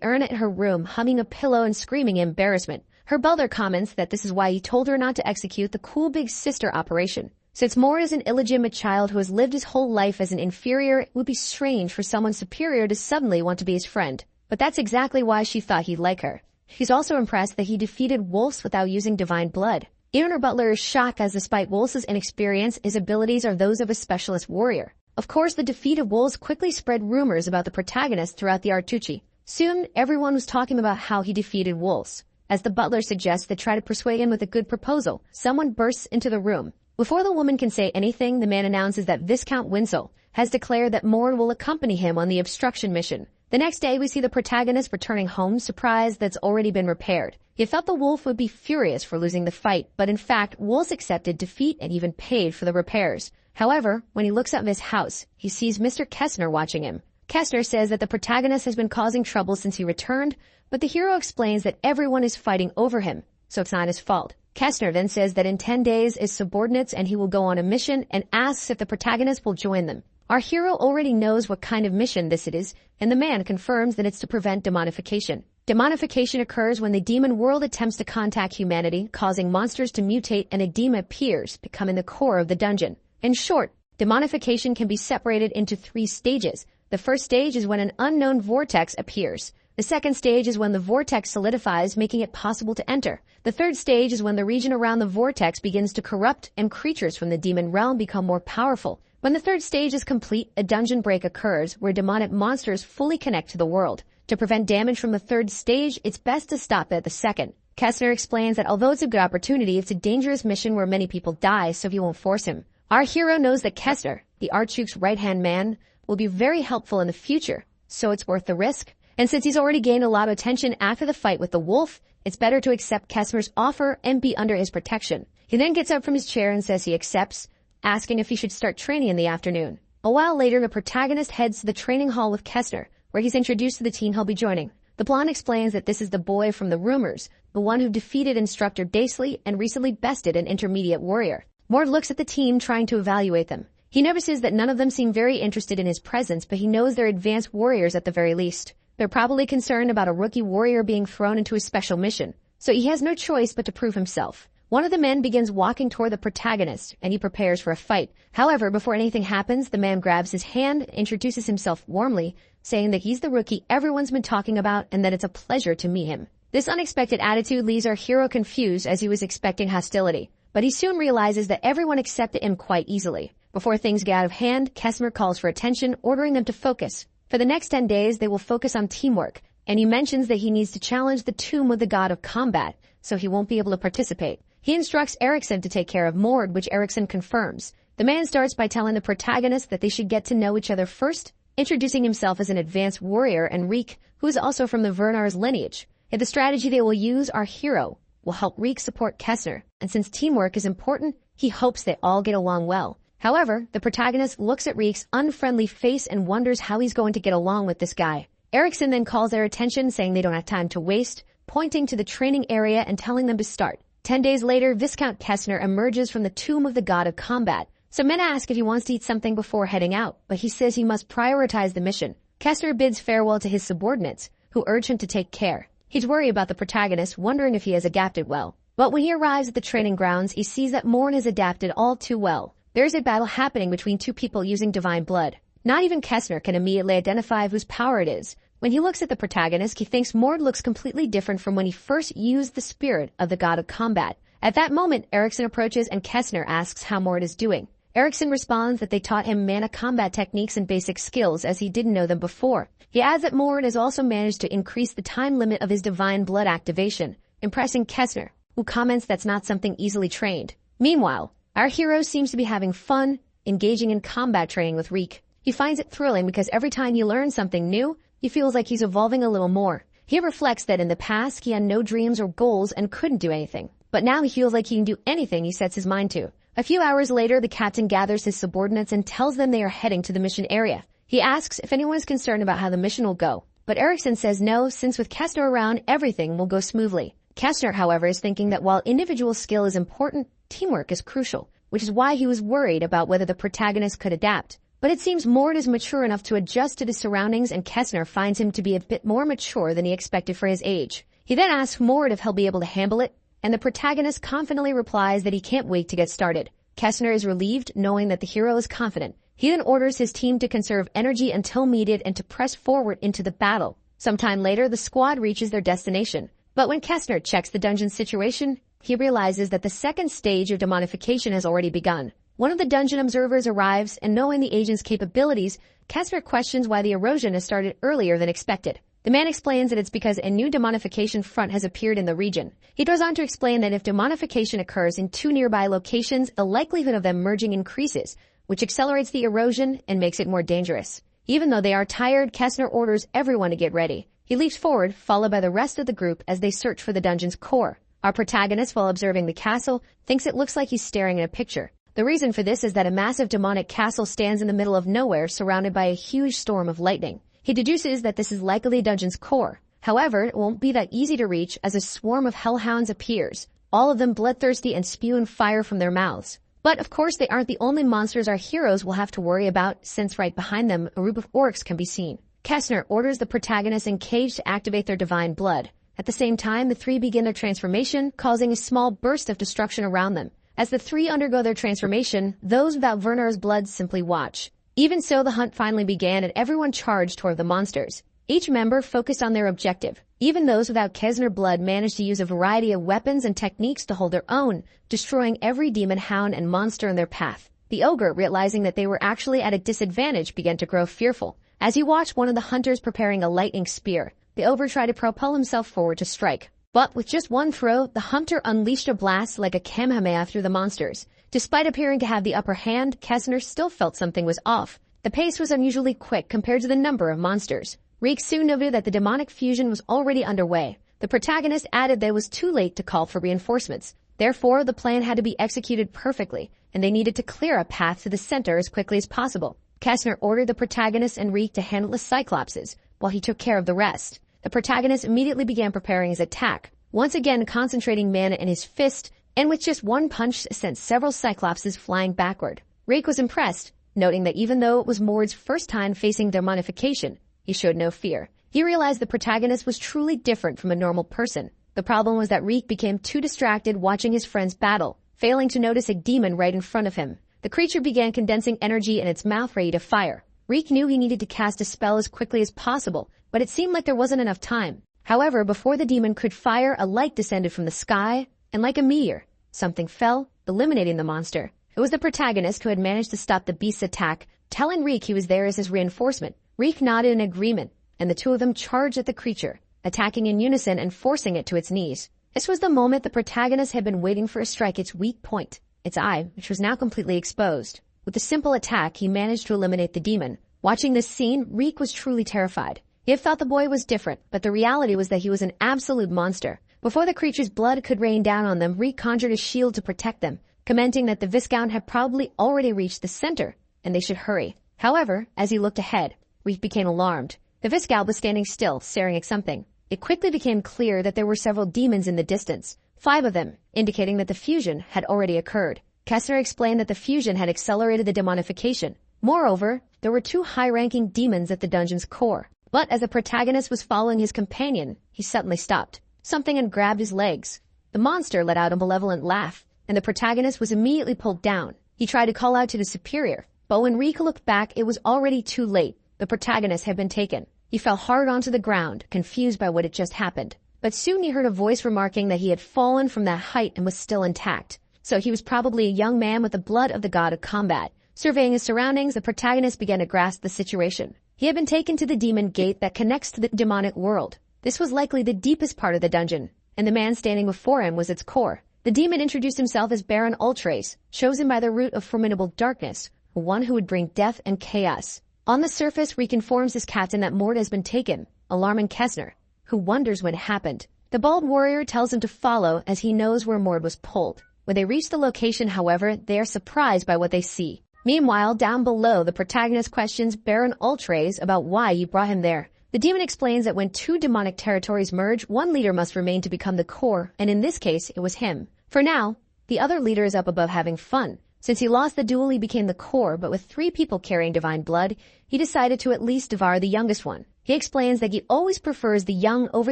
Erna in her room, humming a pillow and screaming in embarrassment. Her butler comments that this is why he told her not to execute the cool big sister operation. Since Mord is an illegitimate child who has lived his whole life as an inferior, it would be strange for someone superior to suddenly want to be his friend. But that's exactly why she thought he'd like her. She's also impressed that he defeated Wolse without using divine blood. Even her butler is shocked, as despite Wolse's inexperience, his abilities are those of a specialist warrior. Of course, the defeat of Wolse quickly spread rumors about the protagonist throughout the Artucci. Soon, everyone was talking about how he defeated Wolse. As the butler suggests they try to persuade him with a good proposal, someone bursts into the room. Before the woman can say anything, the man announces that Viscount Winslow has declared that Mord will accompany him on the obstruction mission. The next day, we see the protagonist returning home, surprised that's already been repaired. He thought the wolf would be furious for losing the fight, but in fact, Wolse accepted defeat and even paid for the repairs. However, when he looks up his house, he sees Mr. Kestner watching him. Kestner says that the protagonist has been causing trouble since he returned, but the hero explains that everyone is fighting over him, so it's not his fault. Kestner then says that in 10 days is subordinates and he will go on a mission, and asks if the protagonist will join them. Our hero already knows what kind of mission this is, and the man confirms that it's to prevent demonification. Demonification occurs when the demon world attempts to contact humanity, causing monsters to mutate, and a demon appears, becoming the core of the dungeon. In short, demonification can be separated into 3 stages. The first stage is when an unknown vortex appears. The second stage is when the vortex solidifies, making it possible to enter. The third stage is when the region around the vortex begins to corrupt and creatures from the demon realm become more powerful. When the third stage is complete, a dungeon break occurs where demonic monsters fully connect to the world. To prevent damage from the third stage, it's best to stop at the second. Kessner explains that although it's a good opportunity, it's a dangerous mission where many people die, so he won't force him. Our hero knows that Kessner, the Archduke's right-hand man, will be very helpful in the future, so it's worth the risk. And since he's already gained a lot of attention after the fight with the wolf, it's better to accept Kessner's offer and be under his protection. He then gets up from his chair and says he accepts, asking if he should start training in the afternoon. A while later, the protagonist heads to the training hall with Kessner, where he's introduced to the teen he'll be joining. The plot explains that this is the boy from the rumors, the one who defeated instructor Daisley and recently bested an intermediate warrior. Mord looks at the team, trying to evaluate them. He notices that none of them seem very interested in his presence, but he knows they're advanced warriors at the very least. They're probably concerned about a rookie warrior being thrown into a special mission, so he has no choice but to prove himself. One of the men begins walking toward the protagonist, and he prepares for a fight. However, before anything happens, the man grabs his hand and introduces himself warmly, saying that he's the rookie everyone's been talking about and that it's a pleasure to meet him. This unexpected attitude leaves our hero confused, as he was expecting hostility. But he soon realizes that everyone accepted him quite easily. Before things get out of hand, Kessner calls for attention, ordering them to focus. For the next 10 days, they will focus on teamwork, and he mentions that he needs to challenge the tomb of the god of combat, so he won't be able to participate. He instructs Erickson to take care of Mord, which Erickson confirms. The man starts by telling the protagonist that they should get to know each other first, introducing himself as an advanced warrior, and Reek, who is also from the Vernar's lineage. In the strategy they will use, our hero will help Reek support Kessner, and since teamwork is important, he hopes they all get along well. However, the protagonist looks at Reek's unfriendly face and wonders how he's going to get along with this guy. Erickson then calls their attention, saying they don't have time to waste, pointing to the training area and telling them to start. 10 days later, Viscount Kessner emerges from the tomb of the god of combat. Some men ask if he wants to eat something before heading out, but he says he must prioritize the mission. Kessner bids farewell to his subordinates, who urge him to take care. He's worried about the protagonist, wondering if he has adapted well. But when he arrives at the training grounds, he sees that Morn has adapted all too well. There's a battle happening between 2 people using divine blood. Not even Kessner can immediately identify whose power it is. When he looks at the protagonist, he thinks Mord looks completely different from when he first used the spirit of the god of combat. At that moment, Erickson approaches and Kessner asks how Mord is doing. Erickson responds that they taught him mana combat techniques and basic skills, as he didn't know them before. He adds that Mord has also managed to increase the time limit of his divine blood activation, impressing Kessner, who comments that's not something easily trained. Meanwhile, our hero seems to be having fun, engaging in combat training with Reek. He finds it thrilling because every time he learns something new, he feels like he's evolving a little more. He reflects that in the past he had no dreams or goals and couldn't do anything. But now he feels like he can do anything he sets his mind to. A few hours later, the captain gathers his subordinates and tells them they are heading to the mission area. He asks if anyone is concerned about how the mission will go. But Erickson says no, since with Kessner around, everything will go smoothly. Kessner, however, is thinking that while individual skill is important, teamwork is crucial, which is why he was worried about whether the protagonist could adapt. But it seems Mord is mature enough to adjust to the surroundings, and Kessner finds him to be a bit more mature than he expected for his age. He then asks Mord if he'll be able to handle it, and the protagonist confidently replies that he can't wait to get started. Kessner is relieved, knowing that the hero is confident. He then orders his team to conserve energy until needed and to press forward into the battle. Sometime later, the squad reaches their destination. But when Kessner checks the dungeon situation, he realizes that the second stage of demonification has already begun. One of the dungeon observers arrives, and knowing the agent's capabilities, Kessner questions why the erosion has started earlier than expected. The man explains that it's because a new demonification front has appeared in the region. He goes on to explain that if demonification occurs in 2 nearby locations, the likelihood of them merging increases, which accelerates the erosion and makes it more dangerous. Even though they are tired, Kessner orders everyone to get ready. He leaps forward, followed by the rest of the group as they search for the dungeon's core. Our protagonist, while observing the castle, thinks it looks like he's staring at a picture. The reason for this is that a massive demonic castle stands in the middle of nowhere, surrounded by a huge storm of lightning. He deduces that this is likely the dungeon's core. However, it won't be that easy to reach as a swarm of hellhounds appears, all of them bloodthirsty and spewing fire from their mouths. But of course, they aren't the only monsters our heroes will have to worry about, since right behind them, a group of orcs can be seen. Kestner orders the protagonist in Cage to activate their divine blood. At the same time, the three begin their transformation, causing a small burst of destruction around them. As the three undergo their transformation, those without Werner's blood simply watch. Even so, the hunt finally began and everyone charged toward the monsters. Each member focused on their objective. Even those without Kestner blood managed to use a variety of weapons and techniques to hold their own, destroying every demon, hound, and monster in their path. The ogre, realizing that they were actually at a disadvantage, began to grow fearful. As he watched one of the hunters preparing a lightning spear, the ogre tried to propel himself forward to strike. But with just one throw, the hunter unleashed a blast like a Kamehameha through the monsters. Despite appearing to have the upper hand, Kestner still felt something was off. The pace was unusually quick compared to the number of monsters. Reek soon noted that the demonic fusion was already underway. The protagonist added that it was too late to call for reinforcements. Therefore, the plan had to be executed perfectly, and they needed to clear a path to the center as quickly as possible. Kestner ordered the protagonist and Reek to handle the Cyclopses, while he took care of the rest. The protagonist immediately began preparing his attack, once again concentrating mana in his fist, and with just one punch sent several Cyclopses flying backward. Reek was impressed, noting that even though it was Mord's first time facing demonification, he showed no fear. He realized the protagonist was truly different from a normal person. The problem was that Reek became too distracted watching his friends battle, failing to notice a demon right in front of him. The creature began condensing energy in its mouth, ready to fire. Reek knew he needed to cast a spell as quickly as possible, but it seemed like there wasn't enough time. However, before the demon could fire, a light descended from the sky, and like a meteor, something fell, eliminating the monster. It was the protagonist who had managed to stop the beast's attack, telling Reek he was there as his reinforcement. Reek nodded in agreement, and the two of them charged at the creature, attacking in unison and forcing it to its knees. This was the moment the protagonist had been waiting for to strike its weak point, its eye, which was now completely exposed. With a simple attack, he managed to eliminate the demon. Watching this scene, Reek was truly terrified. He had thought the boy was different, but the reality was that he was an absolute monster. Before the creature's blood could rain down on them, Reek conjured a shield to protect them, commenting that the Viscount had probably already reached the center, and they should hurry. However, as he looked ahead, Reek became alarmed. The Viscount was standing still, staring at something. It quickly became clear that there were several demons in the distance, 5 of them, indicating that the fusion had already occurred. Kestner explained that the fusion had accelerated the demonification. Moreover, there were 2 high-ranking demons at the dungeon's core. But as the protagonist was following his companion, he suddenly stopped. Something had grabbed his legs. The monster let out a malevolent laugh, and the protagonist was immediately pulled down. He tried to call out to the superior, but when Rika looked back, it was already too late. The protagonist had been taken. He fell hard onto the ground, confused by what had just happened. But soon he heard a voice remarking that he had fallen from that height and was still intact. So he was probably a young man with the blood of the god of combat. Surveying his surroundings, the protagonist began to grasp the situation. He had been taken to the demon gate that connects to the demonic world. This was likely the deepest part of the dungeon, and the man standing before him was its core. The demon introduced himself as Baron Ultrace, chosen by the root of formidable darkness, one who would bring death and chaos. On the surface, Reek informs his captain that Mord has been taken, alarming Kestner, who wonders when it happened. The bald warrior tells him to follow as he knows where Mord was pulled. When they reach the location, however, they are surprised by what they see. Meanwhile, down below, the protagonist questions Baron Ultrace about why he brought him there. The demon explains that when 2 demonic territories merge, one leader must remain to become the core, and in this case, it was him. For now, the other leader is up above having fun. Since he lost the duel, he became the core, but with 3 people carrying divine blood, he decided to at least devour the youngest one. He explains that he always prefers the young over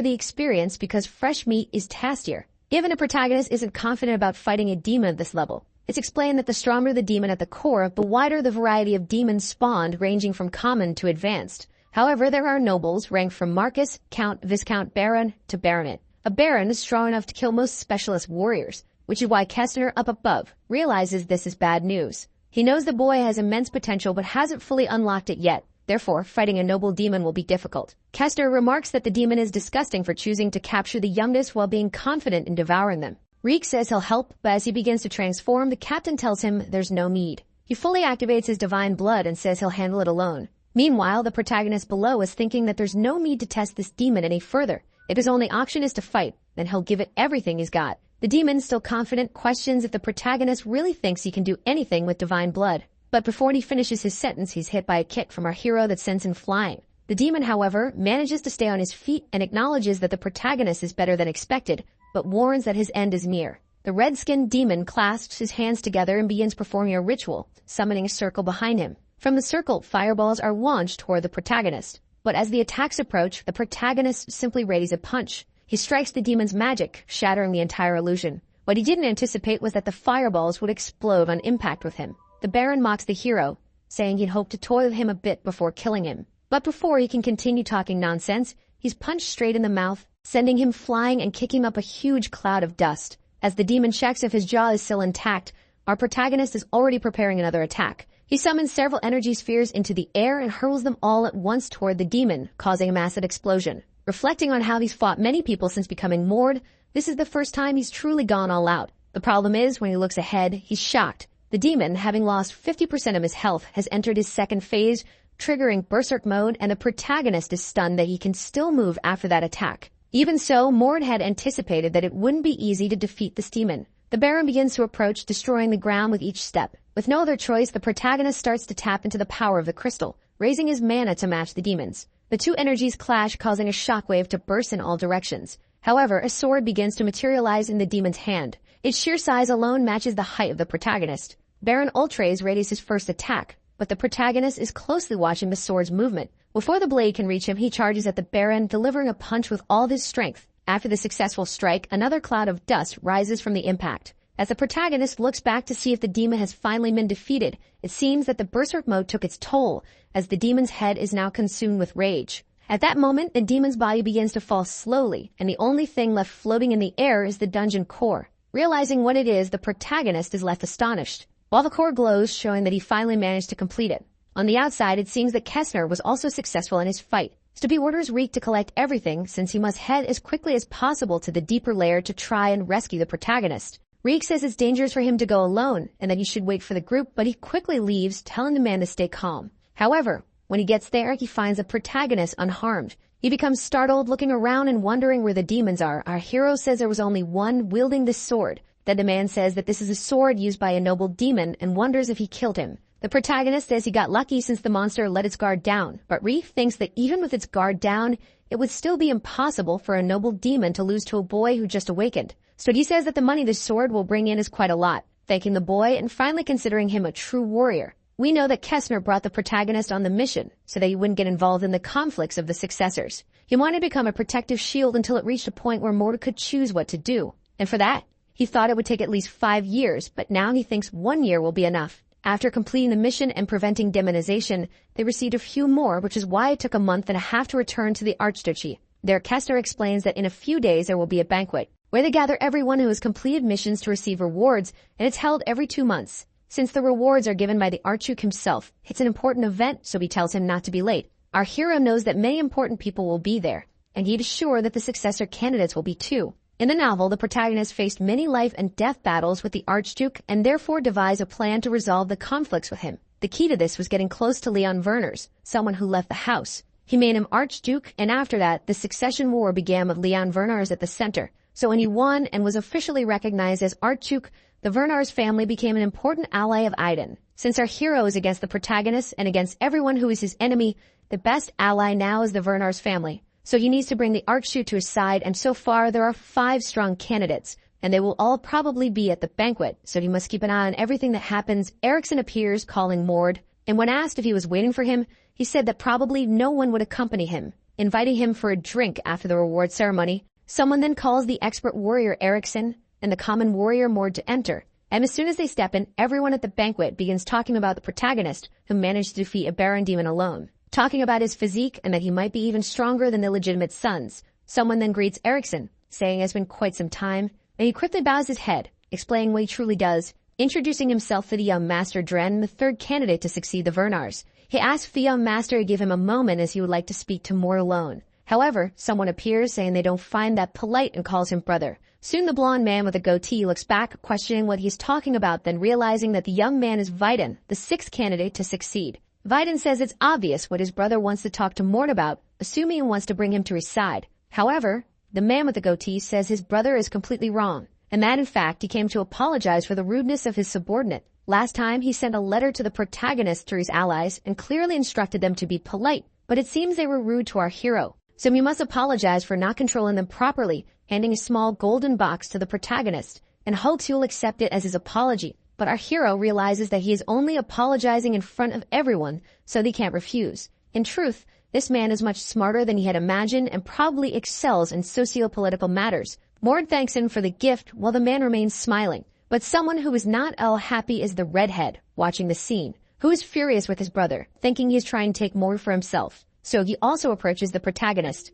the experienced because fresh meat is tastier. Even a protagonist isn't confident about fighting a demon at this level. It's explained that the stronger the demon at the core, the wider the variety of demons spawned, ranging from common to advanced. However, there are nobles ranked from Marquis, Count, Viscount, Baron to Baronet. A Baron is strong enough to kill most specialist warriors, which is why Kestner, up above, realizes this is bad news. He knows the boy has immense potential but hasn't fully unlocked it yet. Therefore, fighting a noble demon will be difficult. Kestner remarks that the demon is disgusting for choosing to capture the youngest while being confident in devouring them. Reek says he'll help, but as he begins to transform, the captain tells him there's no need. He fully activates his divine blood and says he'll handle it alone. Meanwhile, the protagonist below is thinking that there's no need to test this demon any further. If his only option is to fight, then he'll give it everything he's got. The demon, still confident, questions if the protagonist really thinks he can do anything with divine blood. But before he finishes his sentence, he's hit by a kick from our hero that sends him flying. The demon, however, manages to stay on his feet and acknowledges that the protagonist is better than expected, but warns that his end is near. The red-skinned demon clasps his hands together and begins performing a ritual, summoning a circle behind him. From the circle, fireballs are launched toward the protagonist. But as the attacks approach, the protagonist simply readies a punch. He strikes the demon's magic, shattering the entire illusion. What he didn't anticipate was that the fireballs would explode on impact with him. The Baron mocks the hero, saying he'd hoped to toy with him a bit before killing him. But before he can continue talking nonsense, he's punched straight in the mouth, sending him flying and kicking up a huge cloud of dust. As the demon checks if his jaw is still intact, our protagonist is already preparing another attack. He summons several energy spheres into the air and hurls them all at once toward the demon, causing a massive explosion. Reflecting on how he's fought many people since becoming Mord, this is the first time he's truly gone all out. The problem is, when he looks ahead, he's shocked. The demon, having lost 50% of his health, has entered his second phase, triggering Berserk mode, and the protagonist is stunned that he can still move after that attack. Even so, Mord had anticipated that it wouldn't be easy to defeat this demon. The Baron begins to approach, destroying the ground with each step. With no other choice, the protagonist starts to tap into the power of the crystal, raising his mana to match the demon's. The two energies clash, causing a shockwave to burst in all directions. However, a sword begins to materialize in the demon's hand. Its sheer size alone matches the height of the protagonist. Baron Ultraze readies his first attack, but the protagonist is closely watching the sword's movement. Before the blade can reach him, he charges at the Baron, delivering a punch with all his strength. After the successful strike, another cloud of dust rises from the impact. As the protagonist looks back to see if the demon has finally been defeated, it seems that the Berserk mode took its toll, as the demon's head is now consumed with rage. At that moment, the demon's body begins to fall slowly, and the only thing left floating in the air is the dungeon core. Realizing what it is, the protagonist is left astonished, while the core glows, showing that he finally managed to complete it. On the outside, it seems that Kessner was also successful in his fight. Stuppy orders Reek to collect everything, since he must head as quickly as possible to the deeper layer to try and rescue the protagonist. Reek says it's dangerous for him to go alone, and that he should wait for the group, but he quickly leaves, telling the man to stay calm. However, when he gets there, he finds the protagonist unharmed. He becomes startled, looking around and wondering where the demons are. Our hero says there was only one wielding this sword. Then the man says that this is a sword used by a noble demon and wonders if he killed him. The protagonist says he got lucky since the monster let its guard down, but Reef thinks that even with its guard down, it would still be impossible for a noble demon to lose to a boy who just awakened. So he says that the money this sword will bring in is quite a lot, thanking the boy and finally considering him a true warrior. We know that Kessner brought the protagonist on the mission so that he wouldn't get involved in the conflicts of the successors. He wanted to become a protective shield until it reached a point where Mord could choose what to do. And for that, he thought it would take at least 5 years, but now he thinks 1 year will be enough. After completing the mission and preventing demonization, they received a few more, which is why it took a month and a half to return to the Archduchy. There, Kessner explains that in a few days there will be a banquet, where they gather everyone who has completed missions to receive rewards, and it's held every 2 months. Since the rewards are given by the Archduke himself, it's an important event, so he tells him not to be late. Our hero knows that many important people will be there, and he is sure that the successor candidates will be too. In the novel, the protagonist faced many life and death battles with the Archduke and therefore devised a plan to resolve the conflicts with him. The key to this was getting close to Leon Werners, someone who left the house. He made him Archduke, and after that, the succession war began with Leon Werners at the center. So when he won and was officially recognized as Archduke, the Werners family became an important ally of Aiden. Since our hero is against the protagonist and against everyone who is his enemy, the best ally now is the Werners family. So he needs to bring the Archduke to his side, and so far there are 5 strong candidates, and they will all probably be at the banquet, so he must keep an eye on everything that happens. Erickson appears, calling Mord, and when asked if he was waiting for him, he said that probably no one would accompany him, inviting him for a drink after the reward ceremony. Someone then calls the expert warrior Erickson and the common warrior Mord to enter, and as soon as they step in, everyone at the banquet begins talking about the protagonist who managed to defeat a Baron demon alone, talking about his physique and that he might be even stronger than the legitimate sons. Someone then greets Erickson, saying it's been quite some time, and he quickly bows his head, explaining what he truly does, introducing himself to the young Master Dren, the 3rd candidate to succeed the Werners. He asks the young master to give him a moment as he would like to speak to Mord alone. However, someone appears saying they don't find that polite and calls him brother. Soon the blonde man with a goatee looks back, questioning what he's talking about, then realizing that the young man is Vidin, the 6th candidate to succeed. Vidin says it's obvious what his brother wants to talk to Mord about, assuming he wants to bring him to his side. However, the man with the goatee says his brother is completely wrong, and that in fact he came to apologize for the rudeness of his subordinate. Last time he sent a letter to the protagonist through his allies and clearly instructed them to be polite, but it seems they were rude to our hero. So he must apologize for not controlling them properly, handing a small golden box to the protagonist, and hopes he will accept it as his apology. But our hero realizes that he is only apologizing in front of everyone, so they can't refuse. In truth, This man is much smarter than he had imagined and probably excels in socio-political matters. Mord thanks him for the gift while the man remains smiling. But someone who is not all happy is the redhead, watching the scene, who is furious with his brother, thinking he is trying to take more for himself. So he also approaches the protagonist,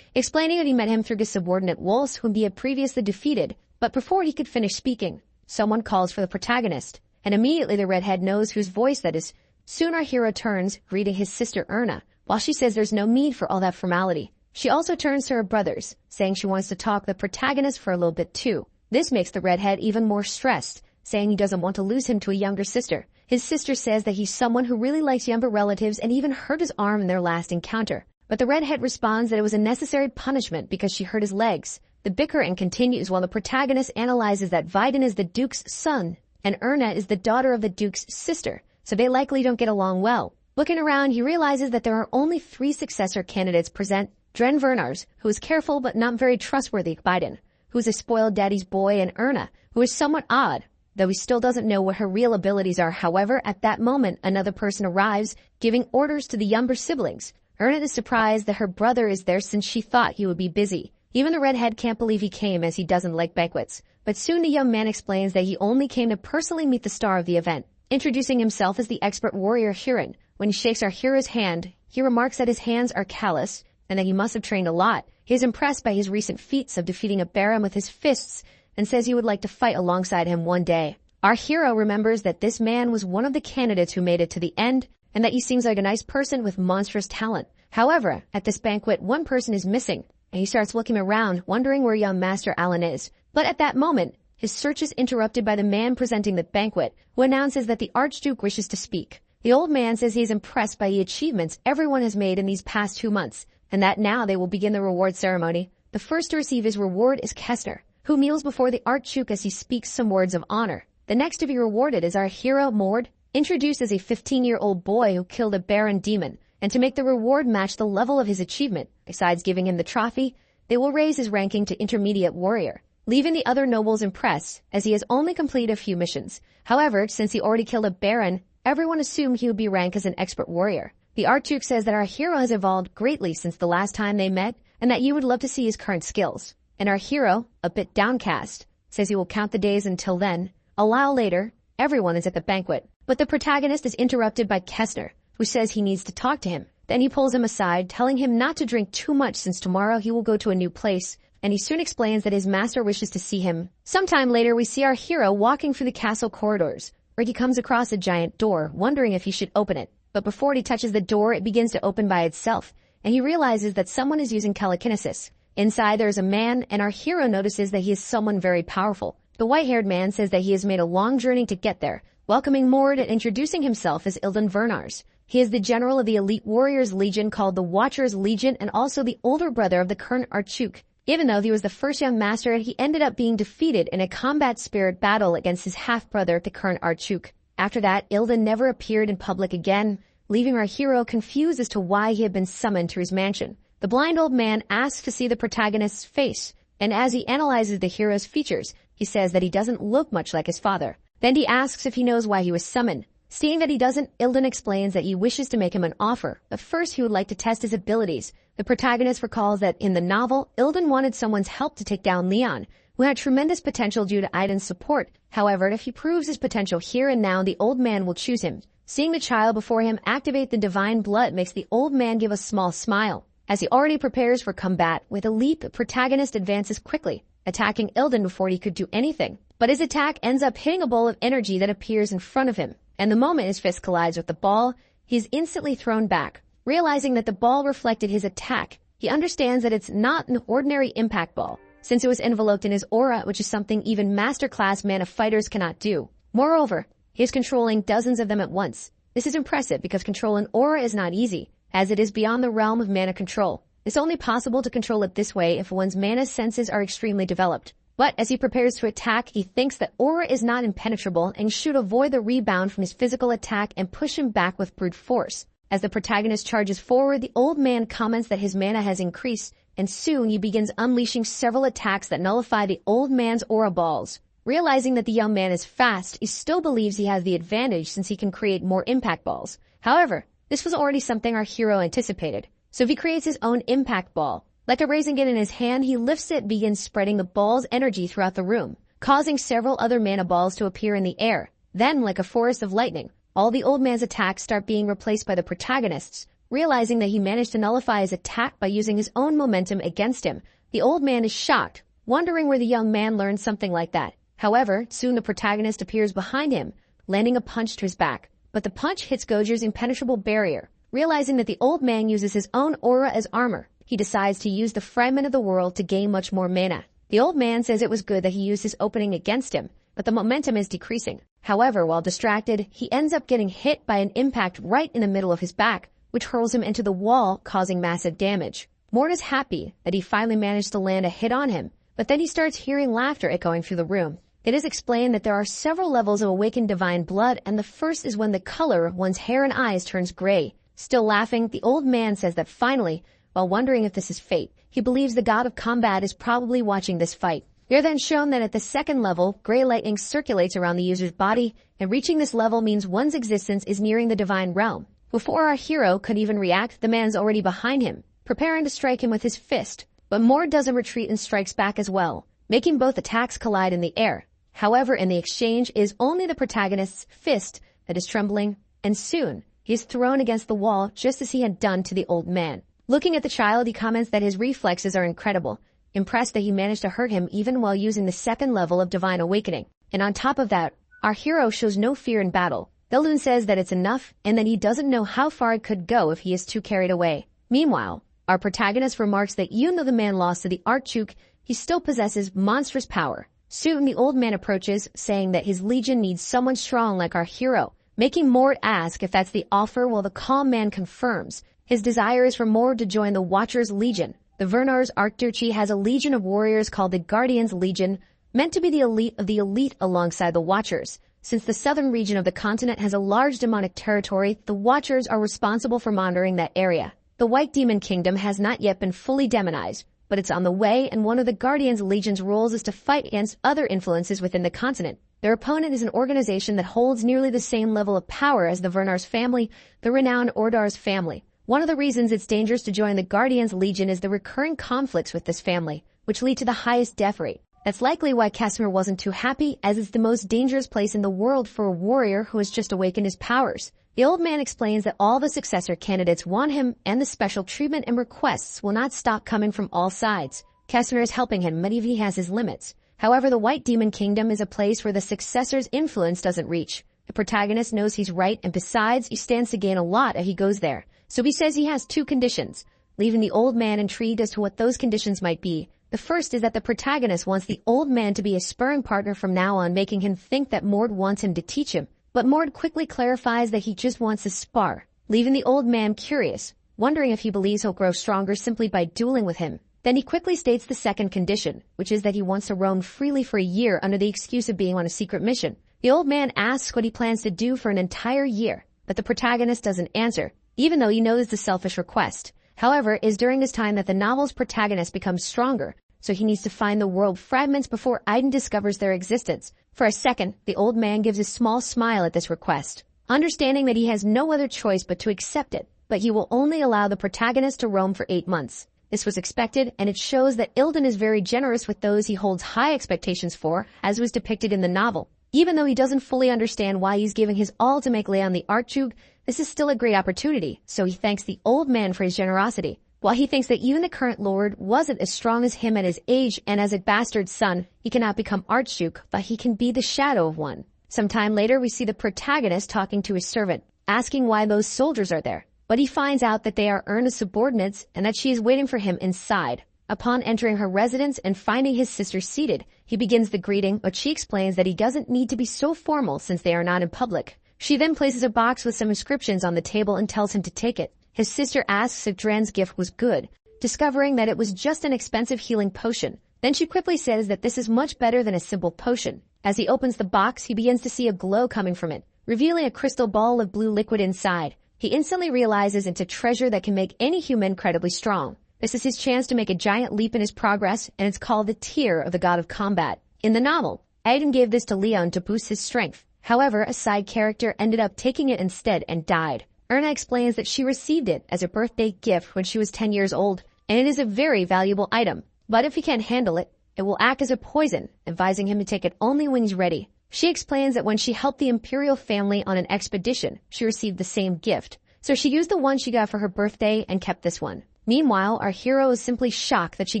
explaining that he met him through his subordinate Wolves, whom he had previously defeated. But before he could finish speaking, someone calls for the protagonist, and immediately the redhead knows whose voice that is. Soon our hero turns, greeting his sister Erna, while she says there's no need for all that formality. She also turns to her brothers, saying she wants to talk the protagonist for a little bit too. This makes the redhead even more stressed, saying he doesn't want to lose him to a younger sister. His sister says that he's someone who really likes younger relatives and even hurt his arm in their last encounter. But the redhead responds that it was a necessary punishment because she hurt his legs. The bickering continues while the protagonist analyzes that Vidin is the Duke's son and Erna is the daughter of the Duke's sister, so they likely don't get along well. Looking around, he realizes that there are only 3 successor candidates present. Dren Vernars, who is careful but not very trustworthy, Biden, who is a spoiled daddy's boy, and Erna, who is somewhat odd, though he still doesn't know what her real abilities are. However, at that moment, another person arrives, giving orders to the younger siblings. Erna is surprised that her brother is there since she thought he would be busy. Even the redhead can't believe he came, as he doesn't like banquets. But soon the young man explains that he only came to personally meet the star of the event, introducing himself as the expert warrior Huron. When he shakes our hero's hand, he remarks that his hands are callous and that he must have trained a lot. He is impressed by his recent feats of defeating a Baron with his fists and says he would like to fight alongside him one day. Our hero remembers that this man was one of the candidates who made it to the end and that he seems like a nice person with monstrous talent. However, at this banquet, one person is missing, and he starts looking around, wondering where young Master Alan is. But at that moment, his search is interrupted by the man presenting the banquet, who announces that the Archduke wishes to speak. The old man says he is impressed by the achievements everyone has made in these past 2 months, and that now they will begin the reward ceremony. The first to receive his reward is Kessner, who kneels before the Archduke as he speaks some words of honor. The next to be rewarded is our hero Mord, introduced as a 15-year-old boy who killed a Baron demon, and to make the reward match the level of his achievement, besides giving him the trophy, they will raise his ranking to intermediate warrior, leaving the other nobles impressed, as he has only completed a few missions. However, since he already killed a Baron, everyone assumed he would be ranked as an expert warrior. The Archduke says that our hero has evolved greatly since the last time they met, and that you would love to see his current skills. And our hero, a bit downcast, says he will count the days until then. A while later, everyone is at the banquet, but the protagonist is interrupted by Kessner, who says he needs to talk to him. Then he pulls him aside, telling him not to drink too much since tomorrow he will go to a new place, and he soon explains that his master wishes to see him. Sometime later, we see our hero walking through the castle corridors, where he comes across a giant door, wondering if he should open it. But before he touches the door, it begins to open by itself, and he realizes that someone is using telekinesis. Inside, there is a man, and our hero notices that he is someone very powerful. The white-haired man says that he has made a long journey to get there, welcoming Mord and introducing himself as Ilden Vernars. He is the general of the elite warriors legion called the Watchers Legion and also the older brother of the current Archduke. Even though he was the first young master, he ended up being defeated in a combat spirit battle against his half-brother, the current Archduke. After that, Ilden never appeared in public again, leaving our hero confused as to why he had been summoned to his mansion. The blind old man asks to see the protagonist's face, and as he analyzes the hero's features, he says that he doesn't look much like his father. Then he asks if he knows why he was summoned. Seeing that he doesn't, Ilden explains that he wishes to make him an offer, but first he would like to test his abilities. The protagonist recalls that in the novel, Ilden wanted someone's help to take down Leon, who had tremendous potential due to Aiden's support. However, if he proves his potential here and now, the old man will choose him. Seeing the child before him activate the divine blood makes the old man give a small smile. As he already prepares for combat, with a leap, the protagonist advances quickly, attacking Ilden before he could do anything. But his attack ends up hitting a ball of energy that appears in front of him. And the moment his fist collides with the ball, he is instantly thrown back. Realizing that the ball reflected his attack, he understands that it's not an ordinary impact ball, since it was enveloped in his aura, which is something even master-class mana fighters cannot do. Moreover, he is controlling dozens of them at once. This is impressive because controlling aura is not easy, as it is beyond the realm of mana control. It's only possible to control it this way if one's mana senses are extremely developed. But as he prepares to attack, he thinks that aura is not impenetrable and should avoid the rebound from his physical attack and push him back with brute force. As the protagonist charges forward, the old man comments that his mana has increased, and soon he begins unleashing several attacks that nullify the old man's aura balls. Realizing that the young man is fast, he still believes he has the advantage since he can create more impact balls. However, this was already something our hero anticipated. so he creates his own impact ball. Like raising it in his hand, he lifts it and begins spreading the ball's energy throughout the room, causing several other mana balls to appear in the air. Then, like a forest of lightning, all the old man's attacks start being replaced by the protagonist's. Realizing that he managed to nullify his attack by using his own momentum against him, the old man is shocked, wondering where the young man learned something like that. However, soon the protagonist appears behind him, landing a punch to his back. But the punch hits Gojo's impenetrable barrier. Realizing that the old man uses his own aura as armor, he decides to use the fragment of the world to gain much more mana. The old man says it was good that he used his opening against him, but the momentum is decreasing. However, while distracted, he ends up getting hit by an impact right in the middle of his back, which hurls him into the wall, causing massive damage. Mort is happy that he finally managed to land a hit on him, but then he starts hearing laughter echoing through the room. It is explained that there are several levels of awakened divine blood, and the first is when the color of one's hair and eyes turns gray. Still laughing, the old man says that finally, while wondering if this is fate, he believes the god of combat is probably watching this fight. We are then shown that at the second level, gray lightning circulates around the user's body, and reaching this level means one's existence is nearing the divine realm. Before our hero could even react, the man's already behind him, preparing to strike him with his fist. But Mord doesn't retreat and strikes back as well, making both attacks collide in the air. However, in the exchange is only the protagonist's fist that is trembling, and soon he is thrown against the wall just as he had done to the old man. Looking at the child, he comments that his reflexes are incredible, impressed that he managed to hurt him even while using the second level of divine awakening. And on top of that, our hero shows no fear in battle. Delun says that it's enough and that he doesn't know how far it could go if he is too carried away. Meanwhile, our protagonist remarks that even though the man lost to the Archduke, he still possesses monstrous power. Soon the old man approaches, saying that his legion needs someone strong like our hero, making Mord ask if that's the offer, while the calm man confirms his desire is for Mord to join the Watchers Legion. The Vernar's Archduchy has a legion of warriors called the Guardians Legion, meant to be the elite of the elite alongside the Watchers. Since the southern region of the continent has a large demonic territory, the Watchers are responsible for monitoring that area. The White Demon Kingdom has not yet been fully demonized, but it's on the way, and one of the Guardians Legion's roles is to fight against other influences within the continent. Their opponent is an organization that holds nearly the same level of power as the Vernar's family, the renowned Ordar's family. One of the reasons it's dangerous to join the Guardians Legion is the recurring conflicts with this family, which lead to the highest death rate. That's likely why Casimir wasn't too happy, as it's the most dangerous place in the world for a warrior who has just awakened his powers. The old man explains that all the successor candidates want him, and the special treatment and requests will not stop coming from all sides. Casimir is helping him, but he has his limits. However, the White Demon Kingdom is a place where the successor's influence doesn't reach. The protagonist knows he's right, and besides, he stands to gain a lot if he goes there. So he says he has two conditions, leaving the old man intrigued as to what those conditions might be. The first is that the protagonist wants the old man to be a sparring partner from now on, making him think that Mord wants him to teach him. But Mord quickly clarifies that he just wants to spar, leaving the old man curious, wondering if he believes he'll grow stronger simply by dueling with him. Then he quickly states the second condition, which is that he wants to roam freely for a year under the excuse of being on a secret mission. The old man asks what he plans to do for an entire year, but the protagonist doesn't answer, even though he knows it's a selfish request. However, it is during this time that the novel's protagonist becomes stronger, so he needs to find the world fragments before Aiden discovers their existence. For a second, the old man gives a small smile at this request, understanding that he has no other choice but to accept it, but he will only allow the protagonist to roam for 8 months. This was expected, and it shows that Ilden is very generous with those he holds high expectations for, as was depicted in the novel. Even though he doesn't fully understand why he's giving his all to make Leon the Archduke, this is still a great opportunity, so he thanks the old man for his generosity. While he thinks that even the current lord wasn't as strong as him at his age, and as a bastard son, he cannot become Archduke, but he can be the shadow of one. Sometime later, we see the protagonist talking to his servant, asking why those soldiers are there. But he finds out that they are Erna's subordinates and that she is waiting for him inside. Upon entering her residence and finding his sister seated, he begins the greeting, but she explains that he doesn't need to be so formal since they are not in public. She then places a box with some inscriptions on the table and tells him to take it. His sister asks if Dran's gift was good, discovering that it was just an expensive healing potion. Then she quickly says that this is much better than a simple potion. As he opens the box, he begins to see a glow coming from it, revealing a crystal ball of blue liquid inside. He instantly realizes it's a treasure that can make any human incredibly strong. This is his chance to make a giant leap in his progress, and it's called the Tear of the God of Combat. In the novel, Aiden gave this to Leon to boost his strength. However, a side character ended up taking it instead and died. Erna explains that she received it as a birthday gift when she was 10 years old, and it is a very valuable item. But if he can't handle it, it will act as a poison, advising him to take it only when he's ready. She explains that when she helped the imperial family on an expedition, she received the same gift. So she used the one she got for her birthday and kept this one. Meanwhile, our hero is simply shocked that she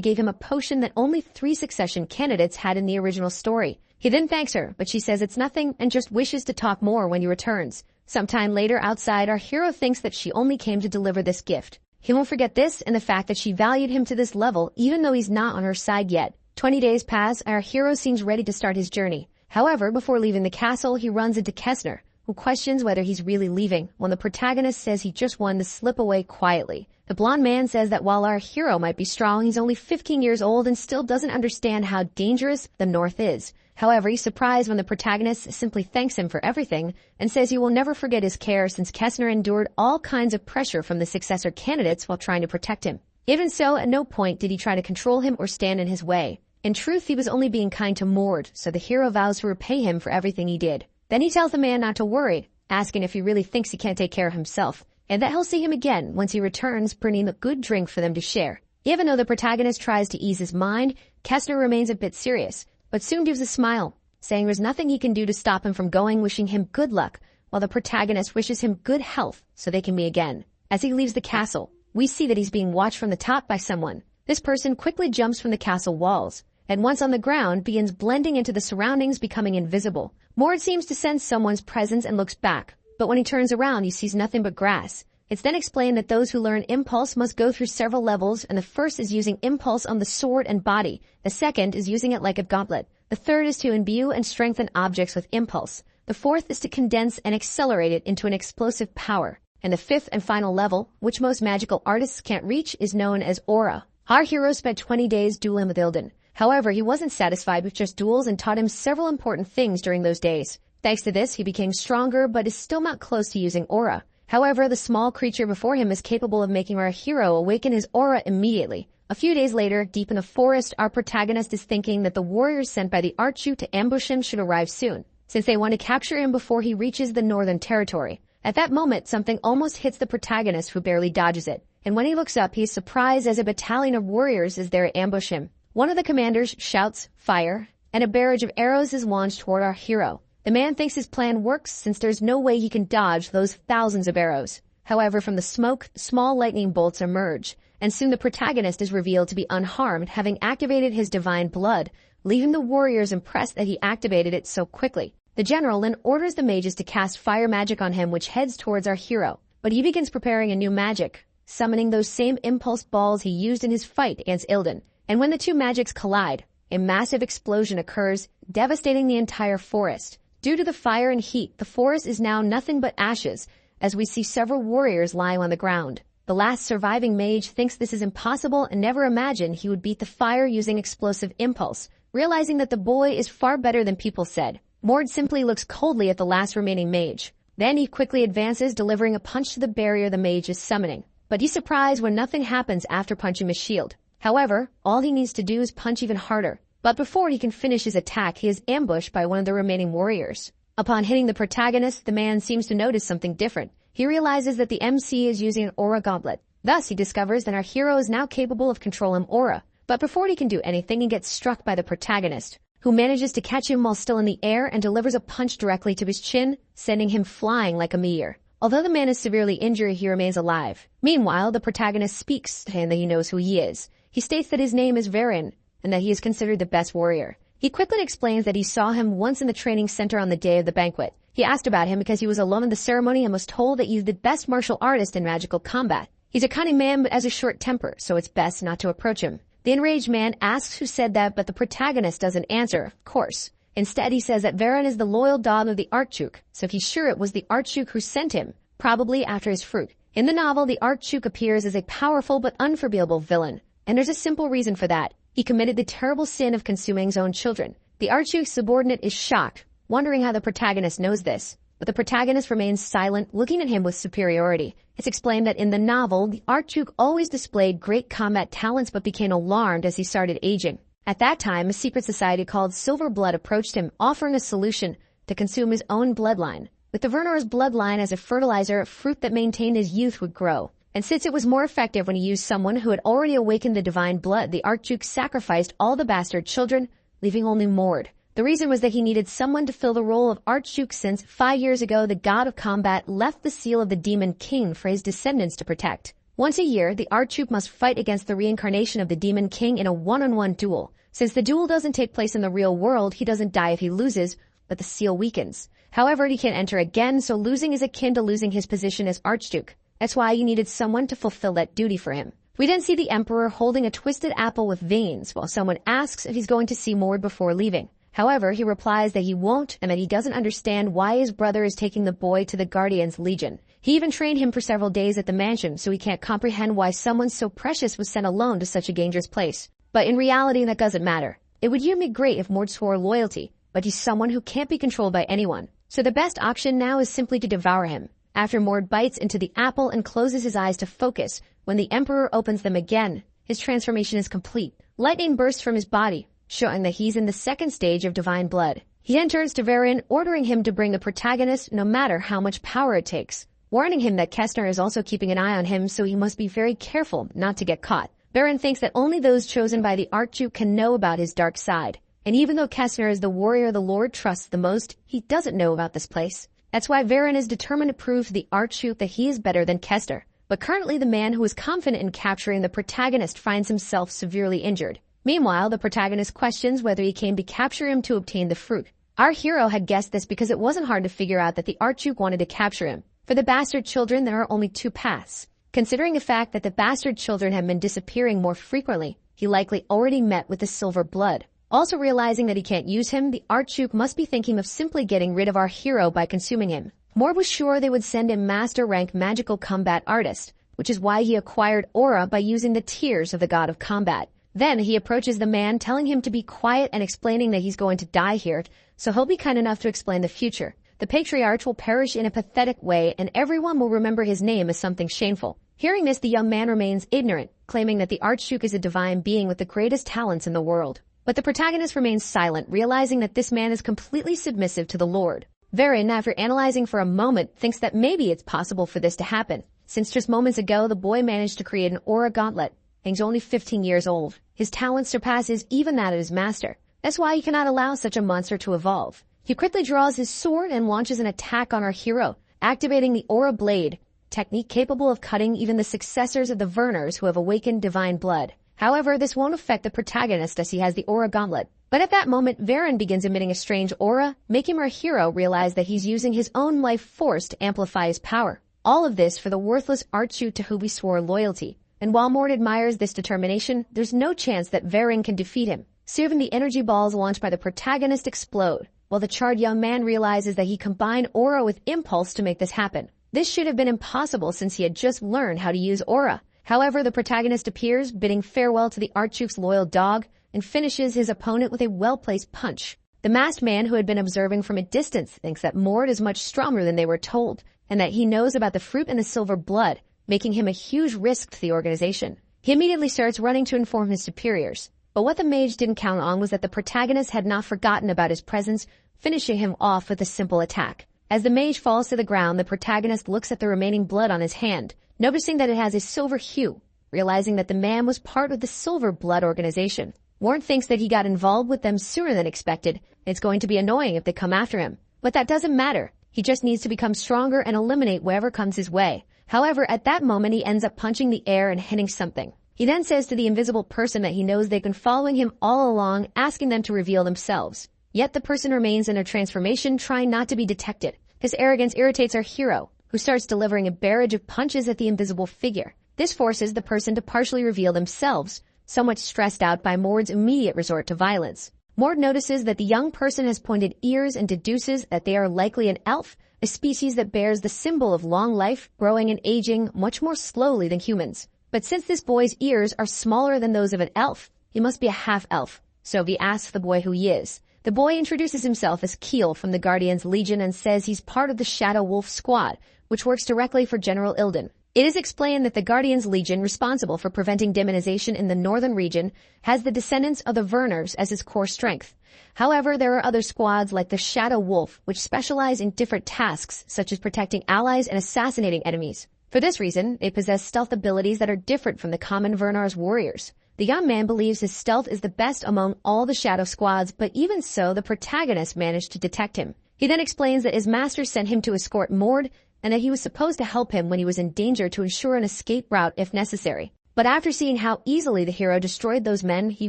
gave him a potion that only 3 succession candidates had in the original story. He then thanks her, but she says it's nothing and just wishes to talk more when he returns. Sometime later outside, our hero thinks that she only came to deliver this gift. He won't forget this and the fact that she valued him to this level even though he's not on her side yet. 20 days pass, and our hero seems ready to start his journey. However, before leaving the castle, he runs into Kessner, who questions whether he's really leaving, when the protagonist says he just wanted to slip away quietly. The blonde man says that while our hero might be strong, he's only 15 years old and still doesn't understand how dangerous the North is. However, he's surprised when the protagonist simply thanks him for everything and says he will never forget his care since Kessner endured all kinds of pressure from the successor candidates while trying to protect him. Even so, at no point did he try to control him or stand in his way. In truth, he was only being kind to Mord, so the hero vows to repay him for everything he did. Then he tells the man not to worry, asking if he really thinks he can't take care of himself, and that he'll see him again once he returns, bringing a good drink for them to share. Even though the protagonist tries to ease his mind, Kessner remains a bit serious, but soon gives a smile, saying there's nothing he can do to stop him from going, wishing him good luck, while the protagonist wishes him good health so they can meet again. As he leaves the castle, we see that he's being watched from the top by someone. This person quickly jumps from the castle walls, and once on the ground, begins blending into the surroundings, becoming invisible. Mord seems to sense someone's presence and looks back, but when he turns around, he sees nothing but grass. It's then explained that those who learn Impulse must go through several levels, and the first is using Impulse on the sword and body. The second is using it like a gauntlet. The third is to imbue and strengthen objects with Impulse. The fourth is to condense and accelerate it into an explosive power. And the fifth and final level, which most magical artists can't reach, is known as Aura. Our hero spent 20 days dueling with Ilden. However, he wasn't satisfied with just duels and taught him several important things during those days. Thanks to this, he became stronger, but is still not close to using Aura. However, the small creature before him is capable of making our hero awaken his aura immediately. A few days later, deep in the forest, our protagonist is thinking that the warriors sent by the Archduke to ambush him should arrive soon, since they want to capture him before he reaches the Northern Territory. At that moment, something almost hits the protagonist, who barely dodges it. And when he looks up, he is surprised as a battalion of warriors is there to ambush him. One of the commanders shouts, "Fire," and a barrage of arrows is launched toward our hero. The man thinks his plan works since there's no way he can dodge those thousands of arrows. However, from the smoke, small lightning bolts emerge, and soon the protagonist is revealed to be unharmed, having activated his divine blood, leaving the warriors impressed that he activated it so quickly. The general then orders the mages to cast fire magic on him, which heads towards our hero. But he begins preparing a new magic, summoning those same impulse balls he used in his fight against Ilden. And when the two magics collide, a massive explosion occurs, devastating the entire forest. Due to the fire and heat, the forest is now nothing but ashes, as we see several warriors lying on the ground. The last surviving mage thinks this is impossible and never imagined he would beat the fire using explosive impulse, realizing that the boy is far better than people said. Mord simply looks coldly at the last remaining mage. Then he quickly advances, delivering a punch to the barrier the mage is summoning. But he's surprised when nothing happens after punching his shield. However, all he needs to do is punch even harder. But before he can finish his attack, he is ambushed by one of the remaining warriors. Upon hitting the protagonist, the man seems to notice something different. He realizes that the MC is using an aura gauntlet. Thus, he discovers that our hero is now capable of controlling aura. But before he can do anything, he gets struck by the protagonist, who manages to catch him while still in the air and delivers a punch directly to his chin, sending him flying like a meteor. Although the man is severely injured, he remains alive. Meanwhile, the protagonist speaks, saying that he knows who he is. He states that his name is Varen, and that he is considered the best warrior. He quickly explains that he saw him once in the training center on the day of the banquet. He asked about him because he was alone in the ceremony and was told that he's the best martial artist in magical combat. He's a cunning man but has a short temper, so it's best not to approach him. The enraged man asks who said that, but the protagonist doesn't answer, of course. Instead, he says that Varen is the loyal dog of the Archduke, so he's sure it was the Archduke who sent him, probably after his fruit. In the novel, the Archduke appears as a powerful but unforgivable villain. And there's a simple reason for that. He committed the terrible sin of consuming his own children. The Archduke's subordinate is shocked, wondering how the protagonist knows this. But the protagonist remains silent, looking at him with superiority. It's explained that in the novel, the Archduke always displayed great combat talents but became alarmed as he started aging. At that time, a secret society called Silver Blood approached him, offering a solution to consume his own bloodline. With the Werner's bloodline as a fertilizer, a fruit that maintained his youth would grow. And since it was more effective when he used someone who had already awakened the divine blood, the Archduke sacrificed all the bastard children, leaving only Mord. The reason was that he needed someone to fill the role of Archduke since 5 years ago the god of combat left the seal of the Demon King for his descendants to protect. Once a year, the Archduke must fight against the reincarnation of the Demon King in a one-on-one duel. Since the duel doesn't take place in the real world, he doesn't die if he loses, but the seal weakens. However, he can't enter again, so losing is akin to losing his position as Archduke. That's why you needed someone to fulfill that duty for him. We then see the Emperor holding a twisted apple with veins while someone asks if he's going to see Mord before leaving. However, he replies that he won't and that he doesn't understand why his brother is taking the boy to the Guardians Legion. He even trained him for several days at the mansion, so he can't comprehend why someone so precious was sent alone to such a dangerous place. But in reality, that doesn't matter. It would be great if Mord swore loyalty, but he's someone who can't be controlled by anyone. So the best option now is simply to devour him. After Mord bites into the apple and closes his eyes to focus, when the Emperor opens them again, his transformation is complete. Lightning bursts from his body, showing that he's in the second stage of divine blood. He then turns to Varin, ordering him to bring the protagonist no matter how much power it takes, warning him that Kestner is also keeping an eye on him, so he must be very careful not to get caught. Varin thinks that only those chosen by the Archduke can know about his dark side. And even though Kestner is the warrior the Lord trusts the most, he doesn't know about this place. That's why Varin is determined to prove to the Archduke that he is better than Kester. But currently the man who is confident in capturing the protagonist finds himself severely injured. Meanwhile, the protagonist questions whether he came to capture him to obtain the fruit. Our hero had guessed this because it wasn't hard to figure out that the Archduke wanted to capture him. For the bastard children, there are only two paths. Considering the fact that the bastard children have been disappearing more frequently, he likely already met with the silver blood. Also realizing that he can't use him, the Archduke must be thinking of simply getting rid of our hero by consuming him. Mord was sure they would send a master-rank magical combat artist, which is why he acquired aura by using the tears of the god of combat. Then he approaches the man, telling him to be quiet and explaining that he's going to die here, so he'll be kind enough to explain the future. The patriarch will perish in a pathetic way, and everyone will remember his name as something shameful. Hearing this, the young man remains ignorant, claiming that the Archduke is a divine being with the greatest talents in the world. But the protagonist remains silent, realizing that this man is completely submissive to the Lord. Varin, after analyzing for a moment, thinks that maybe it's possible for this to happen, since just moments ago the boy managed to create an aura gauntlet, and he's only 15 years old. His talent surpasses even that of his master. That's why he cannot allow such a monster to evolve. He quickly draws his sword and launches an attack on our hero, activating the aura blade, technique capable of cutting even the successors of the Werners who have awakened divine blood. However, this won't affect the protagonist as he has the aura gauntlet. But at that moment, Varin begins emitting a strange aura, making our hero realize that he's using his own life force to amplify his power. All of this for the worthless Archduke to whom he swore loyalty. And while Mord admires this determination, there's no chance that Varin can defeat him. Soon the energy balls launched by the protagonist explode, while the charred young man realizes that he combined aura with impulse to make this happen. This should have been impossible since he had just learned how to use aura. However, the protagonist appears, bidding farewell to the Archduke's loyal dog, and finishes his opponent with a well-placed punch. The masked man who had been observing from a distance thinks that Mord is much stronger than they were told, and that he knows about the fruit and the silver blood, making him a huge risk to the organization. He immediately starts running to inform his superiors. But what the mage didn't count on was that the protagonist had not forgotten about his presence, finishing him off with a simple attack. As the mage falls to the ground, the protagonist looks at the remaining blood on his hand, noticing that it has a silver hue, realizing that the man was part of the Silver Blood organization. Warren thinks that he got involved with them sooner than expected. It's going to be annoying if they come after him. But that doesn't matter. He just needs to become stronger and eliminate whatever comes his way. However, at that moment, he ends up punching the air and hitting something. He then says to the invisible person that he knows they've been following him all along, asking them to reveal themselves. Yet the person remains in their transformation, trying not to be detected. His arrogance irritates our hero, who starts delivering a barrage of punches at the invisible figure. This forces the person to partially reveal themselves, somewhat stressed out by Mord's immediate resort to violence. Mord notices that the young person has pointed ears and deduces that they are likely an elf, a species that bears the symbol of long life, growing and aging much more slowly than humans. But since this boy's ears are smaller than those of an elf, he must be a half-elf. So he asks the boy who he is. The boy introduces himself as Keel from the Guardians Legion and says he's part of the Shadow Wolf Squad, which works directly for General Ilden. It is explained that the Guardian's Legion, responsible for preventing demonization in the northern region, has the descendants of the Verners as its core strength. However, there are other squads like the Shadow Wolf, which specialize in different tasks, such as protecting allies and assassinating enemies. For this reason, they possess stealth abilities that are different from the common Vernar's warriors. The young man believes his stealth is the best among all the Shadow squads, but even so, the protagonist managed to detect him. He then explains that his master sent him to escort Mord, and that he was supposed to help him when he was in danger to ensure an escape route if necessary. But after seeing how easily the hero destroyed those men, he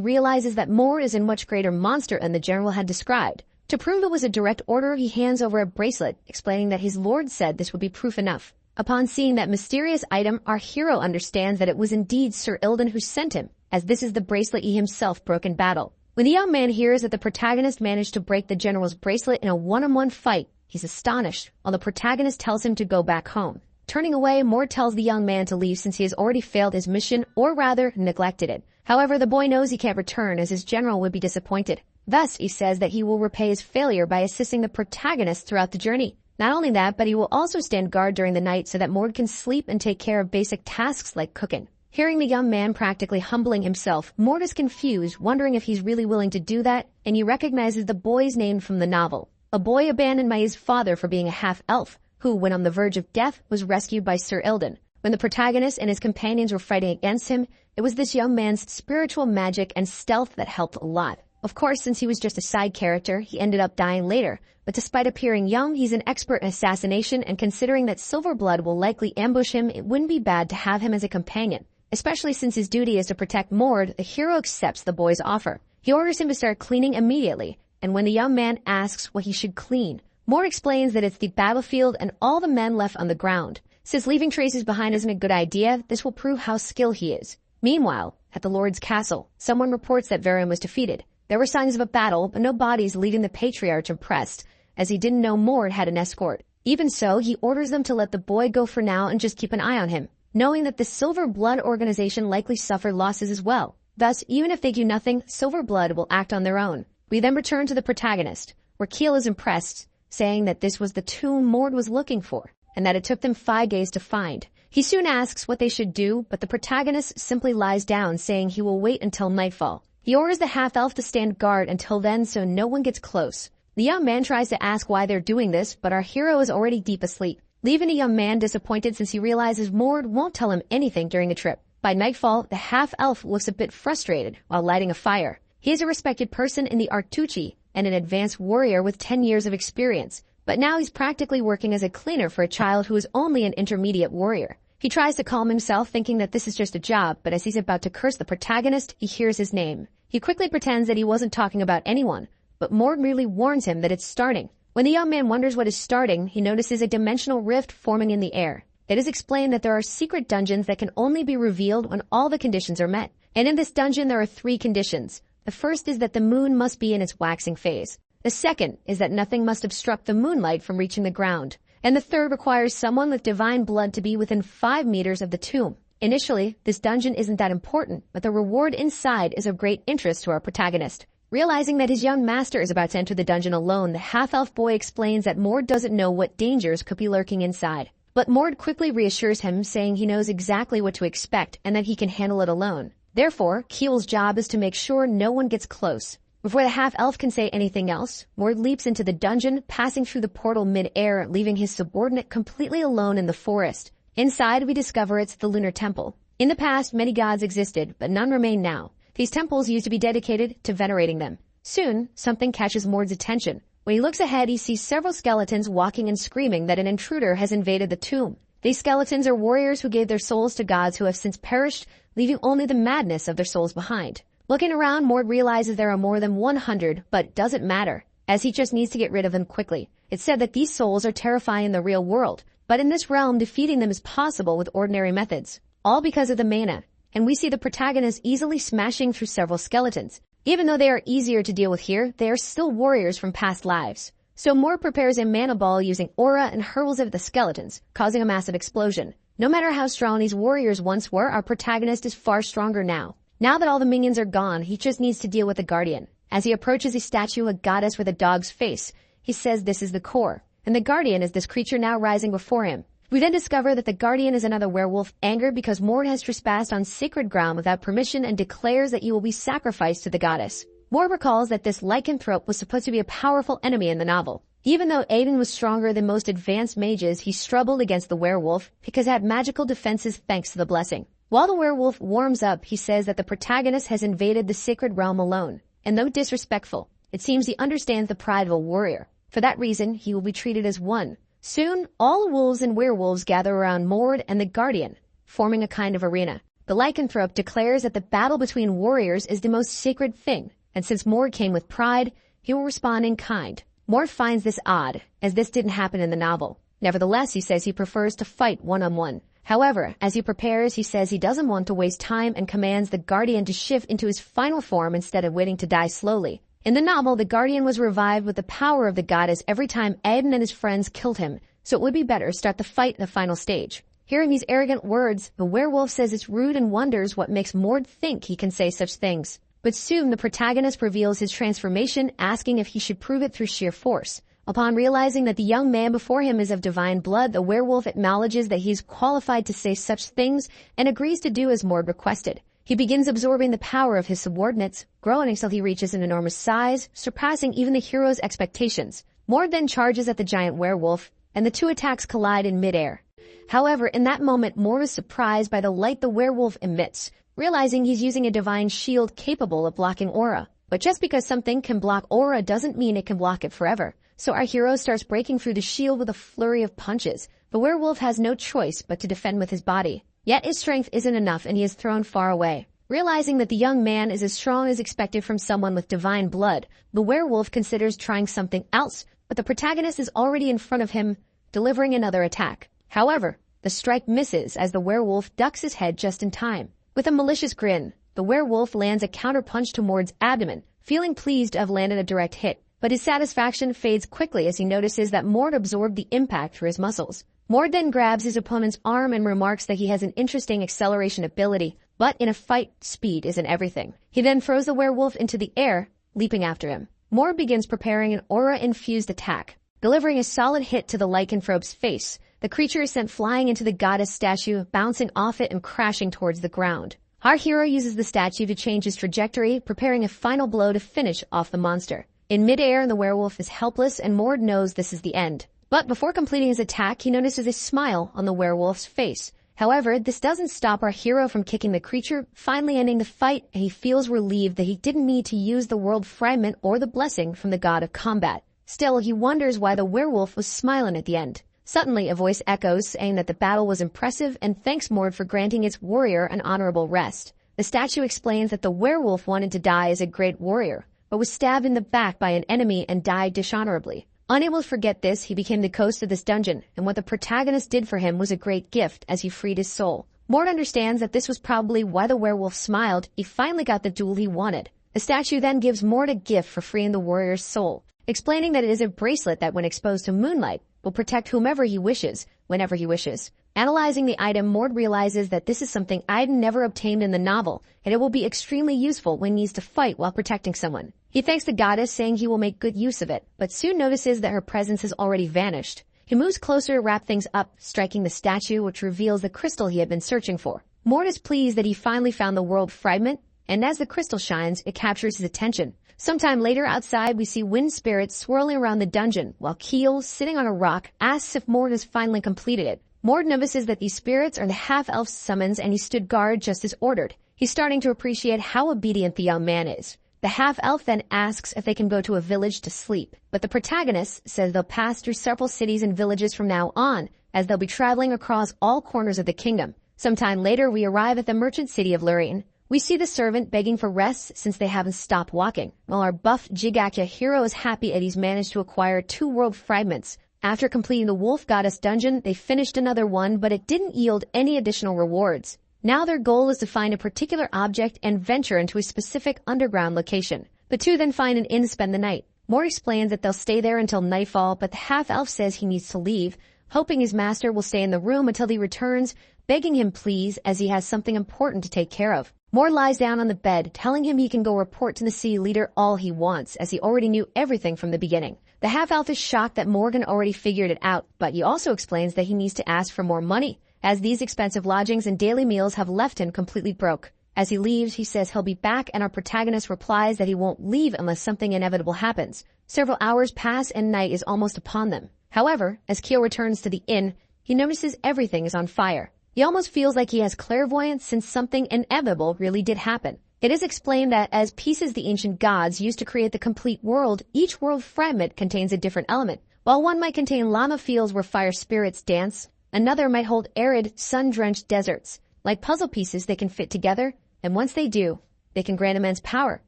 realizes that Mord is a much greater monster than the general had described. To prove it was a direct order, he hands over a bracelet, explaining that his lord said this would be proof enough. Upon seeing that mysterious item, our hero understands that it was indeed Sir Ilden who sent him, as this is the bracelet he himself broke in battle. When the young man hears that the protagonist managed to break the general's bracelet in a one-on-one fight, he's astonished, while the protagonist tells him to go back home. Turning away, Mord tells the young man to leave since he has already failed his mission, or rather, neglected it. However, the boy knows he can't return as his general would be disappointed. Thus, he says that he will repay his failure by assisting the protagonist throughout the journey. Not only that, but he will also stand guard during the night so that Mord can sleep and take care of basic tasks like cooking. Hearing the young man practically humbling himself, Mord is confused, wondering if he's really willing to do that, and he recognizes the boy's name from the novel. A boy abandoned by his father for being a half-elf, who, when on the verge of death, was rescued by Sir Ilden. When the protagonist and his companions were fighting against him, it was this young man's spiritual magic and stealth that helped a lot. Of course, since he was just a side character, he ended up dying later, but despite appearing young, he's an expert in assassination, and considering that Silverblood will likely ambush him, it wouldn't be bad to have him as a companion. Especially since his duty is to protect Mord, the hero accepts the boy's offer. He orders him to start cleaning immediately, and when the young man asks what he should clean, Mord explains that it's the battlefield and all the men left on the ground. Since leaving traces behind isn't a good idea, this will prove how skilled he is. Meanwhile, at the Lord's castle, someone reports that Varian was defeated. There were signs of a battle, but no bodies, leaving the Patriarch impressed, as he didn't know Mord had an escort. Even so, he orders them to let the boy go for now and just keep an eye on him, knowing that the Silver Blood organization likely suffered losses as well. Thus, even if they do nothing, Silver Blood will act on their own. We then return to the protagonist, where Keel is impressed, saying that this was the tomb Mord was looking for, and that it took them 5 days to find. He soon asks what they should do, but the protagonist simply lies down, saying he will wait until nightfall. He orders the half-elf to stand guard until then so no one gets close. The young man tries to ask why they're doing this, but our hero is already deep asleep, leaving the young man disappointed since he realizes Mord won't tell him anything during the trip. By nightfall, the half-elf looks a bit frustrated while lighting a fire. He is a respected person in the Artucci and an advanced warrior with 10 years of experience, but now he's practically working as a cleaner for a child who is only an intermediate warrior. He tries to calm himself, thinking that this is just a job, but as he's about to curse the protagonist, he hears his name. He quickly pretends that he wasn't talking about anyone, but Mord merely warns him that it's starting. When the young man wonders what is starting, he notices a dimensional rift forming in the air. It is explained that there are secret dungeons that can only be revealed when all the conditions are met. And in this dungeon there are 3 conditions. The first is that the moon must be in its waxing phase. The second is that nothing must obstruct the moonlight from reaching the ground. And the third requires someone with divine blood to be within 5 meters of the tomb. Initially, this dungeon isn't that important, but the reward inside is of great interest to our protagonist. Realizing that his young master is about to enter the dungeon alone, the half-elf boy explains that Mord doesn't know what dangers could be lurking inside. But Mord quickly reassures him, saying he knows exactly what to expect and that he can handle it alone. Therefore, Keel's job is to make sure no one gets close. Before the half-elf can say anything else, Mord leaps into the dungeon, passing through the portal mid-air, leaving his subordinate completely alone in the forest. Inside, we discover it's the Lunar Temple. In the past, many gods existed, but none remain now. These temples used to be dedicated to venerating them. Soon, something catches Mord's attention. When he looks ahead, he sees several skeletons walking and screaming that an intruder has invaded the tomb. These skeletons are warriors who gave their souls to gods who have since perished, leaving only the madness of their souls behind. Looking around, Mord realizes there are more than 100, but it doesn't matter, as he just needs to get rid of them quickly. It's said that these souls are terrifying in the real world, but in this realm, defeating them is possible with ordinary methods. All because of the mana. And we see the protagonist easily smashing through several skeletons. Even though they are easier to deal with here, they are still warriors from past lives. So Mord prepares a mana ball using aura and hurls it at the skeletons, causing a massive explosion. No matter how strong these warriors once were, our protagonist is far stronger now. Now that all the minions are gone, he just needs to deal with the Guardian. As he approaches a statue, a goddess with a dog's face, he says this is the core. And the Guardian is this creature now rising before him. We then discover that the guardian is another werewolf, angered because Mord has trespassed on sacred ground without permission and declares that he will be sacrificed to the goddess. Mord recalls that this lycanthrope was supposed to be a powerful enemy in the novel. Even though Aiden was stronger than most advanced mages, he struggled against the werewolf because he had magical defenses thanks to the blessing. While the werewolf warms up, he says that the protagonist has invaded the sacred realm alone. And though disrespectful, it seems he understands the pride of a warrior. For that reason, he will be treated as one. Soon, all wolves and werewolves gather around Mord and the Guardian, forming a kind of arena. The lycanthrope declares that the battle between warriors is the most sacred thing, and since Mord came with pride, he will respond in kind. Mord finds this odd, as this didn't happen in the novel. Nevertheless, he says he prefers to fight one-on-one. However, as he prepares, he says he doesn't want to waste time and commands the Guardian to shift into his final form instead of waiting to die slowly. In the novel, the Guardian was revived with the power of the goddess every time Aiden and his friends killed him, so it would be better start the fight in the final stage. Hearing these arrogant words, the werewolf says it's rude and wonders what makes Mord think he can say such things. But soon the protagonist reveals his transformation, asking if he should prove it through sheer force. Upon realizing that the young man before him is of divine blood, the werewolf acknowledges that he is qualified to say such things and agrees to do as Mord requested. He begins absorbing the power of his subordinates, growing until he reaches an enormous size, surpassing even the hero's expectations. Mord then charges at the giant werewolf, and the two attacks collide in midair. However, in that moment, Mord is surprised by the light the werewolf emits, realizing he's using a divine shield capable of blocking aura. But just because something can block aura doesn't mean it can block it forever. So our hero starts breaking through the shield with a flurry of punches. The werewolf has no choice but to defend with his body. Yet his strength isn't enough and he is thrown far away. Realizing that the young man is as strong as expected from someone with divine blood, the werewolf considers trying something else, but the protagonist is already in front of him, delivering another attack. However, the strike misses as the werewolf ducks his head just in time. With a malicious grin, the werewolf lands a counterpunch to Mord's abdomen, feeling pleased to have landed a direct hit. But his satisfaction fades quickly as he notices that Mord absorbed the impact through his muscles. Mord then grabs his opponent's arm and remarks that he has an interesting acceleration ability, but in a fight, speed isn't everything. He then throws the werewolf into the air, leaping after him. Mord begins preparing an aura-infused attack. Delivering a solid hit to the lycanthrope's face, the creature is sent flying into the goddess statue, bouncing off it and crashing towards the ground. Our hero uses the statue to change his trajectory, preparing a final blow to finish off the monster. In midair, the werewolf is helpless and Mord knows this is the end. But before completing his attack, he notices a smile on the werewolf's face. However, this doesn't stop our hero from kicking the creature, finally ending the fight, and he feels relieved that he didn't need to use the world fragment or the blessing from the god of combat. Still, he wonders why the werewolf was smiling at the end. Suddenly, a voice echoes saying that the battle was impressive and thanks Mord for granting its warrior an honorable rest. The statue explains that the werewolf wanted to die as a great warrior, but was stabbed in the back by an enemy and died dishonorably. Unable to forget this, he became the ghost of this dungeon, and what the protagonist did for him was a great gift as he freed his soul. Mord understands that this was probably why the werewolf smiled. He finally got the duel he wanted. The statue then gives Mord a gift for freeing the warrior's soul, explaining that it is a bracelet that when exposed to moonlight will protect whomever he wishes, whenever he wishes. Analyzing the item, Mord realizes that this is something Aiden never obtained in the novel, and it will be extremely useful when he needs to fight while protecting someone. He thanks the goddess, saying he will make good use of it, but soon notices that her presence has already vanished. He moves closer to wrap things up, striking the statue, which reveals the crystal he had been searching for. Mord is pleased that he finally found the world fragment, and as the crystal shines, it captures his attention. Sometime later outside, we see wind spirits swirling around the dungeon, while Keel, sitting on a rock, asks if Mord has finally completed it. Mord notices that these spirits are the half-elf's summons, and he stood guard just as ordered. He's starting to appreciate how obedient the young man is. The half-elf then asks if they can go to a village to sleep, but the protagonist says they'll pass through several cities and villages from now on, as they'll be traveling across all corners of the kingdom. Sometime later, we arrive at the merchant city of Lurine. We see the servant begging for rest since they haven't stopped walking, while our buff Jigakya hero is happy that he's managed to acquire 2 world fragments. After completing the wolf goddess dungeon, they finished another one, but it didn't yield any additional rewards. Now their goal is to find a particular object and venture into a specific underground location. The two then find an inn to spend the night. Mord explains that they'll stay there until nightfall, but the half-elf says he needs to leave, hoping his master will stay in the room until he returns, begging him please as he has something important to take care of. Mord lies down on the bed, telling him he can go report to the city leader all he wants, as he already knew everything from the beginning. The half-elf is shocked that Morgan already figured it out, but he also explains that he needs to ask for more money, as these expensive lodgings and daily meals have left him completely broke. As he leaves, he says he'll be back, and our protagonist replies that he won't leave unless something inevitable happens. Several hours pass and night is almost upon them. However, as Kyo returns to the inn, he notices everything is on fire. He almost feels like he has clairvoyance since something inevitable really did happen. It is explained that as pieces the ancient gods used to create the complete world, each world fragment contains a different element. While one might contain lava fields where fire spirits dance, another might hold arid, sun-drenched deserts. Like puzzle pieces, they can fit together, and once they do, they can grant immense power.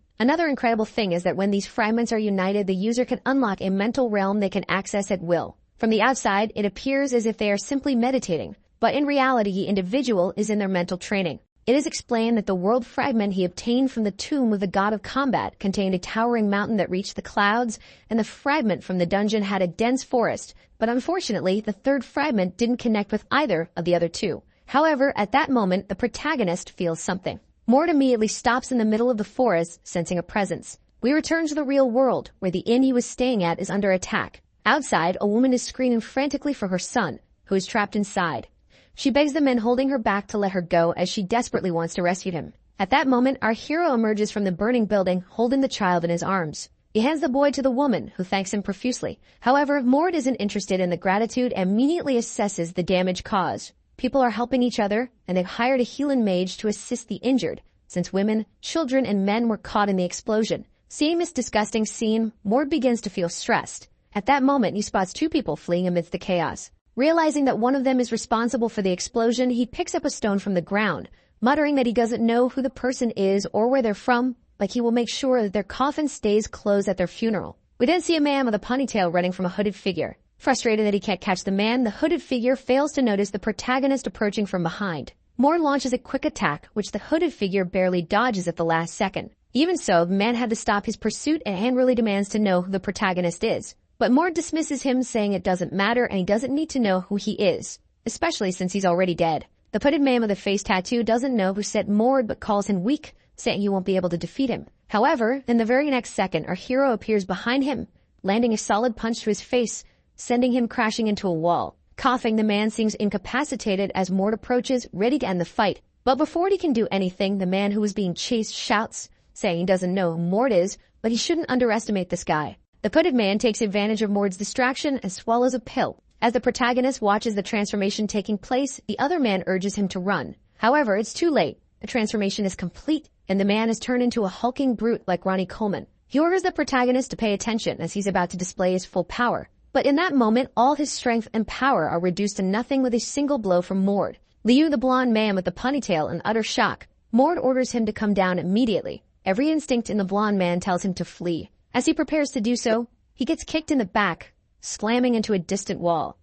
Another incredible thing is that when these fragments are united, the user can unlock a mental realm they can access at will. From the outside, it appears as if they are simply meditating, but in reality, the individual is in their mental training. It is explained that the world fragment he obtained from the tomb of the god of combat contained a towering mountain that reached the clouds, and the fragment from the dungeon had a dense forest, but unfortunately, the third fragment didn't connect with either of the other two. However, at that moment, the protagonist feels something. Mord immediately stops in the middle of the forest, sensing a presence. We return to the real world, where the inn he was staying at is under attack. Outside, a woman is screaming frantically for her son, who is trapped inside. She begs the men holding her back to let her go, as she desperately wants to rescue him. At that moment, our hero emerges from the burning building, holding the child in his arms. He hands the boy to the woman, who thanks him profusely. However, Mord isn't interested in the gratitude and immediately assesses the damage caused. People are helping each other, and they've hired a healing mage to assist the injured, since women, children, and men were caught in the explosion. Seeing this disgusting scene, Mord begins to feel stressed. At that moment, he spots two people fleeing amidst the chaos. Realizing that one of them is responsible for the explosion, he picks up a stone from the ground, muttering that he doesn't know who the person is or where they're from, but he will make sure that their coffin stays closed at their funeral. We then see a man with a ponytail running from a hooded figure. Frustrated that he can't catch the man, the hooded figure fails to notice the protagonist approaching from behind. Mord launches a quick attack, which the hooded figure barely dodges at the last second. Even so, the man had to stop his pursuit and angrily demands to know who the protagonist is. But Mord dismisses him, saying it doesn't matter and he doesn't need to know who he is, especially since he's already dead. The hooded man with a face tattoo doesn't know who sent Mord but calls him weak, saying he won't be able to defeat him. However, in the very next second, our hero appears behind him, landing a solid punch to his face, sending him crashing into a wall. Coughing, the man seems incapacitated as Mord approaches, ready to end the fight. But before he can do anything, the man who was being chased shouts, saying he doesn't know who Mord is, but he shouldn't underestimate this guy. The hooded man takes advantage of Mord's distraction and swallows a pill. As the protagonist watches the transformation taking place, the other man urges him to run. However, it's too late. The transformation is complete, and the man is turned into a hulking brute like Ronnie Coleman. He orders the protagonist to pay attention as he's about to display his full power. But in that moment, all his strength and power are reduced to nothing with a single blow from Mord. Liu, the blonde man with the ponytail, in utter shock. Mord orders him to come down immediately. Every instinct in the blonde man tells him to flee. As he prepares to do so, he gets kicked in the back, slamming into a distant wall.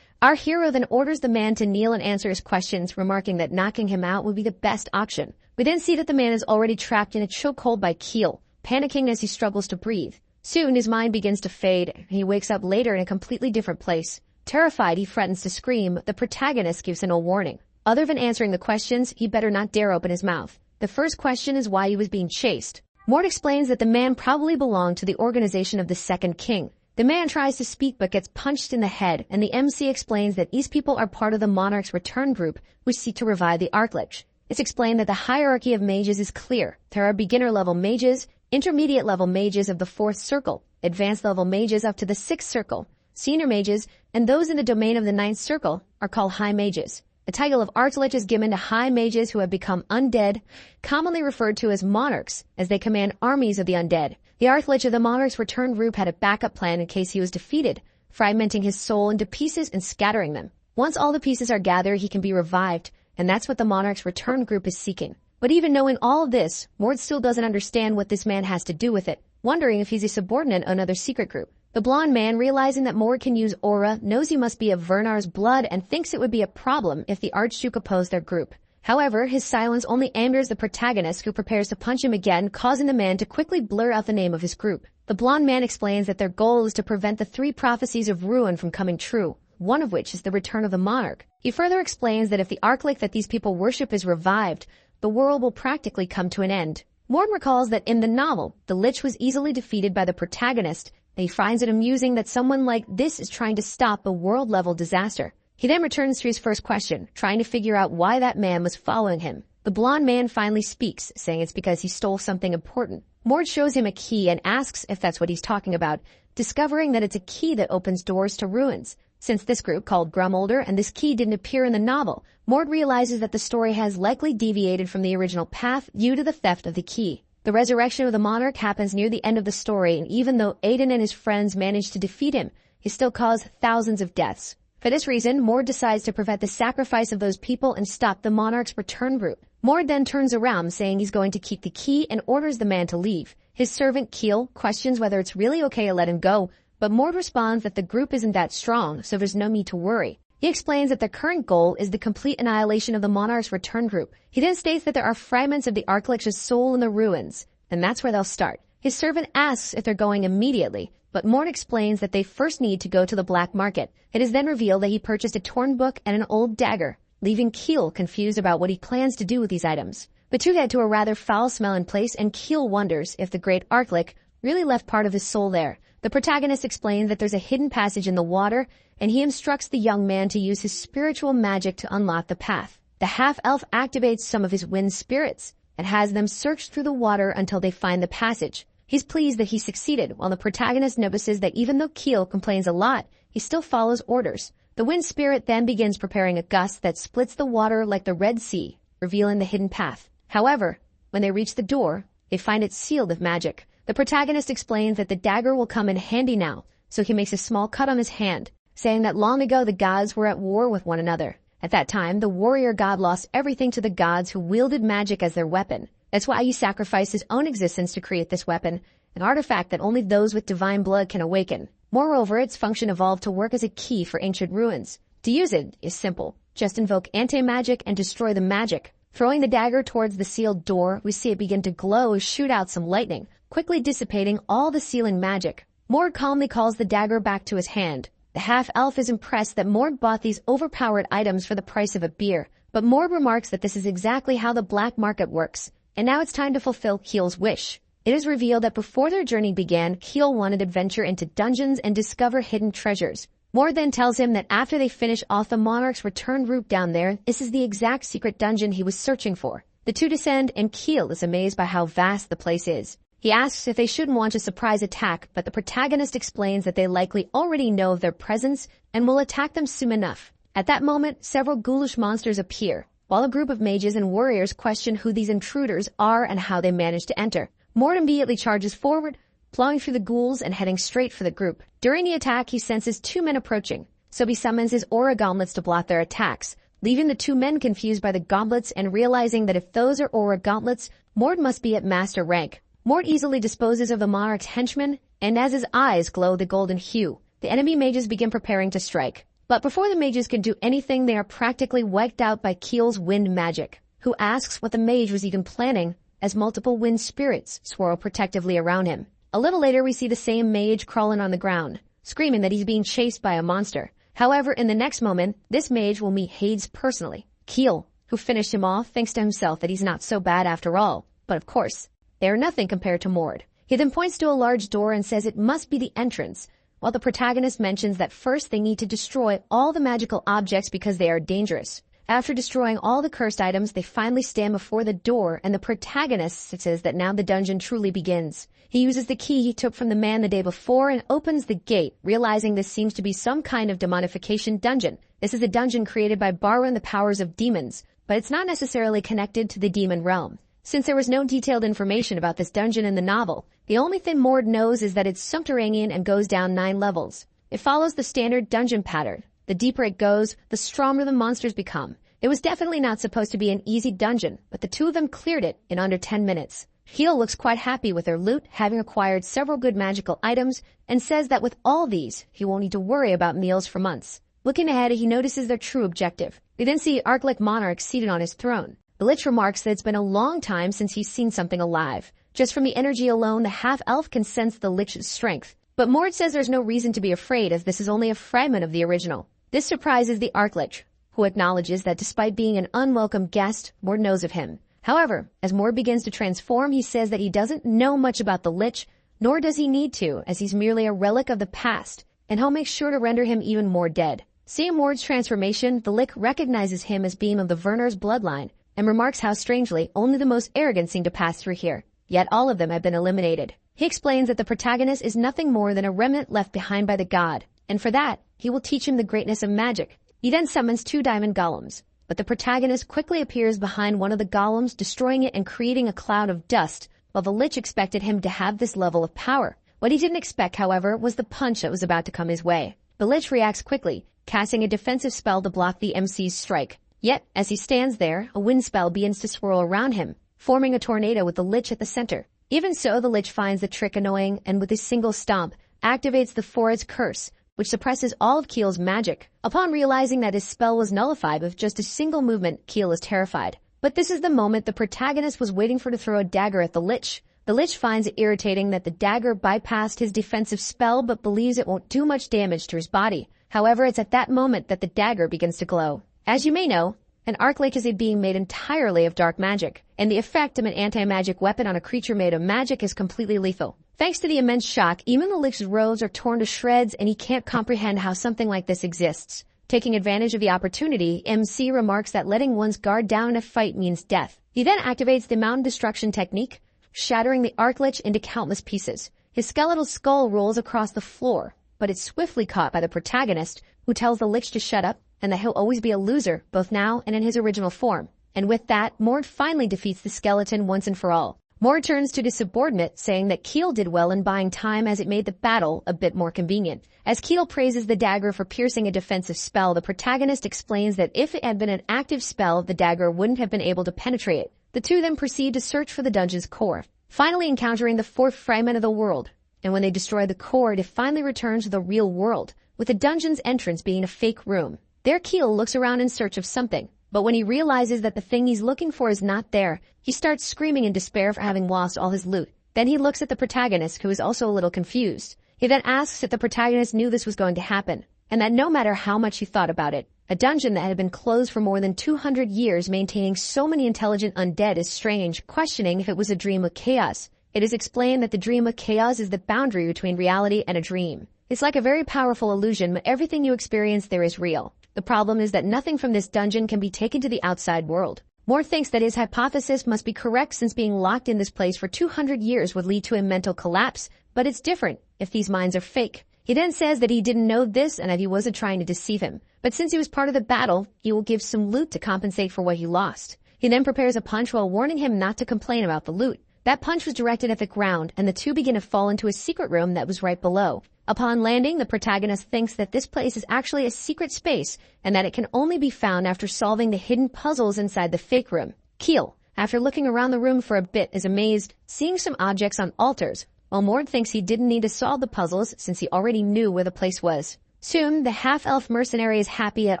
Our hero then orders the man to kneel and answer his questions, remarking that knocking him out would be the best option. We then see that the man is already trapped in a chokehold by Keel, panicking as he struggles to breathe. Soon, his mind begins to fade, and he wakes up later in a completely different place. Terrified, he threatens to scream. The protagonist gives him a warning. Other than answering the questions, he better not dare open his mouth. The first question is why he was being chased. Mord explains that the man probably belonged to the organization of the Second King. The man tries to speak but gets punched in the head, and the MC explains that these people are part of the Monarch's return group, which seek to revive the Archlich. It's explained that the hierarchy of mages is clear. There are beginner-level mages, intermediate-level mages of the 4th circle, advanced-level mages up to the 6th circle, senior mages, and those in the domain of the 9th circle are called high mages. The title of Archlich is given to high mages who have become undead, commonly referred to as monarchs, as they command armies of the undead. The Archlich of the Monarch's return group had a backup plan in case he was defeated, fragmenting his soul into pieces and scattering them. Once all the pieces are gathered, he can be revived, and that's what the Monarch's return group is seeking. But even knowing all of this, Mord still doesn't understand what this man has to do with it, wondering if he's a subordinate of another secret group. The blonde man, realizing that Mord can use aura, knows he must be of Vernar's blood and thinks it would be a problem if the Archduke opposed their group. However, his silence only angers the protagonist, who prepares to punch him again, causing the man to quickly blur out the name of his group. The blonde man explains that their goal is to prevent the 3 prophecies of ruin from coming true, one of which is the return of the monarch. He further explains that if the Archlich that these people worship is revived, the world will practically come to an end. Mord recalls that in the novel, the Lich was easily defeated by the protagonist, and he finds it amusing that someone like this is trying to stop a world-level disaster. He then returns to his first question, trying to figure out why that man was following him. The blonde man finally speaks, saying it's because he stole something important. Mord shows him a key and asks if that's what he's talking about, discovering that it's a key that opens doors to ruins. Since this group called Grumolder and this key didn't appear in the novel, Mord realizes that the story has likely deviated from the original path due to the theft of the key. The resurrection of the monarch happens near the end of the story, and even though Aiden and his friends manage to defeat him, he still caused thousands of deaths. For this reason, Mord decides to prevent the sacrifice of those people and stop the monarch's return route. Mord then turns around, saying he's going to keep the key and orders the man to leave. His servant Keel questions whether it's really okay to let him go, but Mord responds that the group isn't that strong, so there's no need to worry. He explains that their current goal is the complete annihilation of the monarch's return group. He then states that there are fragments of the Archlich's soul in the ruins, and that's where they'll start. His servant asks if they're going immediately, but Mord explains that they first need to go to the black market. It is then revealed that he purchased a torn book and an old dagger, leaving Keel confused about what he plans to do with these items. The two head to a rather foul-smelling place, and Keel wonders if the great Archlich really left part of his soul there. The protagonist explains that there's a hidden passage in the water, and he instructs the young man to use his spiritual magic to unlock the path. The half-elf activates some of his wind spirits and has them search through the water until they find the passage. He's pleased that he succeeded, while the protagonist notices that even though Keel complains a lot, he still follows orders. The wind spirit then begins preparing a gust that splits the water like the Red Sea, revealing the hidden path. However, when they reach the door, they find it sealed with magic. The protagonist explains that the dagger will come in handy now, so he makes a small cut on his hand, saying that long ago the gods were at war with one another. At that time, the warrior god lost everything to the gods who wielded magic as their weapon. That's why he sacrificed his own existence to create this weapon, an artifact that only those with divine blood can awaken. Moreover, its function evolved to work as a key for ancient ruins. To use it is simple. Just invoke anti-magic and destroy the magic. Throwing the dagger towards the sealed door, we see it begin to glow, shoot out some lightning, quickly dissipating all the sealing magic. Mord calmly calls the dagger back to his hand. The half-elf is impressed that Mord bought these overpowered items for the price of a beer, but Mord remarks that this is exactly how the black market works, and now it's time to fulfill Keel's wish. It is revealed that before their journey began, Keel wanted to venture into dungeons and discover hidden treasures. Mord then tells him that after they finish off the monarch's return route down there, this is the exact secret dungeon he was searching for. The two descend, and Keel is amazed by how vast the place is. He asks if they shouldn't launch a surprise attack, but the protagonist explains that they likely already know of their presence and will attack them soon enough. At that moment, several ghoulish monsters appear, while a group of mages and warriors question who these intruders are and how they managed to enter. Mord immediately charges forward, plowing through the ghouls and heading straight for the group. During the attack, he senses two men approaching, so he summons his aura gauntlets to block their attacks, leaving the two men confused by the gauntlets and realizing that if those are aura gauntlets, Mord must be at master rank. Mord easily disposes of the monarch's henchmen, and as his eyes glow the golden hue, the enemy mages begin preparing to strike. But before the mages can do anything, they are practically wiped out by Keel's wind magic, who asks what the mage was even planning as multiple wind spirits swirl protectively around him. A little later, we see the same mage crawling on the ground, screaming that he's being chased by a monster. However, in the next moment, this mage will meet Hades personally. Keel, who finished him off, thinks to himself that he's not so bad after all. But of course, they are nothing compared to Mord. He then points to a large door and says it must be the entrance, while the protagonist mentions that first they need to destroy all the magical objects because they are dangerous. After destroying all the cursed items, they finally stand before the door, and the protagonist says that now the dungeon truly begins. He uses the key he took from the man the day before and opens the gate, realizing this seems to be some kind of demonification dungeon. This is a dungeon created by borrowing the powers of demons, but it's not necessarily connected to the demon realm. Since there was no detailed information about this dungeon in the novel, the only thing Mord knows is that it's subterranean and goes down 9 levels. It follows the standard dungeon pattern. The deeper it goes, the stronger the monsters become. It was definitely not supposed to be an easy dungeon, but the two of them cleared it in under 10 minutes. Keel looks quite happy with their loot, having acquired several good magical items, and says that with all these, he won't need to worry about meals for months. Looking ahead, he notices their true objective. We then see Archlich Monarch seated on his throne. The Lich remarks that it's been a long time since he's seen something alive. Just from the energy alone, the half-elf can sense the Lich's strength. But Mord says there's no reason to be afraid, as this is only a fragment of the original. This surprises the Archlich, who acknowledges that despite being an unwelcome guest, Mord knows of him. However, as Mord begins to transform, he says that he doesn't know much about the Lich, nor does he need to, as he's merely a relic of the past, and he'll make sure to render him even more dead. Seeing Mord's transformation, the Lich recognizes him as being of the Werner's bloodline, and remarks how strangely only the most arrogant seem to pass through here, yet all of them have been eliminated. He explains that the protagonist is nothing more than a remnant left behind by the god, and for that, he will teach him the greatness of magic. He then summons 2 diamond golems, but the protagonist quickly appears behind one of the golems, destroying it and creating a cloud of dust, while the Lich expected him to have this level of power. What he didn't expect, however, was the punch that was about to come his way. The Lich reacts quickly, casting a defensive spell to block the MC's strike. Yet, as he stands there, a wind spell begins to swirl around him, forming a tornado with the Lich at the center. Even so, the Lich finds the trick annoying and with a single stomp, activates the Fored's curse, which suppresses all of Keel's magic. Upon realizing that his spell was nullified with just a single movement, Keel is terrified. But this is the moment the protagonist was waiting for to throw a dagger at the Lich. The Lich finds it irritating that the dagger bypassed his defensive spell but believes it won't do much damage to his body. However, it's at that moment that the dagger begins to glow. As you may know, an Arclight is a being made entirely of dark magic, and the effect of an anti-magic weapon on a creature made of magic is completely lethal. Thanks to the immense shock, even the Lich's robes are torn to shreds, and he can't comprehend how something like this exists. Taking advantage of the opportunity, MC remarks that letting one's guard down in a fight means death. He then activates the mountain destruction technique, shattering the Arclich into countless pieces. His skeletal skull rolls across the floor, but it's swiftly caught by the protagonist, who tells the Lich to shut up and that he'll always be a loser, both now and in his original form. And with that, Mord finally defeats the skeleton once and for all. Mord turns to the subordinate, saying that Keel did well in buying time as it made the battle a bit more convenient. As Keel praises the dagger for piercing a defensive spell, the protagonist explains that if it had been an active spell, the dagger wouldn't have been able to penetrate it. The two then proceed to search for the dungeon's core, finally encountering the 4th fragment of the world. And when they destroy the core, it finally returns to the real world, with the dungeon's entrance being a fake room. There, Keel looks around in search of something, but when he realizes that the thing he's looking for is not there, he starts screaming in despair for having lost all his loot. Then he looks at the protagonist, who is also a little confused. He then asks if the protagonist knew this was going to happen, and that no matter how much he thought about it, a dungeon that had been closed for more than 200 years maintaining so many intelligent undead is strange, questioning if it was a dream of chaos. It is explained that the dream of chaos is the boundary between reality and a dream. It's like a very powerful illusion, but everything you experience there is real. The problem is that nothing from this dungeon can be taken to the outside world. Mord thinks that his hypothesis must be correct, since being locked in this place for 200 years would lead to a mental collapse, but it's different if these minds are fake. He then says that he didn't know this and that he wasn't trying to deceive him, but since he was part of the battle, he will give some loot to compensate for what he lost. He then prepares a punch while warning him not to complain about the loot. That punch was directed at the ground, and the two begin to fall into a secret room that was right below. Upon landing, the protagonist thinks that this place is actually a secret space and that it can only be found after solving the hidden puzzles inside the fake room. Keel, after looking around the room for a bit, is amazed, seeing some objects on altars, while Mord thinks he didn't need to solve the puzzles since he already knew where the place was. Soon, the half-elf mercenary is happy that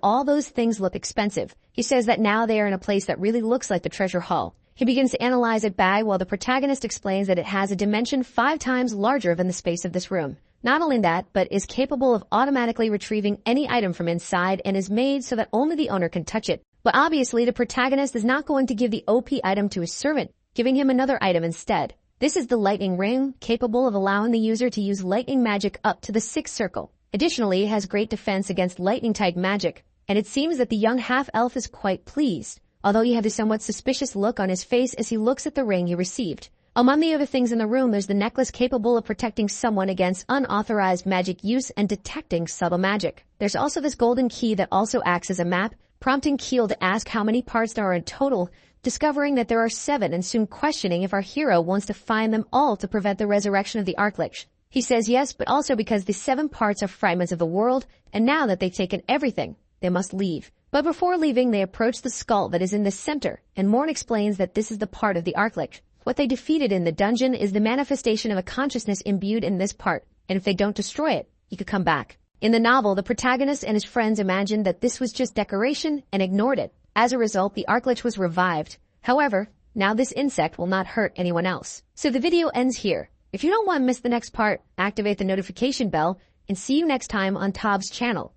all those things look expensive. He says that now they are in a place that really looks like the treasure hall. He begins to analyze it bag while the protagonist explains that it has a dimension 5 times larger than the space of this room. Not only that, but is capable of automatically retrieving any item from inside and is made so that only the owner can touch it. But obviously, the protagonist is not going to give the OP item to his servant, giving him another item instead. This is the lightning ring, capable of allowing the user to use lightning magic up to the 6th circle. Additionally, it has great defense against lightning-type magic, and it seems that the young half-elf is quite pleased, although he has a somewhat suspicious look on his face as he looks at the ring he received. Among the other things in the room, there's the necklace capable of protecting someone against unauthorized magic use and detecting subtle magic. There's also this golden key that also acts as a map, prompting Keel to ask how many parts there are in total, discovering that there are 7 and soon questioning if our hero wants to find them all to prevent the resurrection of the Arclich. He says yes, but also because the 7 parts are fragments of the world, and now that they've taken everything, they must leave. But before leaving, they approach the skull that is in the center, and Mord explains that this is the part of the Arclich. What they defeated in the dungeon is the manifestation of a consciousness imbued in this part, and if they don't destroy it, he could come back. In the novel, the protagonist and his friends imagined that this was just decoration and ignored it. As a result, the Arclich was revived. However, now this insect will not hurt anyone else. So the video ends here. If you don't want to miss the next part, activate the notification bell, and see you next time on Tov's channel.